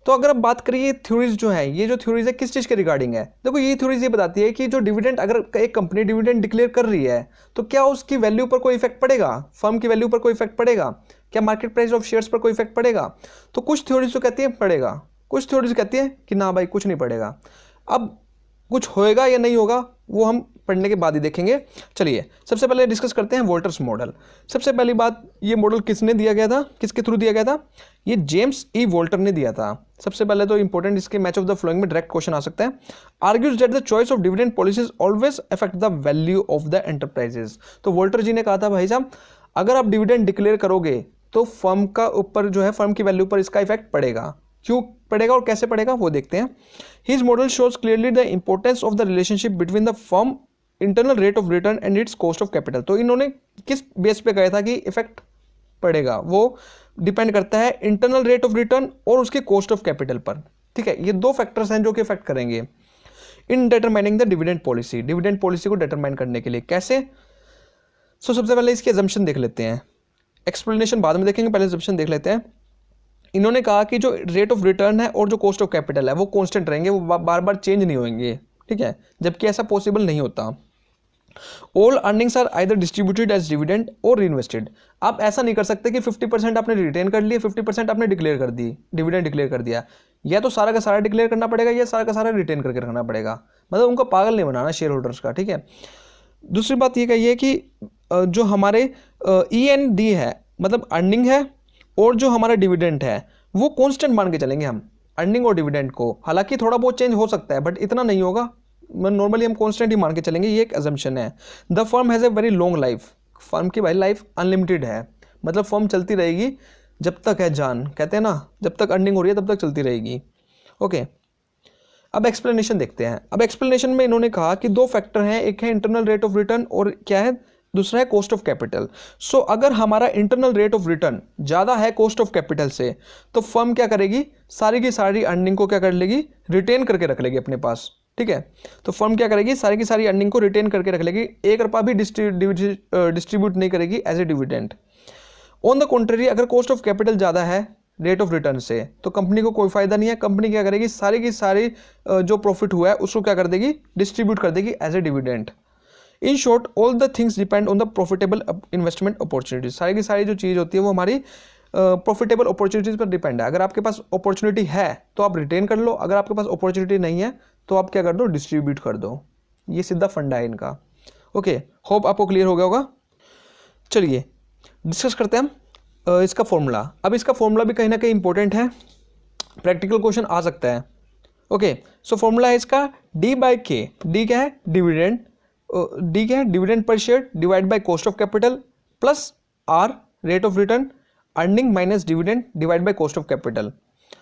तो अगर अब बात करिए ये थ्योरीज जो है, ये जो थ्योरीज है किस चीज़ के रिगार्डिंग है। देखो ये थ्योरीज ये बताती है कि जो डिविडेंड, अगर एक कंपनी डिविडेंड डिक्लेयर कर रही है तो क्या उसकी वैल्यू पर कोई इफेक्ट पड़ेगा, फर्म की वैल्यू पर कोई इफेक्ट पड़ेगा, क्या मार्केट प्राइस ऑफ शेयर्स पर कोई इफेक्ट पड़ेगा। तो कुछ थ्योरीज तो कहती है पड़ेगा, कुछ थ्योरीज कहती है कि ना भाई कुछ नहीं पड़ेगा। अब कुछ होएगा या नहीं होगा वो हम पढ़ने के बाद ही देखेंगे। चलिए सबसे पहले डिस्कस करते हैं वोल्टर्स मॉडल। सबसे पहली बात, ये मॉडल किसने दिया गया था, किसके थ्रू दिया गया था? ये जेम्स ई वोल्टर ने दिया था। सबसे पहले तो इंपॉर्टेंट, इसके मैच ऑफ द फ्लोइंग में डायरेक्ट क्वेश्चन आ सकता है। Argues that the choice of dividend policies always affect the value of the enterprises. तो वोल्टर जी ने कहा था भाई साहब, अगर आप डिविडेंड डिक्लेयर करोगे तो फर्म का ऊपर जो है, फर्म की वैल्यू पर इसका इफेक्ट पड़ेगा। क्यों पड़ेगा और कैसे पड़ेगा वो देखते हैं। His model shows clearly the importance of the relationship between the firm internal rate of return and it's cost of capital. तो इन्होंने किस बेस पे कहा था कि इफेक्ट पड़ेगा, वो डिपेंड करता है इंटरनल रेट ऑफ रिटर्न और उसके कॉस्ट ऑफ कैपिटल पर। ठीक है, ये दो फैक्टर्स हैं जो कि इफेक्ट करेंगे in determining the dividend policy. Dividend policy को डिटरमाइन करने के लिए कैसे? सबसे पहले इसकी अजम्पशन देख लेते हैं, एक्सप्लेनेशन बाद में देखेंगे, पहले अजम्पशन देख लेते हैं। इन्होंने कहा कि जो रेट ऑफ रिटर्न है और जो कॉस्ट ऑफ कैपिटल है वो कांस्टेंट रहेंगे, वो बार बार चेंज नहीं होंगे। ठीक है, जबकि ऐसा पॉसिबल नहीं होता। All earnings are either distributed as dividend और रीइन्वेस्टेड। आप ऐसा नहीं कर सकते कि 50% आपने रिटेन कर लिए, 50% आपने डिक्लेयर कर दी, डिविडेंड डिक्लेयर कर दिया। या तो सारा का सारा डिक्लेयर करना पड़ेगा या सारा का सारा रिटेन करके रखना पड़ेगा। मतलब उनको पागल नहीं बनाना शेयर होल्डर्स का। ठीक है, दूसरी बात ये कही है कि जो हमारे END है, मतलब अर्निंग है, और जो हमारा डिविडेंड है वो कांस्टेंट मान के चलेंगे हम, अर्निंग और डिविडेंड को। हालांकि थोड़ा बहुत चेंज हो सकता है बट इतना नहीं होगा, नॉर्मली हम कांस्टेंट ही मान के चलेंगे। ये एक अजम्पशन है। The firm has a very long life. Firm की भाई लाइफ अनलिमिटेड है, मतलब फर्म चलती रहेगी जब तक है जान, कहते हैं ना, जब तक अर्निंग हो रही है तब तक चलती रहेगी। ओके, अब एक्सप्लेनेशन देखते हैं। अब एक्सप्लेनेशन में इन्होंने कहा कि दो फैक्टर हैं, एक है इंटरनल रेट ऑफ रिटर्न और क्या है, दूसरा है कॉस्ट ऑफ कैपिटल। सो अगर हमारा इंटरनल रेट ऑफ रिटर्न ज़्यादा है कॉस्ट ऑफ कैपिटल से, तो फर्म क्या करेगी, सारी की सारी अर्निंग को क्या कर लेगी, रिटेन करके रख लेगी अपने पास। ठीक है, तो फर्म क्या करेगी, सारी की सारी अर्निंग को रिटेन करके रख लेगी, 1 रुपया भी डिस्ट्रीब्यूट नहीं करेगी as a dividend. On the contrary, अगर कॉस्ट ऑफ कैपिटल ज़्यादा है रेट ऑफ रिटर्न से, तो कंपनी को कोई फायदा नहीं है। कंपनी क्या करेगी, सारी की सारी जो प्रॉफिट हुआ है उसको क्या कर देगी, डिस्ट्रीब्यूट कर देगी as a dividend. In short, all the things depend on the profitable investment opportunities. सारी की सारी जो चीज़ होती है वो हमारी प्रॉफिटेबल अपॉर्चुनिटीज पर डिपेंड है। अगर आपके पास अपॉर्चुनिटी है तो आप रिटेन कर लो, अगर आपके पास अपॉर्चुनिटी नहीं है तो आप क्या कर दो, डिस्ट्रीब्यूट कर दो। ये सीधा फंडा है इनका। ओके, होप आपको क्लियर हो गया होगा। चलिए डिस्कस करते हैं हम इसका फॉर्मूला। अब इसका फॉर्मूला भी कहीं ना कहीं इंपॉर्टेंट है, प्रैक्टिकल क्वेश्चन आ सकता है। ओके, सो फॉर्मूला है इसका D/K। डी क्या है, डिविडेंड। डी क्या है, dividend per share divide by cost of capital plus R rate of return, earning minus dividend divide by cost of capital.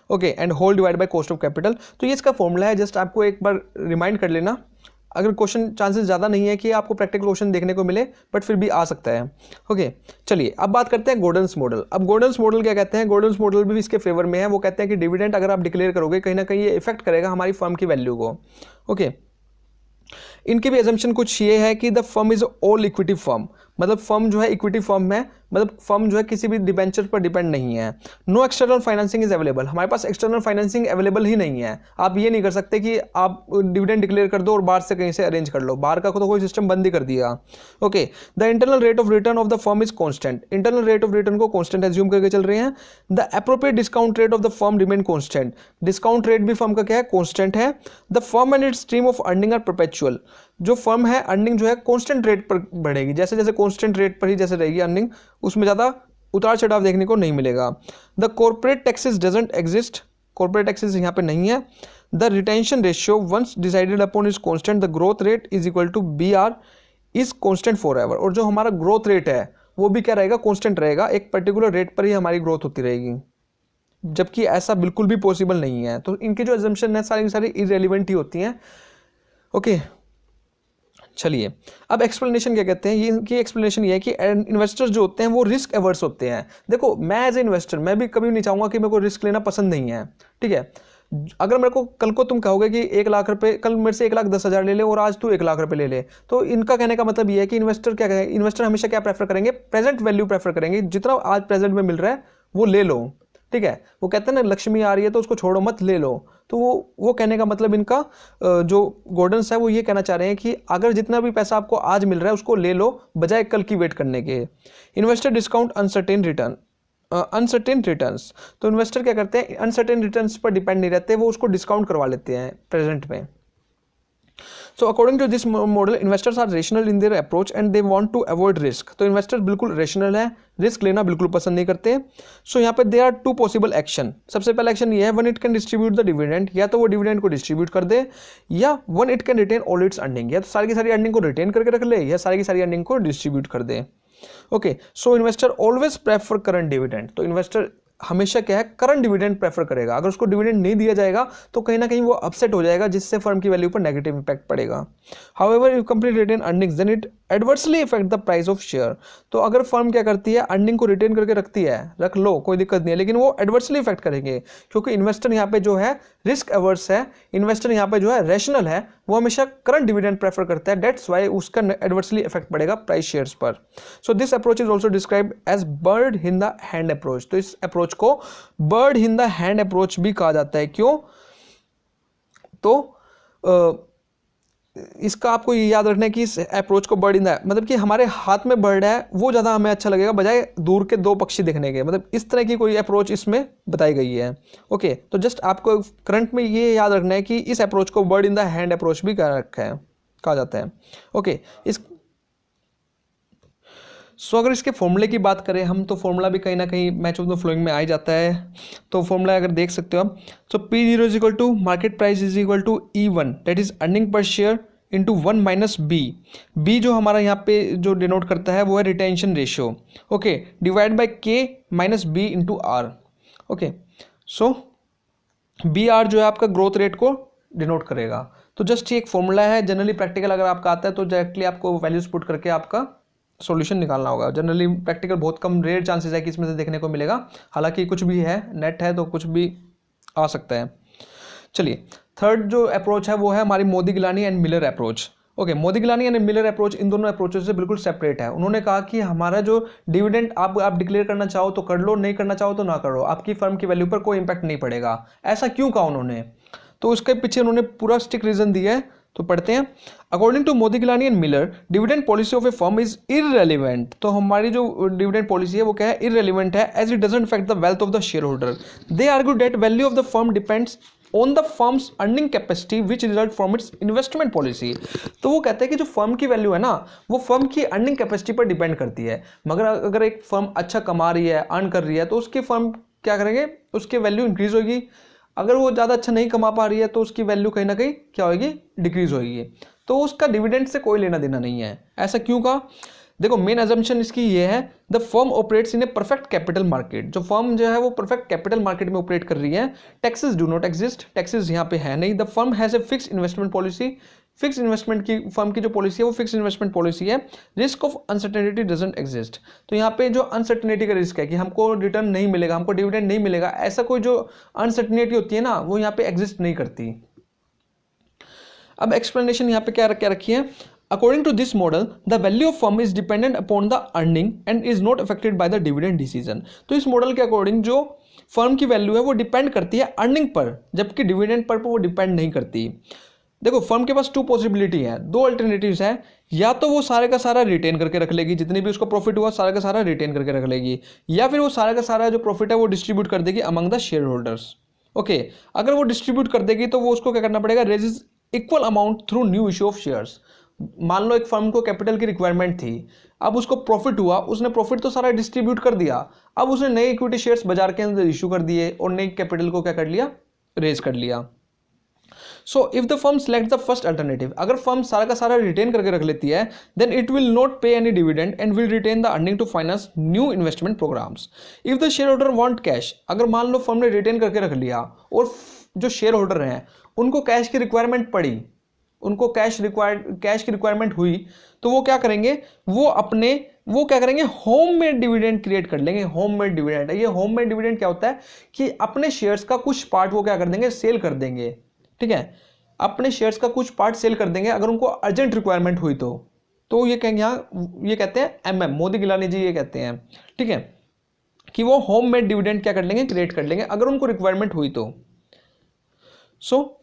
Okay, and whole divide by cost of capital. तो ये इसका formula है, just आपको एक बार remind कर लेना। अगर question chances ज़्यादा नहीं है कि आपको प्रैक्टिकल क्वेश्चन देखने को मिले, बट फिर भी आ सकता है। ओके, चलिए अब बात करते हैं गॉर्डन्स मॉडल। अब गॉर्डन्स मॉडल क्या कहते हैं, गॉर्डन्स मॉडल भी इसके फेवर में है। वो कहते हैं कि डिविडेंड अगर आप डिक्लेयर करोगे कहीं ना कहीं ये इफेक्ट करेगा हमारी फर्म की वैल्यू को। ओके, इनकी भी एजम्पशन कुछ ये है कि the firm is all equity firm, मतलब फर्म जो है इक्विटी फर्म है, मतलब फर्म जो है किसी भी डिबेंचर पर डिपेंड नहीं है। No external financing is available, हमारे पास एक्सटर्नल फाइनेंसिंग अवेलेबल ही नहीं है। आप ये नहीं कर सकते कि आप डिविडेंड डिक्लेयर कर दो और बाहर से कहीं से अरेंज कर लो, बाहर का तो कोई सिस्टम बंद ही कर दिया। Okay, the internal rate of return of the firm is constant, internal rate of return को कॉन्स्टेंट एज्यूम करके चल रहे हैं। The appropriate discount rate of the firm remain constant, discount rate भी फर्म का क्या है, कॉन्स्टेंट है। The firm and its stream of earning are perpetual, जो फर्म है अर्निंग जो है कॉन्स्टेंट रेट पर बढ़ेगी, जैसे जैसे कॉन्स्टेंट रेट पर ही जैसे रहेगी अर्निंग, उसमें ज़्यादा उतार चढ़ाव देखने को नहीं मिलेगा। The corporate taxes doesn't exist, corporate taxes यहाँ पे नहीं है। The retention ratio once decided upon is constant, the growth rate is equal to BR is constant forever, और जो हमारा ग्रोथ रेट है वो भी क्या रहेगा, कॉन्स्टेंट रहेगा, एक पर्टिकुलर रेट पर ही हमारी ग्रोथ होती रहेगी, जबकि ऐसा बिल्कुल भी पॉसिबल नहीं है। तो इनकी जो एजम्पशन है सारी की सारी इररेलेवेंट ही होती हैं। ओके, चलिए अब एक्सप्लेनेशन क्या कहते हैं, ये इनकी एक्सप्लेनेशन ये है कि इन्वेस्टर्स जो होते हैं वो रिस्क एवर्स होते हैं। देखो मैं एज ए इन्वेस्टर मैं भी कभी नहीं चाहूँगा कि मेरे को रिस्क लेना पसंद नहीं है। ठीक है, अगर मेरे को कल को तुम कहोगे कि 1 लाख रुपए, कल मेरे से 1,10,000 ले ले और आज तू 1 लाख रुपए ले ले, तो इनका कहने का मतलब ये है कि इन्वेस्टर क्या कहेंगे, इन्वेस्टर हमेशा क्या प्रेफर करेंगे, प्रेजेंट वैल्यू प्रेफर करेंगे, जितना आज प्रेजेंट में मिल रहा है वो ले लो। ठीक है, वो कहते हैं ना लक्ष्मी आ रही है तो उसको छोड़ो मत, ले लो। तो वो कहने का मतलब इनका जो गॉर्डन्स है वो ये कहना चाह रहे हैं कि अगर जितना भी पैसा आपको आज मिल रहा है उसको ले लो, बजाय कल की वेट करने के। Investor discount uncertain return, uncertain returns, तो इन्वेस्टर क्या करते हैं, अनसर्टेन रिटर्न्स पर डिपेंड नहीं रहते, वो उसको डिस्काउंट करवा लेते हैं प्रेजेंट में। So according to this model investors are rational in their approach and they want to avoid risk. तो इन्वेस्टर बिल्कुल रेशनल है, रिस्क लेना बिल्कुल पसंद नहीं करते। सो यहाँ पे there are two possible action. सबसे पहला एक्शन ये है, one it can distribute the dividend, या तो वो डिविडेंड को डिस्ट्रीब्यूट कर दे, या one it can retain all its earning, या तो सारी की सारी अर्निंग को रिटेन करके रख ले, या सारी की सारी अर्निंग को डिस्ट्रीब्यूट कर दे। Okay, so investor always prefer current dividend. तो इन्वेस्टर हमेशा क्या है, करंट डिविडेंड प्रेफर करेगा। अगर उसको डिविडेंड नहीं दिया जाएगा तो कहीं ना कहीं वो अपसेट हो जाएगा, जिससे फर्म की वैल्यू पर नेगेटिव इंपैक्ट पड़ेगा। However if company retain earnings then it adversely effect the price of share. तो अगर फर्म क्या करती है, अर्निंग को रिटेन करके रखती है, रख लो कोई दिक्कत नहीं है, लेकिन वो एडवर्सली इफेक्ट करेंगे, क्योंकि इन्वेस्टर यहाँ पे जो है रिस्क अवर्स है, इन्वेस्टर यहाँ पे जो है रैशनल है, वो हमेशा करंट डिविडेंड प्रेफर करता है। दैट्स वाई उसका एडवर्सली इफेक्ट पड़ेगा प्राइस शेयर्स पर। So this approach is also described as bird in the hand approach. तो इस अप्रोच को bird in the hand approach भी कहा जाता है। क्यों? तो इसका आपको ये याद रखना है कि इस अप्रोच को बर्ड इन द, मतलब कि हमारे हाथ में बर्ड है वो ज़्यादा हमें अच्छा लगेगा बजाय दूर के दो पक्षी देखने के, मतलब इस तरह की कोई अप्रोच इसमें बताई गई है। ओके, तो जस्ट आपको करंट में ये याद रखना है कि इस अप्रोच को bird in the hand approach भी कहा जाता है। ओके, सो अगर इसके फॉर्मूले की बात करें हम, तो फॉर्मूला भी कहीं ना कहीं मैच ऑफ द फ्लोइंग में आ ही जाता है। तो फॉर्मूला अगर देख सकते हो आप, तो P0 is equal to market price is equal to E1 that is earning per share into 1 minus b. B जो हमारा यहाँ पे जो डिनोट करता है वो है retention ratio. Okay, divide by K minus b into r. Okay, so b r जो है आपका ग्रोथ रेट को डिनोट करेगा। तो जस्ट ये एक फॉर्मूला है। जनरली प्रैक्टिकल अगर आपका आता है तो डायरेक्टली आपको वैल्यूज पुट करके आपका सॉल्यूशन निकालना होगा। जनरली प्रैक्टिकल बहुत कम, रेयर चांसेस है कि इसमें से देखने को मिलेगा, हालांकि कुछ भी है, नेट है तो कुछ भी आ सकता है। चलिए, थर्ड जो अप्रोच है वो है हमारी Modigliani and Miller approach. Okay, Modigliani and Miller approach इन दोनों अप्रोचेस से बिल्कुल सेपरेट है। उन्होंने कहा कि हमारा जो डिविडेंड आप डिक्लेयर करना चाहो तो कर लो, नहीं करना चाहो तो ना करो, आपकी फर्म की वैल्यू पर कोई इंपैक्ट नहीं पड़ेगा। ऐसा क्यों कहा उन्होंने? तो उसके पीछे उन्होंने पूरा स्टिक रीजन दिया है, तो पढ़ते हैं। According to Modigliani and Miller, dividend policy of a firm is irrelevant. तो हमारी जो डिविडेंड पॉलिसी है वो क्या है, इररेलेवेंट है, as it doesn't affect the wealth of the share holder. They argue that value of the firm depends on the firm's earning capacity which result from its investment policy. तो वो कहते हैं कि जो फर्म की value है ना, वो फर्म की अर्निंग कैपेसिटी पर डिपेंड करती है। मगर अगर एक फर्म अच्छा कमा रही है, अर्न कर रही है, तो उसकी फर्म क्या करेंगे, उसकी वैल्यू इंक्रीज होगी। अगर वो ज़्यादा अच्छा नहीं कमा पा रही है तो उसकी वैल्यू कहीं ना कहीं क्या होगी, डिक्रीज होगी। तो उसका डिविडेंड से कोई लेना देना नहीं है। ऐसा क्यों कहा? देखो, मेन अजम्पशन इसकी ये है, the firm operates in a perfect capital market. जो फर्म जो है वो परफेक्ट कैपिटल मार्केट में ऑपरेट कर रही है। Taxes do not exist, taxes यहाँ पे है नहीं। The firm has a fix investment policy, fix investment की फर्म की जो पॉलिसी है वो फिक्स इन्वेस्टमेंट पॉलिसी है। Risk of uncertainty doesn't exist. तो यहाँ पे जो अनसर्टेनिटी का रिस्क है कि हमको रिटर्न नहीं मिलेगा, हमको डिविडेंड नहीं मिलेगा, ऐसा कोई जो अनसर्टेनिटी होती है ना, वो यहाँ पे एग्जिस्ट नहीं करती। अब एक्सप्लेनेशन यहाँ पे क्या रखी है, according to this model the value of firm is dependent upon the earning and is not affected by the dividend decision. तो इस मॉडल के अकॉर्डिंग जो फर्म की वैल्यू है वो डिपेंड करती है अर्निंग पर, जबकि डिविडेंड पर वो डिपेंड नहीं करती। देखो, फर्म के पास टू पॉसिबिलिटी है, दो अल्टरनेटिव्स हैं। या तो वो सारे का सारा रिटेन करके रख लेगी, जितनी भी उसको प्रॉफिट हुआ सारा का सारा रिटेन करके रख लेगी, या फिर वो सारा का सारा जो प्रॉफिट है वो डिस्ट्रीब्यूट कर देगी among the share holders. Okay, अगर वो डिस्ट्रीब्यूट कर देगी तो वो उसको क्या करना पड़ेगा, raises equal amount through new issue of shares. मान लो एक फर्म को कैपिटल की रिक्वायरमेंट थी, अब उसको प्रॉफिट हुआ, उसने प्रॉफिट तो सारा डिस्ट्रीब्यूट कर दिया, अब उसने नए इक्विटी शेयर्स बाजार के अंदर इशू कर दिए और नई कैपिटल को क्या कर लिया, रेज कर लिया। So if the firm select the first alternative, अगर फर्म सारा का सारा रिटेन करके रख लेती है, then it will not pay any dividend and will retain the earning to finance new investment programs. If the share holder want cash, अगर मान लो फर्म ने रिटेन करके रख लिया और जो शेयर होल्डर हैं उनको कैश की रिक्वायरमेंट पड़ी, उनको कैश की रिक्वायरमेंट हुई, तो वो क्या करेंगे, वो क्या करेंगे, होम मेड डिविडेंड क्रिएट कर लेंगे। होम मेड डिविडेंड, ये होम मेड डिविडेंड क्या होता है कि अपने शेयर्स का कुछ पार्ट वो क्या कर देंगे, सेल कर देंगे। ठीक है, अपने शेयर्स का कुछ पार्ट सेल कर देंगे अगर उनको अर्जेंट रिक्वायरमेंट हुई तो ये कहेंगे, यहाँ ये कहते हैं MM, मोदी-गिलानी जी ये कहते हैं, ठीक है, कि वो होम मेड डिविडेंड क्या कर लेंगे, क्रिएट कर लेंगे अगर उनको रिक्वायरमेंट हुई तो। So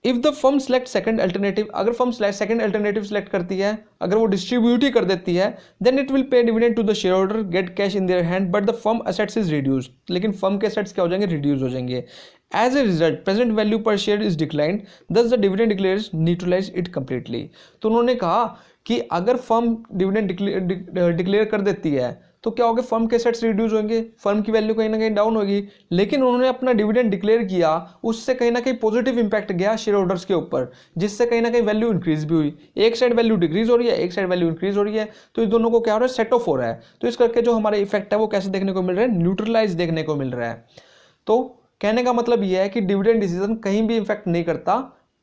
if the firm select second alternative, अगर फर्म सेकंड अल्टरनेटिव सेलेक्ट करती है, अगर वो डिस्ट्रीब्यूट ही कर देती है, then it will pay dividend to the share holder, get cash in their hand, but the firm assets is reduce, लेकिन फर्म के असेट्स क्या हो जाएंगे, रिड्यूस हो जाएंगे। As a result present value per share is declined, thus the dividend declares neutralize it completely. तो उन्होंने कहा कि अगर फर्म डिविडेंड डिक्लेयर कर देती है तो क्या होगा, फर्म के एसेट्स रिड्यूस होंगे, फर्म की वैल्यू कहीं ना कहीं डाउन होगी। लेकिन उन्होंने अपना डिविडेंड डिक्लेयर किया, उससे कहीं ना कहीं पॉजिटिव इंपैक्ट गया शेयर होल्डर्स के ऊपर, जिससे कहीं ना कहीं वैल्यू इंक्रीज भी हुई। एक साइड वैल्यू डिक्रीज हो रही है, एक साइड वैल्यू इंक्रीज हो रही है, तो इस दोनों को क्या हो रहा है, सेट ऑफ हो रहा है। तो इस करके जो हमारा इफेक्ट है वो कैसे देखने को मिल रहा है, न्यूट्रलाइज देखने को मिल रहा है। तो कहने का मतलब यह है कि डिविडेंड डिसीजन कहीं भी इफेक्ट नहीं करता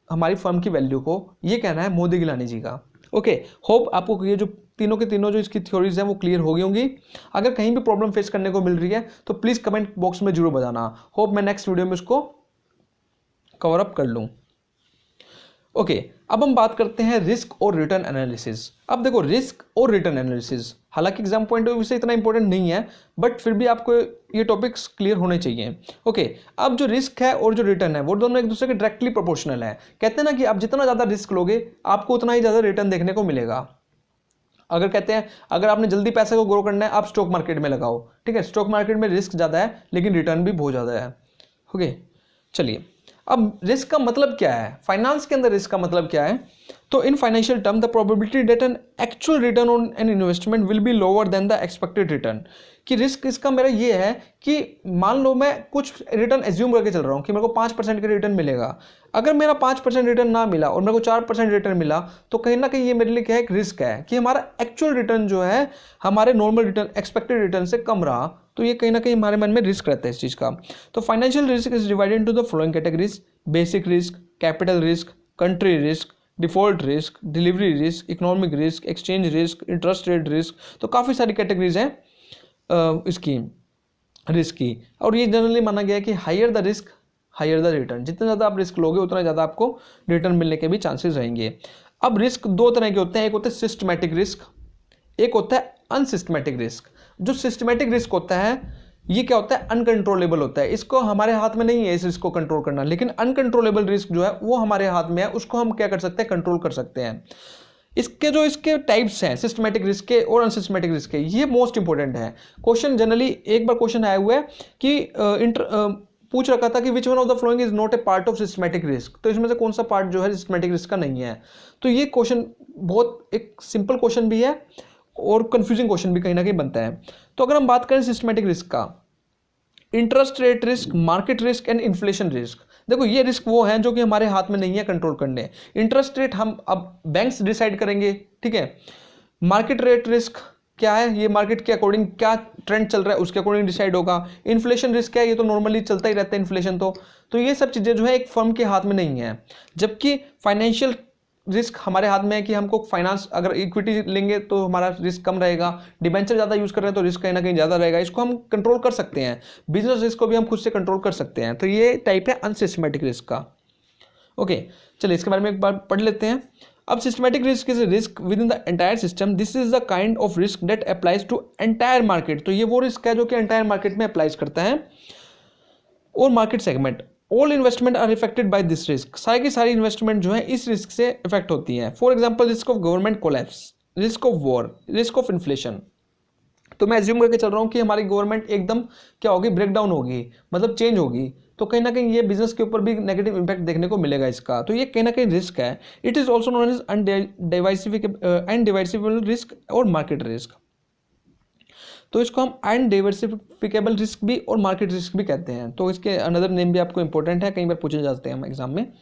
हमारी फर्म की वैल्यू को, ये कहना है मोदी गिलानी जी का। ओके, होप आपको ये जो तीनों के तीनों जो इसकी थ्योरीज हैं वो क्लियर हो गई होंगी। अगर कहीं भी प्रॉब्लम फेस करने को मिल रही है तो प्लीज कमेंट बॉक्स में जरूर बताना। होप मैं नेक्स्ट वीडियो में उसको कवर अप कर लूं। ओके, अब हम बात करते हैं रिस्क और रिटर्न एनालिसिस। अब देखो, रिस्क और रिटर्न एनालिसिस हालांकि एग्जाम पॉइंट ऑफ व्यू से इतना इंपॉर्टेंट नहीं है, बट फिर भी आपको ये टॉपिक्स क्लियर होने चाहिए। ओके, अब जो रिस्क है और जो रिटर्न है वो दोनों एक दूसरे के डायरेक्टली प्रोपोर्शनल है। कहते हैं ना कि आप जितना ज़्यादा रिस्क लोगे आपको उतना ही ज़्यादा रिटर्न देखने को मिलेगा। अगर कहते हैं अगर आपने जल्दी पैसे को ग्रो करना है आप स्टॉक मार्केट में लगाओ, ठीक है, स्टॉक मार्केट में रिस्क ज़्यादा है लेकिन रिटर्न भी बहुत ज़्यादा है। ओके, चलिए, अब रिस्क का मतलब क्या है, फाइनेंस के अंदर रिस्क का मतलब क्या है। तो in financial term the probability that an actual return on an investment will be lower than the expected return. कि रिस्क इसका मेरा ये है कि मान लो मैं कुछ रिटर्न एज्यूम करके चल रहा हूँ कि मेरे को 5% का रिटर्न मिलेगा। अगर मेरा 5% रिटर्न ना मिला और मेरे को 4% रिटर्न मिला तो कहीं ना कहीं ये मेरे लिए क्या है, एक रिस्क है कि हमारा एक्चुअल रिटर्न जो है हमारे नॉर्मल रिटर्न एक्सपेक्टेड रिटर्न से कम रहा। तो ये कहीं ना कहीं हमारे मन में रिस्क रहता है इस चीज़ का। तो financial risk is divided into the following categories: basic risk, capital risk, country risk, default risk, delivery risk, economic risk, exchange risk, interest rate risk. तो काफ़ी सारी कैटेगरीज हैं इसकी रिस्क की, और ये जनरली माना गया है कि higher the risk higher the return, जितना ज़्यादा आप रिस्क लोगे उतना ज़्यादा आपको रिटर्न मिलने के भी चांसेस रहेंगे। अब रिस्क दो तरह के होते हैं, एक होता है सिस्टमैटिक रिस्क, एक होता है अनसिस्टमैटिक रिस्क। जो सिस्टमैटिक रिस्क होता है ये क्या होता है, अनकंट्रोलेबल होता है, इसको हमारे हाथ में नहीं है इस रिस्क को कंट्रोल करना। लेकिन अनकंट्रोलेबल रिस्क जो है वो हमारे हाथ में है, उसको हम क्या कर सकते हैं, कंट्रोल कर सकते हैं। इसके टाइप्स हैं सिस्टमैटिक रिस्क के और अनसिस्टमैटिक रिस्क के, ये मोस्ट इंपॉर्टेंट है। क्वेश्चन जनरली एक बार क्वेश्चन आया हुआ है कि पूछ रखा था कि which one of the following is not a part of systematic risk, तो इसमें से कौन सा पार्ट जो है सिस्टमैटिक रिस्क का नहीं है। तो ये क्वेश्चन बहुत एक सिंपल क्वेश्चन भी है और कंफ्यूजिंग क्वेश्चन भी कहीं ना कहीं बनता है। तो अगर हम बात करें सिस्टमैटिक रिस्क का, interest rate risk, market risk and inflation risk. देखो ये रिस्क वो हैं जो कि हमारे हाथ में नहीं है कंट्रोल करने। इंटरेस्ट रेट हम अब बैंक्स डिसाइड करेंगे, ठीक है। मार्केट रेट रिस्क क्या है, ये मार्केट के अकॉर्डिंग क्या ट्रेंड चल रहा है उसके अकॉर्डिंग डिसाइड होगा। इन्फ्लेशन रिस्क क्या है, ये तो नॉर्मली चलता ही रहता है इन्फ्लेशन। तो ये सब चीज़ें जो है एक फर्म के हाथ में नहीं है। जबकि फाइनेंशियल रिस्क हमारे हाथ में है कि हमको फाइनेंस, अगर इक्विटी लेंगे तो हमारा रिस्क कम रहेगा, डिबेंचर ज़्यादा यूज़ कर रहे हैं तो रिस्क कहीं ना कहीं ज़्यादा रहेगा, इसको हम कंट्रोल कर सकते हैं। बिजनेस रिस्क को भी हम खुद से कंट्रोल कर सकते हैं। तो ये टाइप है अनसिस्टमैटिक रिस्क का। ओके, चलिए इसके बारे में एक बार पढ़ लेते हैं। अब systematic risk is risk within the entire system, this is the kind of risk that applies to entire market. तो ये वो रिस्क है जो कि एंटायर मार्केट में अप्लाइज करता है और market segment. All investment are affected by this risk, सारी की सारी इन्वेस्टमेंट जो है इस रिस्क से इफेक्ट होती है। For example risk of government collapse, risk of war, risk of inflation. तो मैं एज्यूम करके चल रहा हूँ कि हमारी गवर्नमेंट एकदम क्या होगी, ब्रेक डाउन होगी, मतलब चेंज होगी, तो कहीं ना कहीं ये बिजनेस के ऊपर भी नेगेटिव इंपैक्ट देखने को मिलेगा इसका। तो ये कहीं ना कहीं रिस्क है। It is also known as undiversifiable risk और मार्केट रिस्क। तो इसको हम अनडाइवर्सिफिकेबल रिस्क भी और मार्केट रिस्क भी कहते हैं। तो इसके अनदर नेम भी आपको इंपॉर्टेंट है, कई बार पूछे जाते हैं हम एग्जाम में।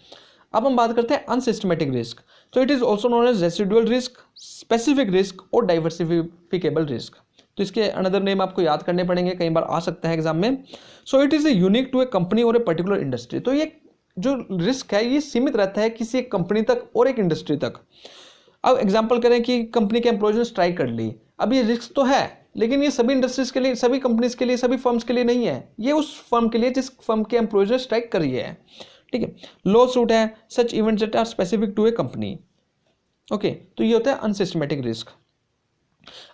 अब हम बात करते हैं अनसिस्टमैटिक रिस्क। तो it is also known as residual risk, specific risk और डाइवर्सिफिकेबल रिस्क। तो इसके अनदर नेम आपको याद करने पड़ेंगे, कई बार आ सकता है एग्जाम में। So it is a unique to a company और ए पर्टिकुलर इंडस्ट्री। तो ये जो रिस्क है ये सीमित रहता है किसी एक कंपनी तक और एक इंडस्ट्री तक। अब एग्जांपल करें कि कंपनी के एम्प्लॉयज ने स्ट्राइक कर ली, अब ये रिस्क तो है लेकिन ये सभी इंडस्ट्रीज के लिए, सभी कंपनीज के लिए, सभी फर्म्स के लिए नहीं है, ये उस फर्म के लिए जिस फर्म के एम्प्लॉयज ने स्ट्राइक करी है, ठीक है। लॉ सूट है, such events that are specific to a company. Okay, तो ये होता है अनसिस्टमैटिक रिस्क।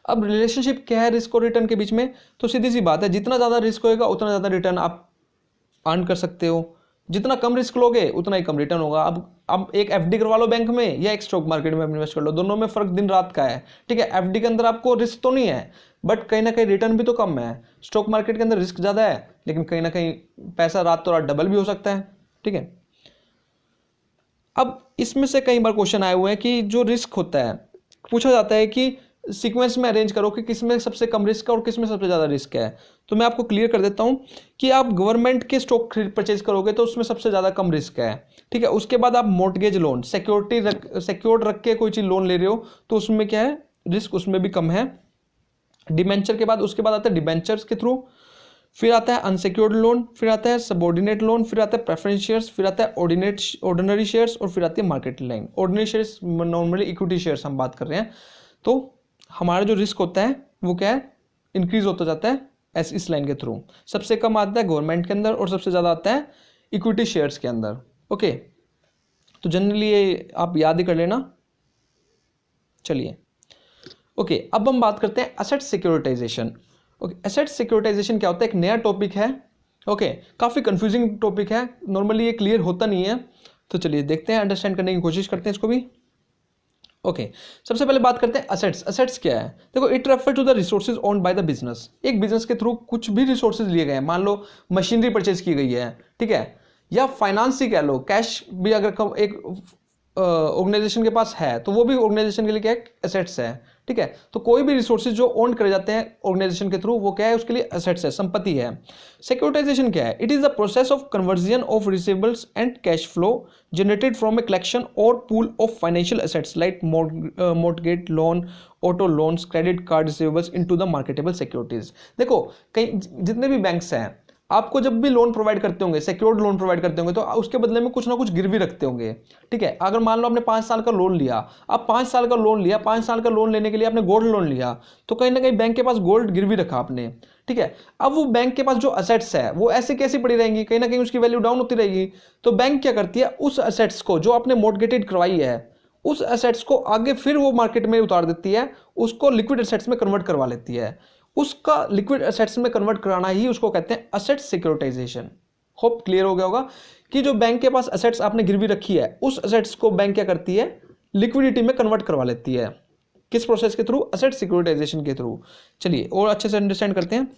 अब रिलेशनशिप क्या है रिस्क और रिटर्न के बीच में, तो सीधी सी बात है, जितना ज़्यादा रिस्क होएगा उतना ज़्यादा रिटर्न आप अर्न कर सकते हो। जितना कम रिस्क लोगे उतना ही कम रिटर्न होगा। अब एक एफडी करवा लो बैंक में या एक स्टॉक मार्केट में इन्वेस्ट कर लो, दोनों में फर्क दिन रात का है। ठीक है, एफडी के अंदर आपको रिस्क तो नहीं है बट कहीं ना कहीं रिटर्न भी तो कम है। स्टॉक मार्केट के अंदर रिस्क ज़्यादा है लेकिन कहीं ना कहीं पैसा रात तो रात डबल भी हो सकता है। ठीक है, अब इसमें से कई बार क्वेश्चन आए हुए हैं कि जो रिस्क होता है पूछा जाता है कि सीक्वेंस में अरेंज करो कि किसमें सबसे कम रिस्क है और किसमें सबसे ज़्यादा रिस्क है। तो मैं आपको क्लियर कर देता हूं कि आप गवर्नमेंट के स्टॉक परचेज करोगे तो उसमें सबसे ज़्यादा कम रिस्क है। ठीक है, उसके बाद आप मॉर्टगेज लोन सिक्योर्ड रख के कोई चीज़ लोन ले रहे हो तो उसमें क्या है, रिस्क उसमें भी कम है। डिबेंचर के बाद उसके बाद आता है डिबेंचर्स के थ्रू, फिर आता है अनसिक्योर्ड लोन, फिर आता है सबऑर्डिनेट लोन, फिर आता है प्रेफरेंस शेयर्स, फिर आता है ऑर्डिनरी शेयर्स और फिर आती है market line. Ordinary shares normally equity shares हम बात कर रहे हैं। तो हमारा जो रिस्क होता है वो क्या है, इंक्रीज होता जाता है इस लाइन के थ्रू। सबसे कम आता है गवर्नमेंट के अंदर और सबसे ज़्यादा आता है इक्विटी शेयर्स के अंदर। ओके, तो जनरली ये आप याद ही कर लेना। चलिए ओके, अब हम बात करते हैं asset securitization. Okay, asset securitization क्या होता है, एक नया टॉपिक है। ओके, काफ़ी कंफ्यूजिंग टॉपिक है, नॉर्मली ये क्लियर होता नहीं है। तो चलिए देखते हैं, अंडरस्टैंड करने की कोशिश करते हैं इसको भी। ओके, सबसे पहले बात करते हैं एसेट्स। एसेट्स क्या है, देखो it refer to the resources owned by the business. एक बिजनेस के थ्रू कुछ भी रिसोर्सेज लिए गए हैं, मान लो मशीनरी परचेज की गई है, ठीक है, या फाइनेंस ही कह लो, कैश भी अगर एक ऑर्गेनाइजेशन के पास है तो वो भी ऑर्गेनाइजेशन के लिए क्या है, एसेट्स है। ठीक है, तो कोई भी रिसोर्सेज जो ओन करे जाते हैं ऑर्गेनाइजेशन के थ्रू वो क्या है, उसके लिए एसेट्स है, संपत्ति है। सिक्योरिटाइजेशन क्या है, it is the process of conversion of receivables and cash flow generated from a collection और pool of financial assets like mortgage loan, auto loans, credit card receivables into the marketable securities. देखो कई जितने भी banks हैं आपको जब भी loan provide करते होंगे, सिक्योर्ड लोन प्रोवाइड करते होंगे, तो उसके बदले में कुछ ना कुछ गिरवी रखते होंगे। ठीक है, अगर मान लो आपने 5 साल का लोन लिया, अब 5 साल का लोन लिया, 5 साल का लोन लेने के लिए आपने गोल्ड लोन लिया, तो कहीं ना कहीं बैंक के पास गोल्ड गिरवी रखा आपने। ठीक है, अब वो बैंक के पास जो असेट्स है वो ऐसे कैसी पड़ी रहेंगी, कहीं ना कहीं उसकी वैल्यू डाउन होती रहेगी। तो बैंक क्या करती है, उस असेट्स को जो आपने मॉर्टगेटेड करवाई है उस असेट्स को आगे फिर वो मार्केट में उतार देती है, उसको लिक्विड असेट्स में कन्वर्ट करवा लेती है। उसका लिक्विड एसेट्स में कन्वर्ट कराना ही उसको कहते हैं एसेट सिक्योरिटाइजेशन। होप क्लियर हो गया होगा कि जो बैंक के पास एसेट्स आपने गिरवी रखी है उस एसेट्स को बैंक क्या करती है, लिक्विडिटी में कन्वर्ट करवा लेती है। किस प्रोसेस के थ्रू, एसेट सिक्योरिटाइजेशन के थ्रू। चलिए और अच्छे से अंडरस्टैंड करते हैं।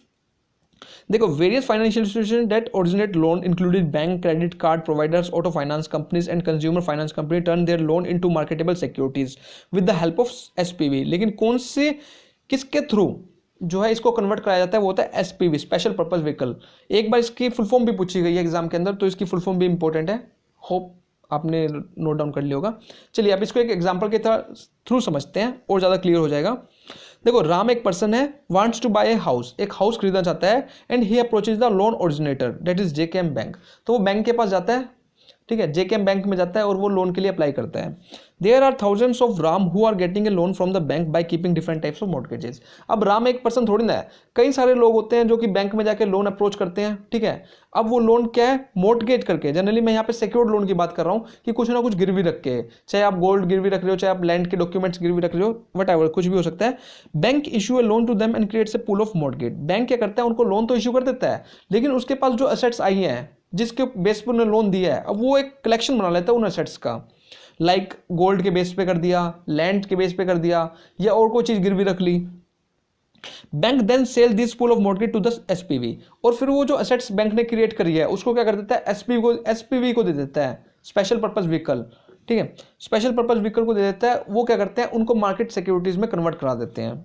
देखो various financial institution that originate loan included bank, credit card providers, auto finance companies and consumer finance company turn their loan into marketable securities with the help of SPV. लेकिन कौन से किसके थ्रू जो है इसको कन्वर्ट कराया जाता है वो होता है एसपीवी, स्पेशल पर्पस व्हीकल। एक बार इसकी फुल फॉर्म भी पूछी गई है एग्जाम के अंदर, तो इसकी फुल फॉर्म भी इंपॉर्टेंट है, होप आपने नोट डाउन कर लिया होगा। चलिए अब इसको एक एग्जांपल के थ्रू समझते हैं और ज़्यादा क्लियर हो जाएगा। देखो राम एक पर्सन है, wants to buy a house, एक हाउस खरीदना चाहता है, and he approaches the loan originator that is JKM bank. तो वो बैंक के पास जाता है, ठीक है, जेकेएम बैंक में जाता है और वो लोन के लिए अप्लाई करता है। There are thousands of Ram who are getting a loan from the bank by keeping different types of mortgages. अब राम एक पर्सन थोड़ी ना है, कई सारे लोग होते हैं जो कि बैंक में जाके लोन अप्रोच करते हैं। ठीक है, अब वो लोन क्या है, मॉर्टगेज करके, जनरली मैं यहाँ पे सिक्योर्ड लोन की बात कर रहा हूँ कि कुछ ना कुछ गिरवी रख के, चाहे आप गोल्ड गिरवी रख रहे हो, चाहे आप लैंड के डॉक्यूमेंट्स गिरवी रख रहे हो, वटएवर कुछ भी हो सकता है। Bank issue a loan to them and creates a pool of mortgage. Bank क्या करता है, उनको लोन तो इशू कर देता है लेकिन उसके पास जो एसेट्स आई हैं जिसके बेस पर उन्होंने लोन दिया है, अब वो एक कलेक्शन बना लेता है उन एसेट्स का, लाइक गोल्ड के बेस पे कर दिया, लैंड के बेस पे कर दिया, या और कोई चीज गिरवी रख ली। Bank then sell this pool of mortgage to the SPV, और फिर वो जो एसेट्स बैंक ने क्रिएट करी है उसको क्या कर देता है, एसपीवी को दे देता है, स्पेशल पर्पस व्हीकल। ठीक है, स्पेशल पर्पस व्हीकल को दे देता है, वो क्या करते हैं, उनको मार्केट सिक्योरिटीज में कन्वर्ट करा देते हैं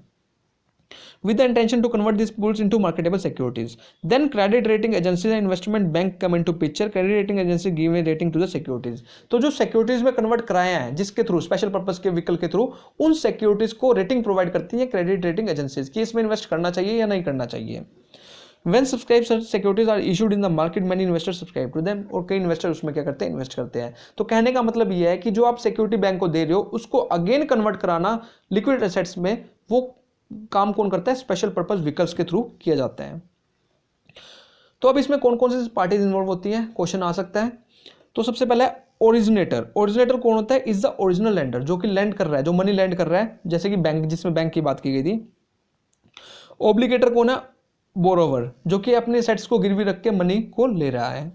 with the intention to convert these pools into marketable securities. Then credit rating agencies and investment bank come into picture. Credit rating agency give a rating to the securities. तो जो securities में convert कराए हैं जिसके through, special purpose के vehicle के through, उन securities को रेटिंग प्रोवाइड करती है क्रेडिट रेटिंग एजेंसीज कि इसमें इन्वेस्ट करना चाहिए या नहीं करना चाहिए। When subscribed securities are issued in the market, many investors subscribe to them, और कई इन्वेस्टर उसमें क्या करते हैं, इन्वेस्ट करते हैं। तो कहने का मतलब ये है कि जो आप सिक्योरिटी बैंक को दे रहे हो उसको अगेन कन्वर्ट कराना लिक्विड एसेट्स में, वो काम कौन करता है, स्पेशल पर्पस व्हीकल्स के थ्रू किया जाता है। तो अब इसमें कौन कौन सी पार्टीज इन्वॉल्व होती हैं, क्वेश्चन आ सकता है। तो सबसे पहले ओरिजिनेटर। ओरिजिनेटर कौन होता है, इज द ओरिजिनल लैंडर, जो कि लैंड कर रहा है, जो मनी लैंड कर रहा है, जैसे कि बैंक, जिसमें बैंक की बात की गई थी। ओब्लिगेटर कौन है, बोरोवर, जो कि अपने सेट्स को गिरवी रख के मनी को ले रहा है।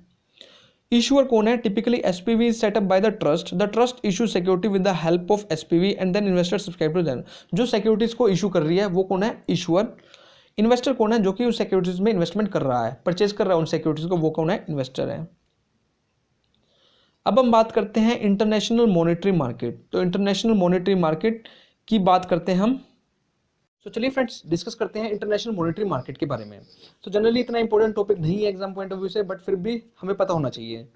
इशूअर कौन है? Typically SPV is set up by the trust issue security with the help of SPV and then investor subscribe to them. जो सिक्योरिटीज को इशू कर रही है वो कौन है? इशूअर। इन्वेस्टर कौन है? जो कि उस सिक्योरिटीज में इन्वेस्टमेंट कर रहा है, परचेज कर रहा है उन सिक्योरिटीज को, वो कौन है? इन्वेस्टर है। अब हम बात करते हैं इंटरनेशनल मॉनेटरी मार्केट। तो इंटरनेशनल मॉनेटरी मार्केट की बात करते हैं हम। तो चलिए फ्रेंड्स डिस्कस करते हैं इंटरनेशनल मॉनेटरी मार्केट के बारे में। तो जनरली इतना इंपॉर्टेंट टॉपिक नहीं है एग्जाम पॉइंट ऑफ व्यू से, बट फिर भी हमें पता होना चाहिए।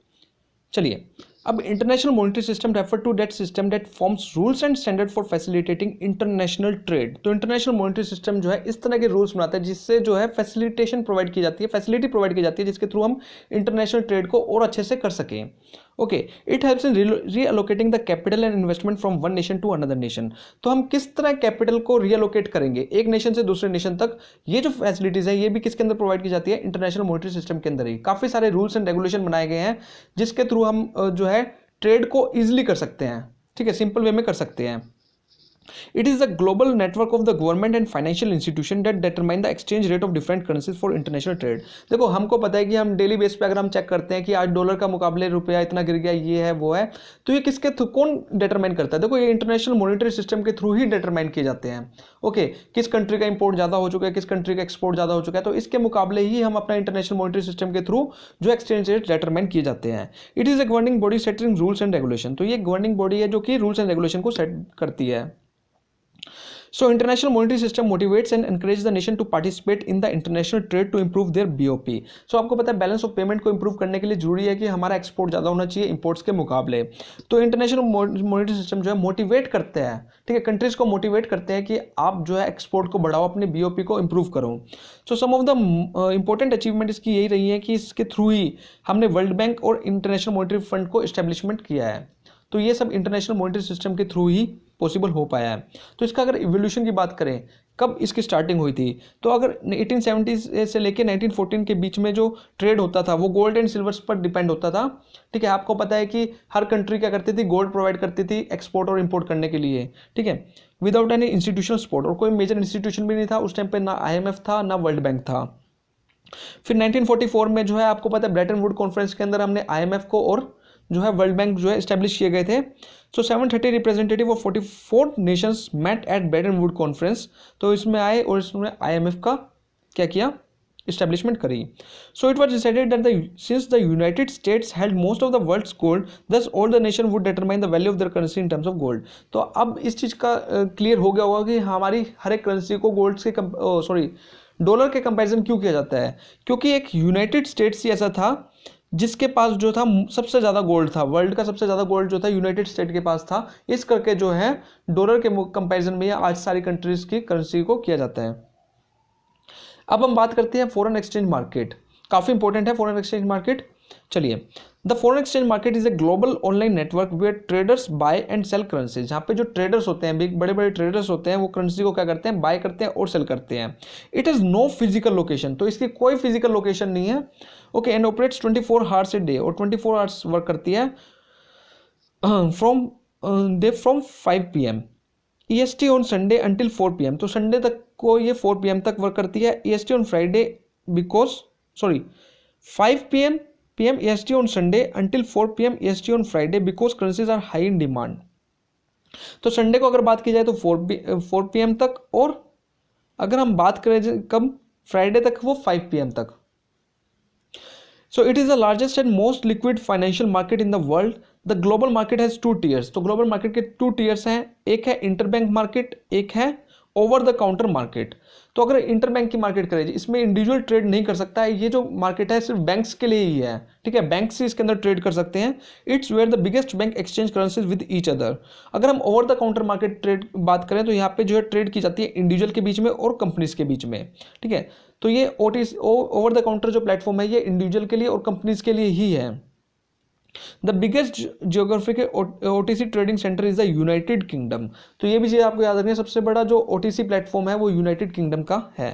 चलिए, अब international monetary system refer to that system that forms rules and standard for facilitating international trade. तो इंटरनेशनल मॉनेटरी सिस्टम जो है इस तरह के रूल्स बनाता है जिससे जो है फैसिलिटेशन प्रोवाइड की जाती है, फैसिलिटी प्रोवाइड की जाती है जिसके थ्रू हम इंटरनेशनल ट्रेड को और अच्छे से कर सकें। Okay, it helps in reallocating the capital and investment from one nation to another nation. तो हम किस तरह कैपिटल को रीअलोकेट करेंगे एक नेशन से दूसरे नेशन तक, ये जो फैसिलिटीज है ये भी किसके अंदर प्रोवाइड की जाती है? इंटरनेशनल मॉनेटरी सिस्टम के अंदर ही। काफी सारे रूल्स एंड रेगुलेशन बनाए गए हैं जिसके थ्रू हम जो है ट्रेड को इजीली कर सकते हैं, ठीक है, सिंपल वे में कर सकते हैं। It is a global network of the government and financial institution that determine the exchange rate of different currencies for international trade। देखो हमको पता है कि हम डेली बेस पे अगर हम चेक करते हैं कि आज डॉलर का मुकाबले रुपया इतना गिर गया, ये है वो है, तो ये किसके थ्रू कौन डिटरमाइन करता है? देखो ये इंटरनेशनल मॉनेटरी सिस्टम के थ्रू ही डिटरमाइन किए जाते हैं। ओके, किस कंट्री का इंपोर्ट ज़्यादा हो चुका है, किस कंट्री का एक्सपोर्ट ज़्यादा हो चुका है, तो इसके मुकाबले ही हम अपना इंटरनेशनल मॉनेटरी सिस्टम के थ्रू जो एक्सचेंज रेट डिटरमाइन किए जाते हैं। It is A governing body setting rules and regulation. तो ये गवर्निंग बॉडी है जो कि रूल्स एंड रेगुलेशन को सेट करती है। So international monetary system motivates and encourages the nation to participate in the international trade to improve their BOP। So आपको पता है बैलेंस ऑफ पेमेंट को इंप्रूव करने के लिए जरूरी है कि हमारा एक्सपोर्ट ज़्यादा होना चाहिए इंपोर्ट्स के मुकाबले। तो इंटरनेशनल मॉनेटरी सिस्टम जो है मोटिवेट करते हैं, ठीक है, कंट्रीज को मोटिवेट करते हैं कि आप जो है एक्सपोर्ट को बढ़ाओ, अपने BOP को इंप्रूव करो। सो सम ऑफ द इंपॉर्टेंट अचीवमेंट इसकी यही रही है कि इसके थ्रू ही हमने वर्ल्ड बैंक और इंटरनेशनल मॉनेटरी फंड को इस्टेब्लिशमेंट किया है। तो ये सब इंटरनेशनल मॉनेटरी सिस्टम के थ्रू ही पॉसिबल हो पाया है। तो इसका अगर इवोल्यूशन की बात करें, कब इसकी स्टार्टिंग हुई थी, तो अगर 1870 से लेकर 1914 के बीच में जो ट्रेड होता था वो गोल्ड एंड सिल्वर्स पर डिपेंड होता था, ठीक है। आपको पता है कि हर कंट्री क्या करती थी? गोल्ड प्रोवाइड करती थी एक्सपोर्ट और इंपोर्ट करने के लिए, ठीक है, विदाउट एनी इंस्टीट्यूशनल सपोर्ट। और कोई मेजर इंस्टीट्यूशन भी नहीं था उस टाइम पर, ना IMF था ना वर्ल्ड बैंक था। फिर 1944 में जो है आपको पता है ब्रेटन वुड कॉन्फ्रेंस के अंदर हमने IMF को और जो है वर्ल्ड बैंक जो है इस्टेब्लिश किए गए थे। So 730 representative of 44 nations met at Bretton Wood conference. तो इसमें आए और इसमें IMF का क्या किया? इस्टेब्लिशमेंट करी। So it was decided that since the United States held most of the world's gold, thus all the nation would determine the value of their currency in terms of gold. तो अब इस चीज़ का clear हो गया होगा कि हमारी हर एक करेंसी को गोल्ड से डॉलर के कंपैरिजन क्यों किया जाता है? क्योंकि एक यूनाइटेड स्टेट्स ही ऐसा था जिसके पास जो था सबसे ज़्यादा गोल्ड था, वर्ल्ड का सबसे ज़्यादा गोल्ड जो था यूनाइटेड स्टेट के पास था। इस करके जो है डॉलर के कंपैरिजन में आज सारी कंट्रीज की करेंसी को किया जाता है। अब हम बात करते हैं फॉरेन एक्सचेंज मार्केट। काफ़ी इंपॉर्टेंट है फॉरेन एक्सचेंज मार्केट। चलिए, the foreign exchange market is a global online network where traders buy and sell currency. जहाँ पे जो ट्रेडर्स होते हैं, बिग बड़े बड़े ट्रेडर्स होते हैं, वो करेंसी को क्या करते हैं? बाय करते हैं और सेल करते हैं। It is no physical location. तो इसकी कोई फिजिकल लोकेशन नहीं है। Okay, and operates 24 hours a day, और 24 आवर्स वर्क करती है from 5 PM EST on Sunday until 4 PM। तो संडे तक को ये 4 PM तक वर्क करती है। EST on Friday 5 PM EST on Sunday until 4 PM EST on Friday because currencies are high in demand। तो संडे को अगर बात की जाए तो 4 PM तक, और अगर हम बात करें कब? फ्राइडे तक, वो 5 PM तक। So it is the largest and most liquid financial market in the world. The global market has 2 tiers। तो ग्लोबल मार्केट के 2 tiers हैं, एक है इंटरबैंक मार्केट, एक है ओवर द काउंटर मार्केट। तो अगर इंटरबैंक की मार्केट करें, इसमें इंडिविजुअल ट्रेड नहीं कर सकता है। ये जो मार्केट है सिर्फ बैंक्स के लिए ही है, ठीक है, बैंक्स ही इसके अंदर ट्रेड कर सकते हैं। It's where the biggest bank exchange currencies with each other. अगर हम over the counter market trade बात करें तो यहाँ पे जो है ट्रेड की जाती है इंडिविजुअल के बीच में और कंपनीज के बीच में, ठीक है। तो ये ओवर द काउंटर जो प्लेटफॉर्म है ये इंडिविजुअल के लिए और कंपनीज के लिए ही है। The biggest geographical OTC trading centre is the United kingdom. तो ये भी चीज आपको याद रखनी है, सबसे बड़ा जो OTC प्लेटफॉर्म है वो यूनाइटेड किंगडम का है।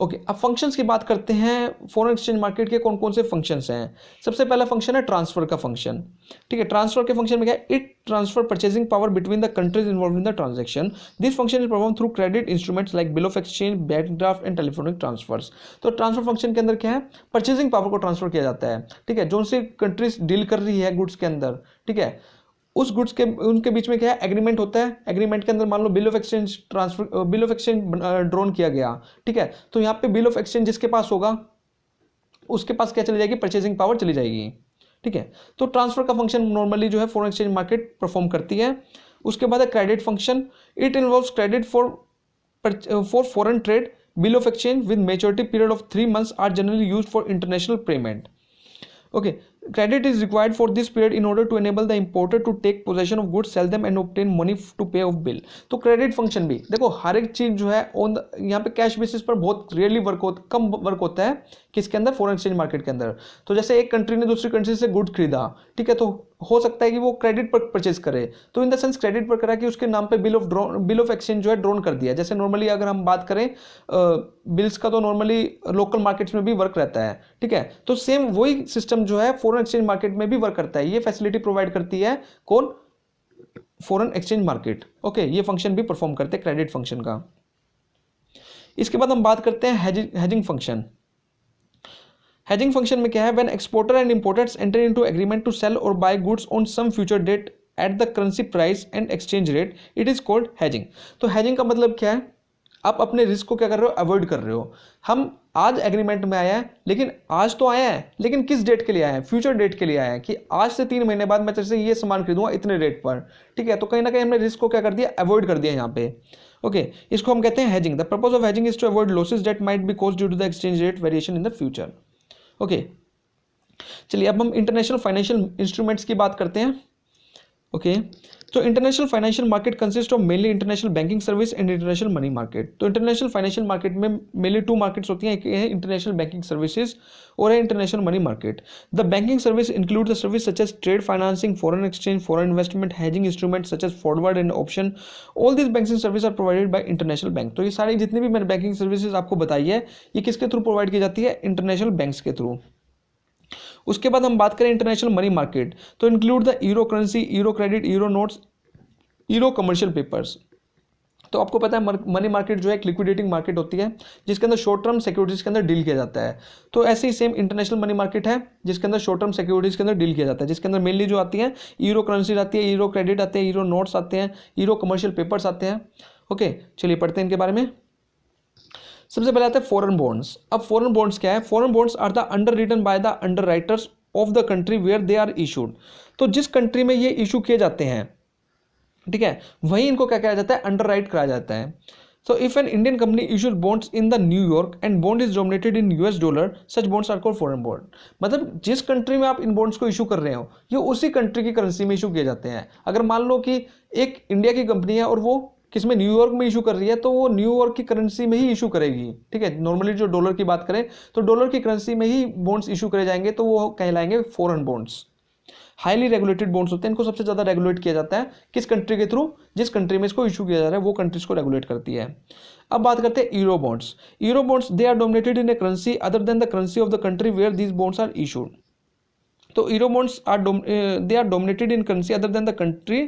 ओके, अब फंक्शंस की बात करते हैं। फॉरेन एक्सचेंज मार्केट के कौन कौन से फंक्शंस हैं। सबसे पहला फंक्शन है ट्रांसफर का फंक्शन। ठीक है, ट्रांसफर के फंक्शन में क्या है, it transfer purchasing power between the countries involve in the transaction. This function is perform through credit instruments like bill of exchange, bank draft and telephonic transfers. तो transfer function के अंदर क्या है, purchasing power को transfer किया जाता है। ठीक है, जो सी कंट्रीज डील कर रही है गुड्स के अंदर, ठीक है, उस गुड्स के उनके बीच में क्या है, एग्रीमेंट होता है। एग्रीमेंट के अंदर मान लो bill of exchange transfer, bill of exchange drawn किया गया। ठीक है, तो यहाँ पे बिल ऑफ एक्सचेंज जिसके पास होगा उसके पास क्या चली जाएगी, परचेजिंग पावर चली जाएगी। ठीक है, तो ट्रांसफर का फंक्शन नॉर्मली जो है फॉरेन एक्सचेंज मार्केट परफॉर्म करती है। उसके बाद है credit function. It involves credit for foreign trade. Bill of exchange with maturity period of 3 months are generally used for international payment. Okay, credit is required for this period in order to enable the importer to take possession of goods, sell them and obtain money to pay off bill. तो credit function भी देखो, हर एक चीज जो है on यहाँ पे cash basis पर बहुत रियरली कम वर्क होता है किसके अंदर, फॉरेन एक्सचेंज मार्केट के अंदर। तो जैसे एक कंट्री ने दूसरी कंट्री से गुड खरीदा, ठीक है, तो हो सकता है कि वो क्रेडिट पर परचेज करे। तो इन द सेंस क्रेडिट पर करा कि उसके नाम पे बिल ऑफ एक्सचेंज जो है ड्रॉन कर दिया। जैसे नॉर्मली अगर हम बात करें बिल्स का, तो नॉर्मली लोकल मार्केट्स में भी वर्क रहता है। ठीक है, तो सेम वही सिस्टम जो है फॉरेन एक्सचेंज मार्केट में भी वर्क करता है। ये फैसिलिटी प्रोवाइड करती है कौन, फॉरेन एक्सचेंज मार्केट। ओके, ये फंक्शन भी परफॉर्म करते हैं क्रेडिट फंक्शन का। इसके बाद हम बात करते हैं हेजिंग फंक्शन। हेजिंग फंक्शन में क्या है, when exporter and importers enter into agreement to sell और buy goods on some future date at the currency price and exchange rate, it is called hedging. तो हेजिंग का मतलब क्या है, आप अपने रिस्क को क्या कर रहे हो, अवॉइड कर रहे हो। हम आज एग्रीमेंट में आया है, लेकिन आज तो आया है, लेकिन किस डेट के लिए आया है, फ्यूचर डेट के लिए आया है कि आज से 3 महीने बाद मैं तेरे से ये सामान खरीदूंगा इतने रेट पर। ठीक है, तो कहीं ना कहीं हमने रिस्क को क्या कर दिया, अवॉइड कर दिया यहाँ पे। ओके, इसको हम कहते हैं hedging. The purpose of hedging is to avoid losses that might be caused due to the exchange rate variation in the future. Okay, चलिए अब हम इंटरनेशनल फाइनेंशियल इंस्ट्रूमेंट्स की बात करते हैं। ओके, तो international financial market consist of mainly international banking service and international money market. तो international financial market में मेनली 2 मार्केट्स होती हैं, एक है इंटरनेशनल बैंकिंग सर्विसेज और है international money market. The banking service include the service such as trade financing, foreign exchange, foreign investment, hedging instrument such as forward and option. All this banking service are provided by international bank. तो ये सारी जितनी भी मैंने banking services आपको बताई है, ये किसके थ्रू प्रोवाइड की जाती है, इंटरनेशनल बैंक्स के थ्रू। उसके बाद हम बात करें इंटरनेशनल मनी मार्केट, तो include the euro currency, euro credit, euro notes, euro commercial papers. तो आपको पता है मनी मार्केट जो है एक लिक्विडेटिंग मार्केट होती है जिसके अंदर शॉर्ट टर्म सिक्योरिटीज के अंदर डील किया जाता है। तो ऐसे ही सेम इंटरनेशनल मनी मार्केट है जिसके अंदर शॉर्ट टर्म सिक्योरिटीज के अंदर डील किया जाता है, जिसके अंदर मेनली जो आती है यूरो करेंसी आती है, यूरो क्रेडिट आते हैं, यूरो नोट्स आते हैं, यूरो कमर्शियल पेपर्स आते हैं। ओके, चलिए पढ़ते हैं इनके बारे में। सबसे पहले आता है फॉरेन बॉन्ड्स। अब फॉरेन बॉन्ड्स क्या है, foreign bonds are the underwritten by the underwriters of the country where they are issued. तो जिस कंट्री में ये इशू किए जाते हैं, ठीक है, वहीं इनको क्या किया जाता है, अंडर राइट कराया जाता है। So if an Indian company issues bonds in the New York and bond is denominated in US dollar, such bonds are called foreign bond। मतलब जिस कंट्री में आप इन बॉन्ड्स को इशू कर रहे हो, ये उसी कंट्री की करेंसी में इशू किए जाते हैं। अगर मान लो कि एक इंडिया की कंपनी है और वो किसमें, न्यूयॉर्क में इशू कर रही है, तो वो न्यूयॉर्क की करेंसी में ही इशू करेगी। ठीक है, नॉर्मली जो डॉलर की बात करें तो डॉलर की करेंसी में ही बॉन्ड्स इशू करे जाएंगे, तो वो कहलाएंगे foreign bonds. Highly regulated bonds होते हैं, इनको सबसे ज्यादा रेगुलेट किया जाता है किस कंट्री के थ्रू, जिस कंट्री में इसको इशू किया जा रहा है वो कंट्रीज को रेगुलेट करती है। अब बात करते हैं euro bonds. Euro bonds they are dominated in a currency other than the currency of the country where these bonds are issued. तो euro bonds are they are dominated in currency other than the country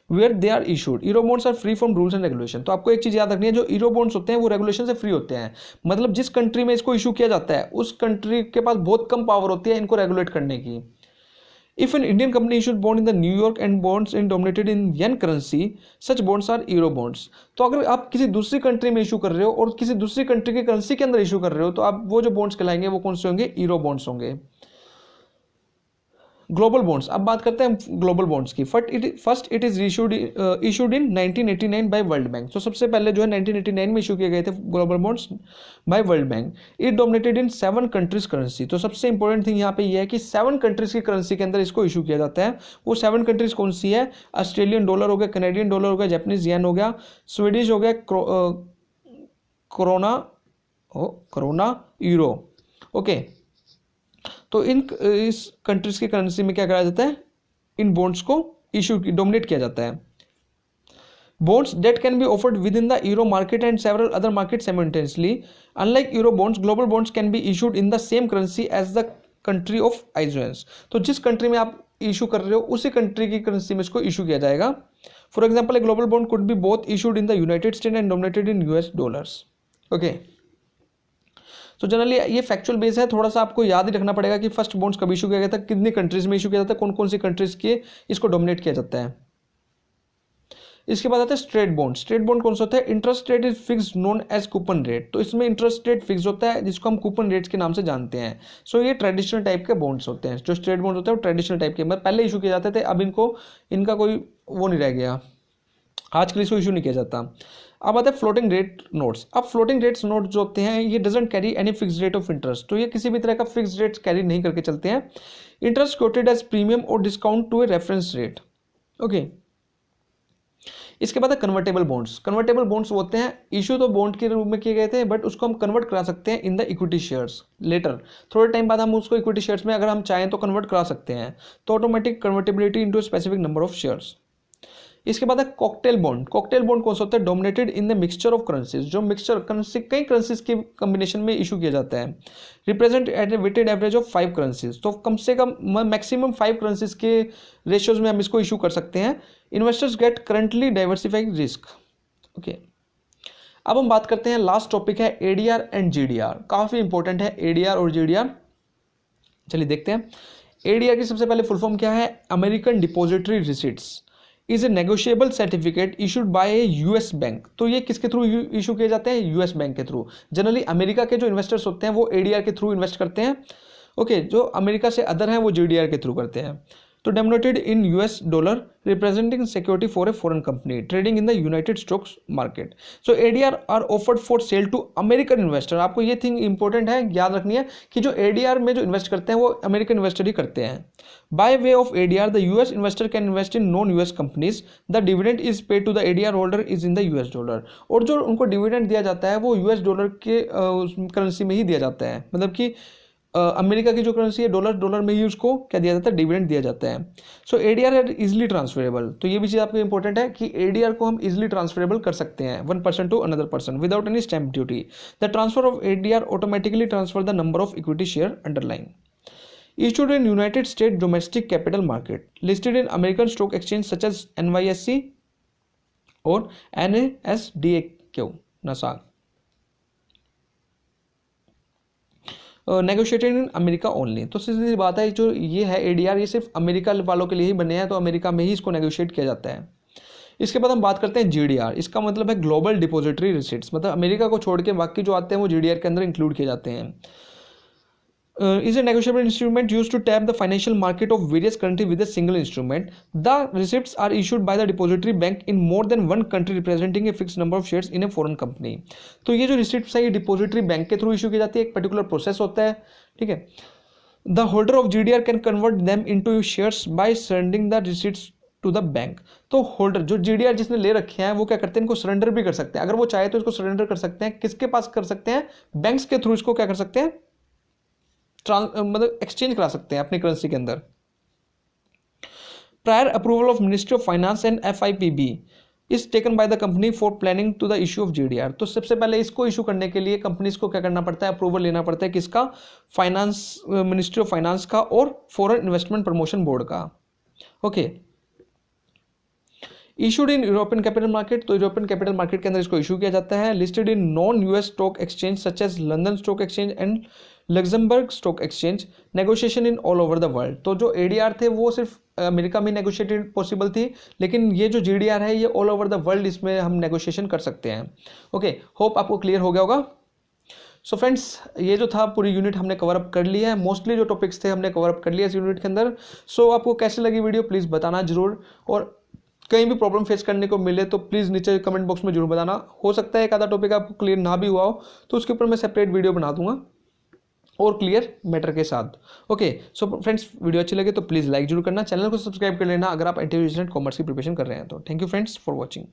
where they are issued. Euro bonds are free from rules and regulation. तो आपको एक चीज याद रखनी है, जो euro bonds होते हैं वो रेगुलेशन से फ्री होते हैं। मतलब जिस कंट्री में इसको इशू किया जाता है उस कंट्री के पास बहुत कम पावर होती है इनको रेगुलेट करने की। If an Indian company issued bond in the New York and bonds in denominated in yen currency, such bonds are euro bonds। तो अगर आप किसी दूसरी कंट्री में इशू कर रहे हो और किसी दूसरी कंट्री की करेंसी के अंदर इशू कर रहे हो, तो आप वो जो बॉन्ड्स कहलाएंगे वो कौन से होंगे, यूरो बॉन्ड्स होंगे। ग्लोबल बॉन्ड्स, अब बात करते हैं ग्लोबल बॉन्ड्स की। First it is issued in 1989 by World Bank. तो सबसे पहले जो है 1989 में इशू किए गए थे global bonds by World Bank. It dominated in 7 countries currency. तो सबसे इंपॉर्टेंट थिंग यहाँ पे ये है कि 7 कंट्रीज की करेंसी के अंदर इसको इशू किया जाता है। वो 7 कंट्रीज कौन सी है, ऑस्ट्रेलियन डॉलर हो गया, कैनेडियन डॉलर हो गया, जापानीज येन हो गया, स्वीडिश हो गया, करोना, यूरो। ओके, तो इस कंट्रीज की करेंसी में क्या करा जाता है, इन बॉन्ड्स को इशू डोमिनेट किया जाता है। bonds that can be offered within the euro market and several other markets simultaneously. Unlike euro bonds, global bonds can be issued in the same currency as the country of issuance. तो जिस country में आप issue कर रहे हो उसी country की currency में इसको इशू किया जाएगा. For example, a global bond could be both issued in the United state and dominated in US dollars. Okay, तो जनरली ये फैक्चुअल बेस है, थोड़ा सा आपको याद ही रखना पड़ेगा कि फर्स्ट बॉन्ड्स कब इशू किया गया था, कितनी कंट्रीज में इशू किया जाता है, कौन कौन सी कंट्रीज के इसको डोमिनेट किया जाता है. इसके बाद आता है स्ट्रेट बॉन्ड. स्ट्रेट बॉन्ड कौन सा होता है? Interest rate is fix known as coupon rate. तो इसमें इंटरेस्ट रेट फिक्स होता है जिसको हम कूपन रेट्स के नाम से जानते हैं. सो ये ट्रेडिशनल टाइप के बॉन्ड्स होते हैं. जो स्ट्रेट बॉन्ड होते हैं वो ट्रेडिशनल टाइप के मतलब पहले इशू किए जाते थे, अब इनका कोई वो नहीं रह गया, आजकल इसको इशू नहीं किया जाता. अब आता है फ्लोटिंग रेट नोट्स. अब फ्लोटिंग रेट्स नोट जो होते हैं ये doesn't carry any fix rate of interest. तो ये किसी भी तरह का फिक्स रेट कैरी नहीं करके चलते हैं. इंटरेस्ट कोटेड एज प्रीमियम और discount to a reference rate. Okay, इसके बाद है कन्वर्टेबल बॉन्ड्स. कन्वर्टेबल बॉन्ड्स होते हैं इशू तो बॉन्ड के रूप में किए गए थे, बट उसको हम कन्वर्ट करा सकते हैं in the equity shares later. थोड़े टाइम बाद हम उसको इक्विटी शेयर्स में अगर हम चाहें तो कन्वर्ट करा सकते हैं. तो automatic convertibility into specific number of shares. इसके बाद है कॉकटेल बॉन्ड. कॉकटेल बॉन्ड कौन सा होता है? Dominated in the mixture of currencies. जो मिक्सचर करेंसी कई करेंसीज के कॉम्बिनेशन में इशू किया जाता है. Represent at a weighted average of 5 currencies. तो कम से कम मैक्सिमम 5 करेंसीज के रेशियोज में हम इसको इशू कर सकते हैं. Investors get currently diversified risk. Okay, अब हम बात करते हैं, लास्ट टॉपिक है एडीआर एंड जीडीआर. काफी इंपॉर्टेंट है एडीआर और जीडीआर. चलिए देखते हैं. एडीआर की सबसे पहले फुल फॉर्म क्या है? American depository receipts is a negotiable certificate issued by A US bank. तो ये किसके थ्रू इशू किए जाते हैं? यूएस बैंक के थ्रू. जनरली अमेरिका के जो इन्वेस्टर्स होते हैं वो एडीआर के थ्रू इन्वेस्ट करते हैं. ओके, जो अमेरिका से अदर हैं वो जीडीआर के थ्रू करते हैं. तो denominated in US dollar representing security for a foreign company trading in the United stocks market. So ADR are offered for sale to American investor. आपको ये थिंग इंपॉर्टेंट है, याद रखनी है कि जो एडीआर में जो इन्वेस्ट करते हैं वो अमेरिकन इन्वेस्टर ही करते हैं. By way of ADR the US investor can invest in non US companies. The dividend is paid to the ADR holder is in the US dollar. और जो उनको डिविडेंड दिया जाता है वो यूएस डॉलर के करेंसी में ही दिया जाता है. मतलब कि अमेरिका की जो करेंसी है डॉलर में ही उसको क्या दिया जाता है? डिविडेंड दिया जाता है. सो एडीआर है इजिली ट्रांसफरेबल. तो ये भी चीज़ आपको इंपॉर्टेंट है कि एडीआर को हम इजिली ट्रांसफरेबल कर सकते हैं one person to another person without any stamp duty. The transfer of ADR automatically transfer the number of equity share underline. Issued in United States domestic capital market, listed in American stock exchange such as NYSE or NASDAQ, NASDAQ. Negotiated in America only. तो सीधी सी बात है, जो ये है ADR ये सिर्फ America वालों के लिए ही बने हैं, तो अमेरिका में ही इसको नेगोशिएट किया जाता है. इसके बाद हम बात करते हैं जीडीआर. इसका मतलब है ग्लोबल डिपॉजिटरी रिसीट्स. मतलब अमेरिका को छोड़ के बाकी जो आते हैं वो जीडीआर के अंदर इंक्लूड किए जाते हैं. Is a negotiable instrument used to tap the financial market of various countries with a single instrument. The receipts are issued by the depository bank in more than one country representing a fixed number of shares in a foreign company. तो ये जो receipts है ये depository bank के through issue की जाती है. एक पर्टिकुलर प्रोसेस होता है, ठीक है. The holder of GDR can convert them into shares by sending the receipts to the bank. तो होल्डर जो GDR जिसने ले रखे हैं वो क्या करते हैं? इनको सरेंडर भी कर सकते हैं. अगर वो चाहे तो इसको सरेंडर कर सकते हैं. किसके पास कर सकते हैं? बैंक्स के थ्रू इसको क्या कर सकते हैं? मतलब एक्सचेंज करा सकते हैं अपनी करेंसी के अंदर. Prior approval of ministry of finance and FIPB is taken by the company for planning to the issue of GDR. तो सबसे पहले इसको इशू करने के लिए कंपनीज को क्या करना पड़ता है? अप्रूवल लेना पड़ता है. किसका? फाइनेंस, मिनिस्ट्री ऑफ फाइनेंस का और फॉरेन इन्वेस्टमेंट प्रमोशन बोर्ड का. Okay, issued in European capital market. तो यूरोपियन कैपिटल मार्केट के अंदर इसको इशू किया जाता है. Listed in non US stock exchange such as London stock exchange and Luxembourg stock exchange. Negotiation in all over the world. तो जो एडीआर थे वो सिर्फ अमेरिका में नेगोशिएटेड पॉसिबल थी, लेकिन ये जो जीडीआर है ये ऑल ओवर द वर्ल्ड इसमें हम नेगोशिएशन कर सकते हैं. ओके, होप आपको क्लियर हो गया होगा. सो फ्रेंड्स, ये जो था पूरी यूनिट हमने कवर अप कर लिया है. मोस्टली जो टॉपिक्स थे हमने कवर अप कर लिया इस यूनिट के अंदर. सो आपको कैसी लगी वीडियो प्लीज़ बताना जरूर. और कहीं भी प्रॉब्लम फेस करने को मिले तो प्लीज़ नीचे कमेंट बॉक्स में जरूर बताना. हो सकता है एक आधा टॉपिक आपको क्लियर ना भी हुआ हो तो उसके ऊपर मैं सेपरेट वीडियो बना दूंगा और क्लियर मैटर के साथ. ओके, सो फ्रेंड्स, वीडियो अच्छी लगे तो प्लीज़ लाइक जरूर करना. चैनल को सब्सक्राइब कर लेना अगर आप इंटरमीडिएट कॉमर्स की प्रिपरेशन कर रहे हैं तो. Thank you friends for watching.